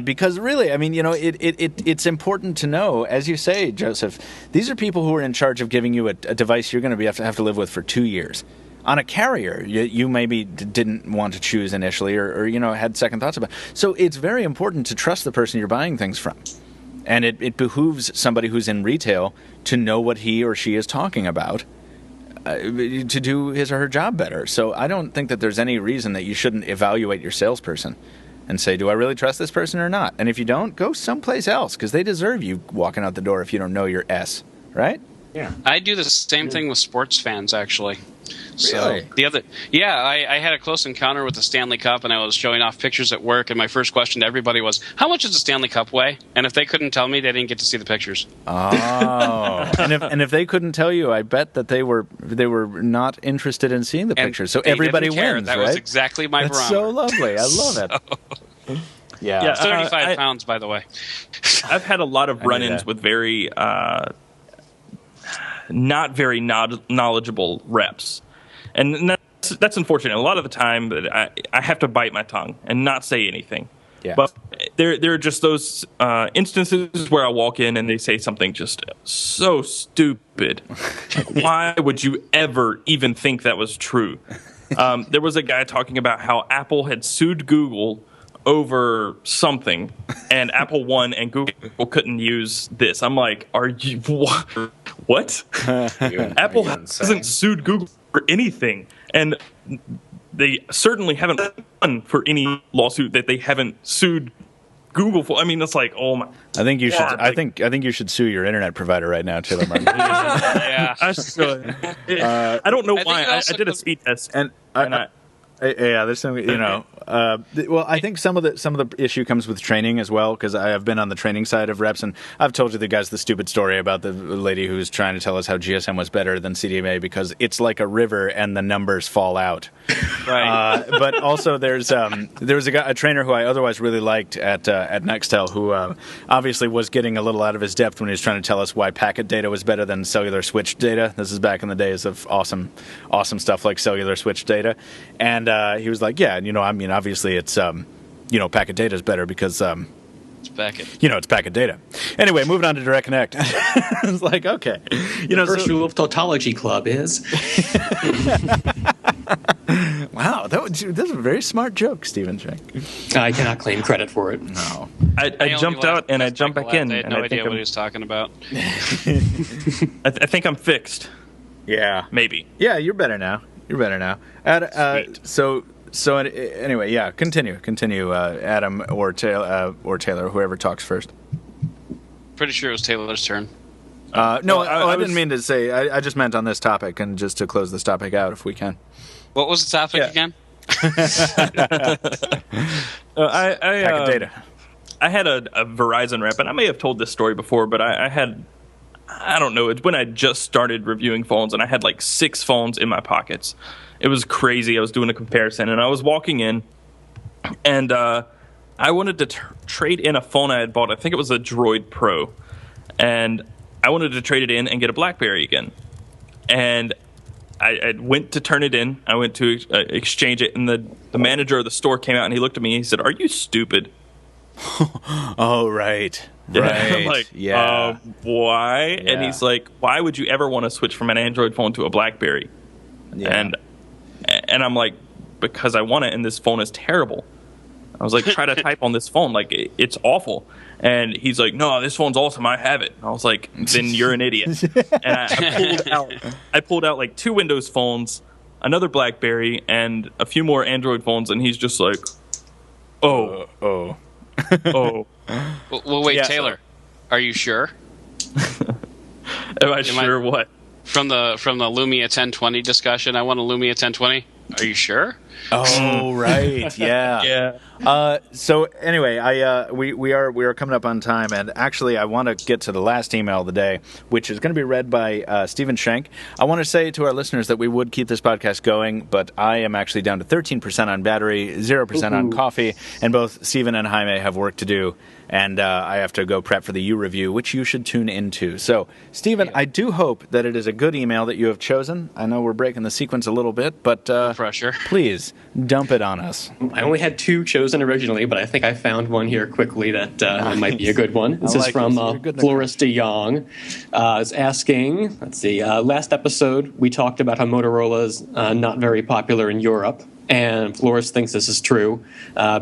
Because really, it's important to know, as you say, Joseph, these are people who are in charge of giving you a device you're going to have to live with for 2 years. On a carrier, you maybe didn't want to choose initially or had second thoughts about. So it's very important to trust the person you're buying things from. And it behooves somebody who's in retail to know what he or she is talking about to do his or her job better. So I don't think that there's any reason that you shouldn't evaluate your salesperson and say, do I really trust this person or not? And if you don't, go someplace else, because they deserve you walking out the door if you don't know your S, right? Yeah. I do the same thing with sports fans, actually. Really? I had a close encounter with the Stanley Cup, and I was showing off pictures at work, and my first question to everybody was, how much does the Stanley Cup weigh? And if they couldn't tell me, they didn't get to see the pictures. Oh. and if they couldn't tell you, I bet that they were not interested in seeing the pictures. So everybody wins, That right? was exactly my That's barometer. so lovely. I love it. Yeah. 35 pounds, by the way. I've had a lot of run-ins with very not very knowledgeable reps. And that's unfortunate. A lot of the time I have to bite my tongue and not say anything. Yeah. But there are just those instances where I walk in and they say something just so stupid. Why would you ever even think that was true? There was a guy talking about how Apple had sued Google over something, and Apple won, and Google couldn't use this. I'm like, are you what? Apple hasn't sued Google for anything, and they certainly haven't won for any lawsuit that they haven't sued Google for. I mean, it's like, oh my. I think you should. I think you should sue your internet provider right now, Taylor Martin. Yeah, I should. I don't know why. I did a speed test, and there's some, well, I think some of the issue comes with training as well, because I have been on the training side of reps, and I've told you the stupid story about the lady who was trying to tell us how GSM was better than CDMA because it's like a river and the numbers fall out. Right. But also there was a trainer who I otherwise really liked at Nextel who obviously was getting a little out of his depth when he was trying to tell us why packet data was better than cellular switched data. This is back in the days of awesome stuff like cellular switched data, and he was like, yeah, obviously it's packet data is better because it's packet. It's packet data. Anyway, moving on to Direct Connect. It's like, okay, the first rule of Tautology Club is. Wow, that's a very smart joke, Stephen Schenck. I cannot claim credit for it. No, I jumped out and I jumped back in. I had no idea what he was talking about. I think I'm fixed. Yeah, maybe. Yeah, you're better now. So anyway, yeah. Continue, Adam or Taylor, whoever talks first. Pretty sure it was Taylor's turn. No, I didn't mean to say. I just meant on this topic, and just to close this topic out, if we can. What was the topic again? Packet data. I had a Verizon rep, and I may have told this story before, but I don't know. It's when I just started reviewing phones, and I had like 6 phones in my pockets. It was crazy. I was doing a comparison, and I was walking in, and I I wanted to trade in a phone I had bought. I think it was a Droid Pro, and I wanted to trade it in and get a BlackBerry again. And I went to turn it in. I went to exchange it, and the manager of the store came out and he looked at me and he said, "Are you stupid?" Oh, right. I'm like, why? Yeah. And he's like, "Why would you ever want to switch from an Android phone to a BlackBerry?" Yeah. And I'm like, "Because I want it, and this phone is terrible." I was like, "Try to type on this phone, like it's awful." And he's like, "No, this phone's awesome. I have it." And I was like, "Then you're an idiot." And I pulled out like 2 Windows phones, another BlackBerry, and a few more Android phones, and he's just like, "Oh. Well, wait, yeah, Taylor, are you sure? Am I sure what? From the Lumia 1020 discussion, I want a Lumia 1020. Are you sure? Oh, right. Yeah. Yeah. So anyway, we are coming up on time, and actually I want to get to the last email of the day, which is going to be read by Stephen Schenck. I want to say to our listeners that we would keep this podcast going, but I am actually down to 13% on battery, 0% on coffee, and both Stephen and Jaime have work to do, and I have to go prep for the U review, which you should tune into. So, Stephen, I do hope that it is a good email that you have chosen. I know we're breaking the sequence a little bit, but pressure. Please dump it on us. I only had 2 chosen originally, but I think I found one here quickly that might be a good one. This is from Floris de Jong. Is asking, let's see, last episode we talked about how Motorola is not very popular in Europe, and Floris thinks this is true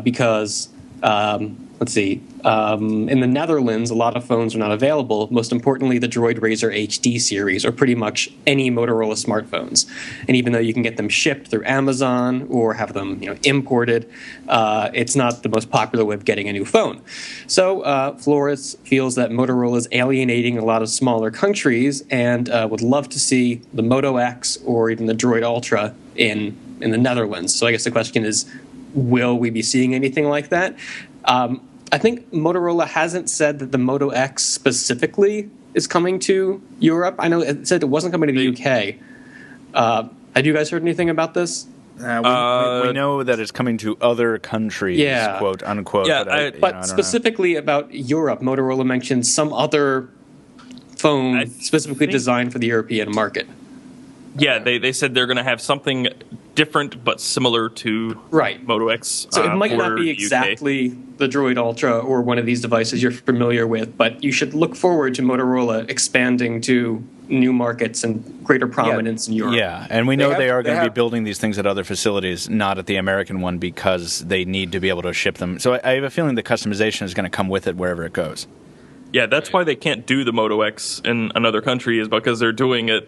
because let's see. In the Netherlands, a lot of phones are not available. Most importantly, the Droid Razr HD series, or pretty much any Motorola smartphones. And even though you can get them shipped through Amazon or have them, imported, it's not the most popular way of getting a new phone. So Flores feels that Motorola is alienating a lot of smaller countries and would love to see the Moto X or even the Droid Ultra in the Netherlands. So I guess the question is, will we be seeing anything like that? I think Motorola hasn't said that the Moto X specifically is coming to Europe. I know it said it wasn't coming to the UK. Have you guys heard anything about this? We know that it's coming to other countries, quote unquote. Yeah, but specifically about Europe, Motorola mentioned some other phone specifically designed for the European market. Yeah, they said they're going to have something different but similar to Moto X. So it might not be exactly the Droid Ultra or one of these devices you're familiar with, but you should look forward to Motorola expanding to new markets and greater prominence in Europe. Yeah, and we know they are going to be building these things at other facilities, not at the American one, because they need to be able to ship them. So I have a feeling the customization is going to come with it wherever it goes. Yeah, that's why they can't do the Moto X in another country, is because they're doing it,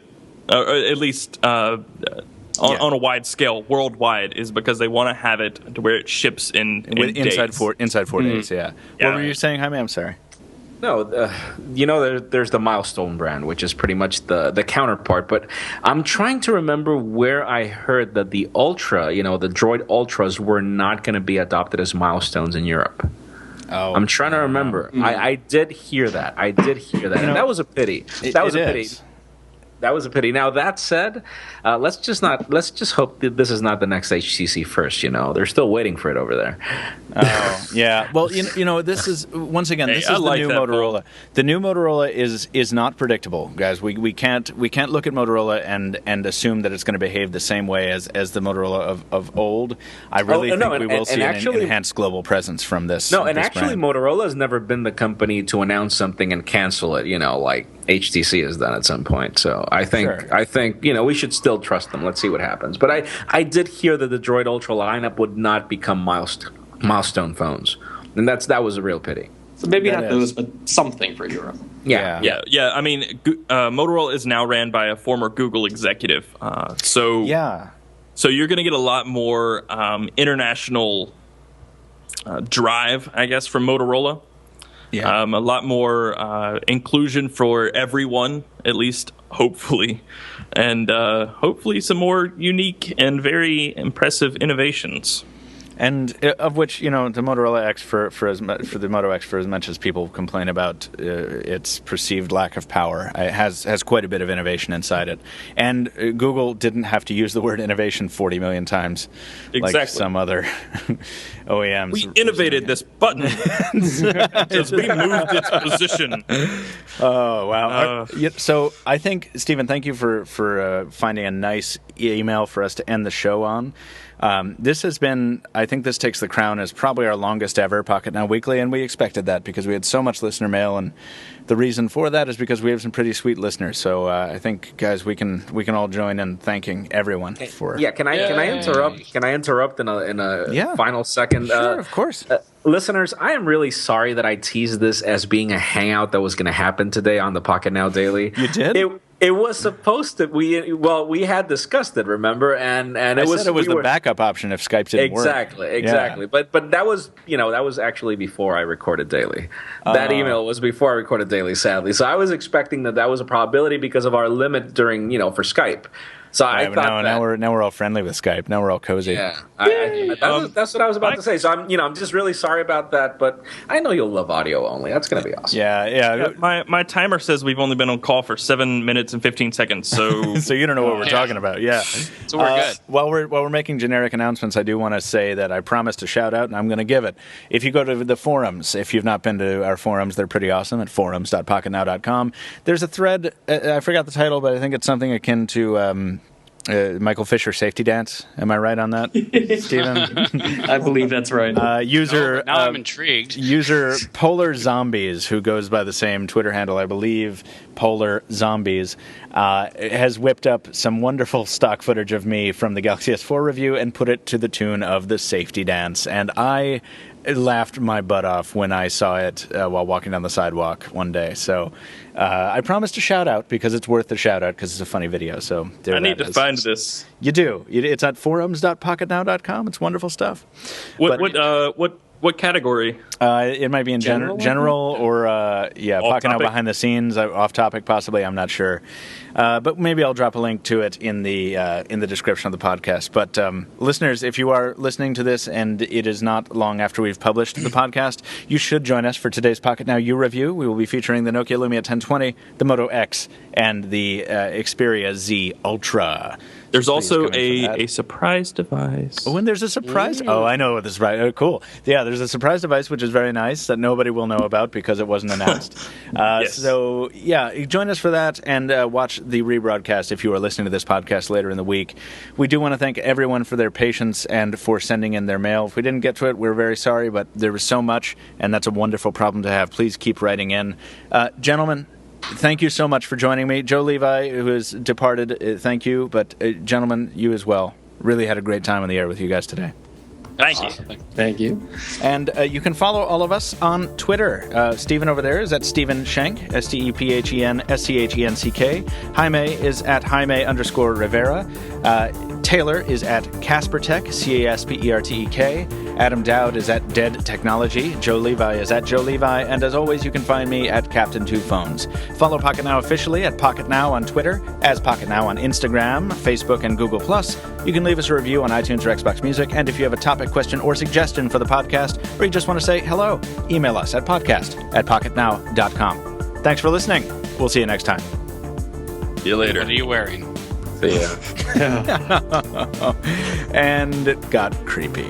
at least on a wide scale, worldwide, is because they want to have it to where it ships inside 4 days. Yeah. What were you saying, Jaime? I'm sorry. No, there's the Milestone brand, which is pretty much the counterpart. But I'm trying to remember where I heard that the Ultra, the Droid Ultras, were not going to be adopted as Milestones in Europe. Oh, I'm trying to remember. I did hear that. And that was a pity. That was a pity. That was a pity. Now, that said, let's just hope that this is not the next HTC first. They're still waiting for it over there. Oh, yeah. Well, this is once again, this is the new Motorola. Phone. The new Motorola is not predictable, guys. We can't look at Motorola and assume that it's going to behave the same way as the Motorola of old. I really think we will see an enhanced global presence from this. No, and this actually, brand. Motorola has never been the company to announce something and cancel it. Like HTC has done at some point. So I think we should still trust them. Let's see what happens. But I did hear that the Droid Ultra lineup would not become milestone phones, and that was a real pity. So maybe not those, but something for Europe. Yeah. I mean, Motorola is now ran by a former Google executive. So you're going to get a lot more international drive, I guess, from Motorola. Yeah. A lot more inclusion for everyone, at least hopefully, and hopefully some more unique and very impressive innovations. And of which, the Motorola X for the Moto X, for as much as people complain about its perceived lack of power, it has quite a bit of innovation inside it. And Google didn't have to use the word innovation 40 million times, like some other OEMs. We innovated this button because we moved its position. Oh wow! So I think, Stephen, thank you for finding a nice email for us to end the show on. This has been, I think this takes the crown as probably our longest ever Pocketnow Weekly, and we expected that because we had so much listener mail, and the reason for that is because we have some pretty sweet listeners. So I think, guys, we can all join in thanking everyone for. Yeah, can I interrupt? Can I interrupt in a final second? Sure, of course. Listeners, I am really sorry that I teased this as being a hangout that was going to happen today on the Pocketnow Daily. You did? It was supposed to. We had discussed it, remember? And it was the backup option if Skype didn't work. Exactly. Yeah. But that was actually before I recorded Daily. That email was before I recorded Daily, sadly. So I was expecting that was a probability because of our limit during for Skype. So I thought now we're all friendly with Skype. Now we're all cozy. Yeah, that's what I was about to say. So I'm just really sorry about that. But I know you'll love audio only. That's going to be awesome. Yeah. My timer says we've only been on call for 7 minutes and 15 seconds. So so you don't know what we're talking about. Yeah. So we're good. While we're making generic announcements, I do want to say that I promised a shout out, and I'm going to give it. If you go to the forums, if you've not been to our forums, they're pretty awesome at forums.pocketnow.com. There's a thread. I forgot the title, but I think it's something akin to. Michael Fisher safety dance. Am I right on that, Stephen? I believe that's right. Now I'm intrigued. User Polar Zombies, who goes by the same Twitter handle, I believe, Polar Zombies, has whipped up some wonderful stock footage of me from the Galaxy S4 review and put it to the tune of the safety dance. And I laughed my butt off when I saw it while walking down the sidewalk one day. So I promised a shout out because it's worth the shout out because it's a funny video. So I need to find this. You do. It's at forums.pocketnow.com. It's wonderful stuff. What category? It might be in general or Pocketnow behind the scenes, off topic possibly. I'm not sure, but maybe I'll drop a link to it in the description of the podcast. But listeners, if you are listening to this and it is not long after we've published the podcast, you should join us for today's Pocketnow U review. We will be featuring the Nokia Lumia 1020, the Moto X, and the Xperia Z Ultra. There's also a surprise device. Oh, and there's a surprise? Oh, I know what this is. Right. Oh, cool. Yeah, there's a surprise device, which is very nice, that nobody will know about because it wasn't announced. Yes. So, yeah, join us for that and watch the rebroadcast if you are listening to this podcast later in the week. We do want to thank everyone for their patience and for sending in their mail. If we didn't get to it, we're very sorry, but there was so much, and that's a wonderful problem to have. Please keep writing in. Gentlemen, thank you so much for joining me. Joe Levi, who has departed, thank you. But, gentlemen, you as well. Really had a great time on the air with you guys today. Thank you. Thank you. And you can follow all of us on Twitter. Stephen over there is at Stephen Schenck, StephenSchencck. Jaime is at Jaime_Rivera. Taylor is at CasperTech, CasperTek. Adam Doud is at Dead Technology. Joe Levi is at Joe Levi. And as always, you can find me at Captain Two Phones. Follow Pocketnow officially at Pocketnow on Twitter, as Pocketnow on Instagram, Facebook, and Google+. You can leave us a review on iTunes or Xbox Music. And if you have a topic, question, or suggestion for the podcast, or you just want to say hello, email us at podcast@pocketnow.com. Thanks for listening. We'll see you next time. See you later. What are you wearing? See ya. And it got creepy.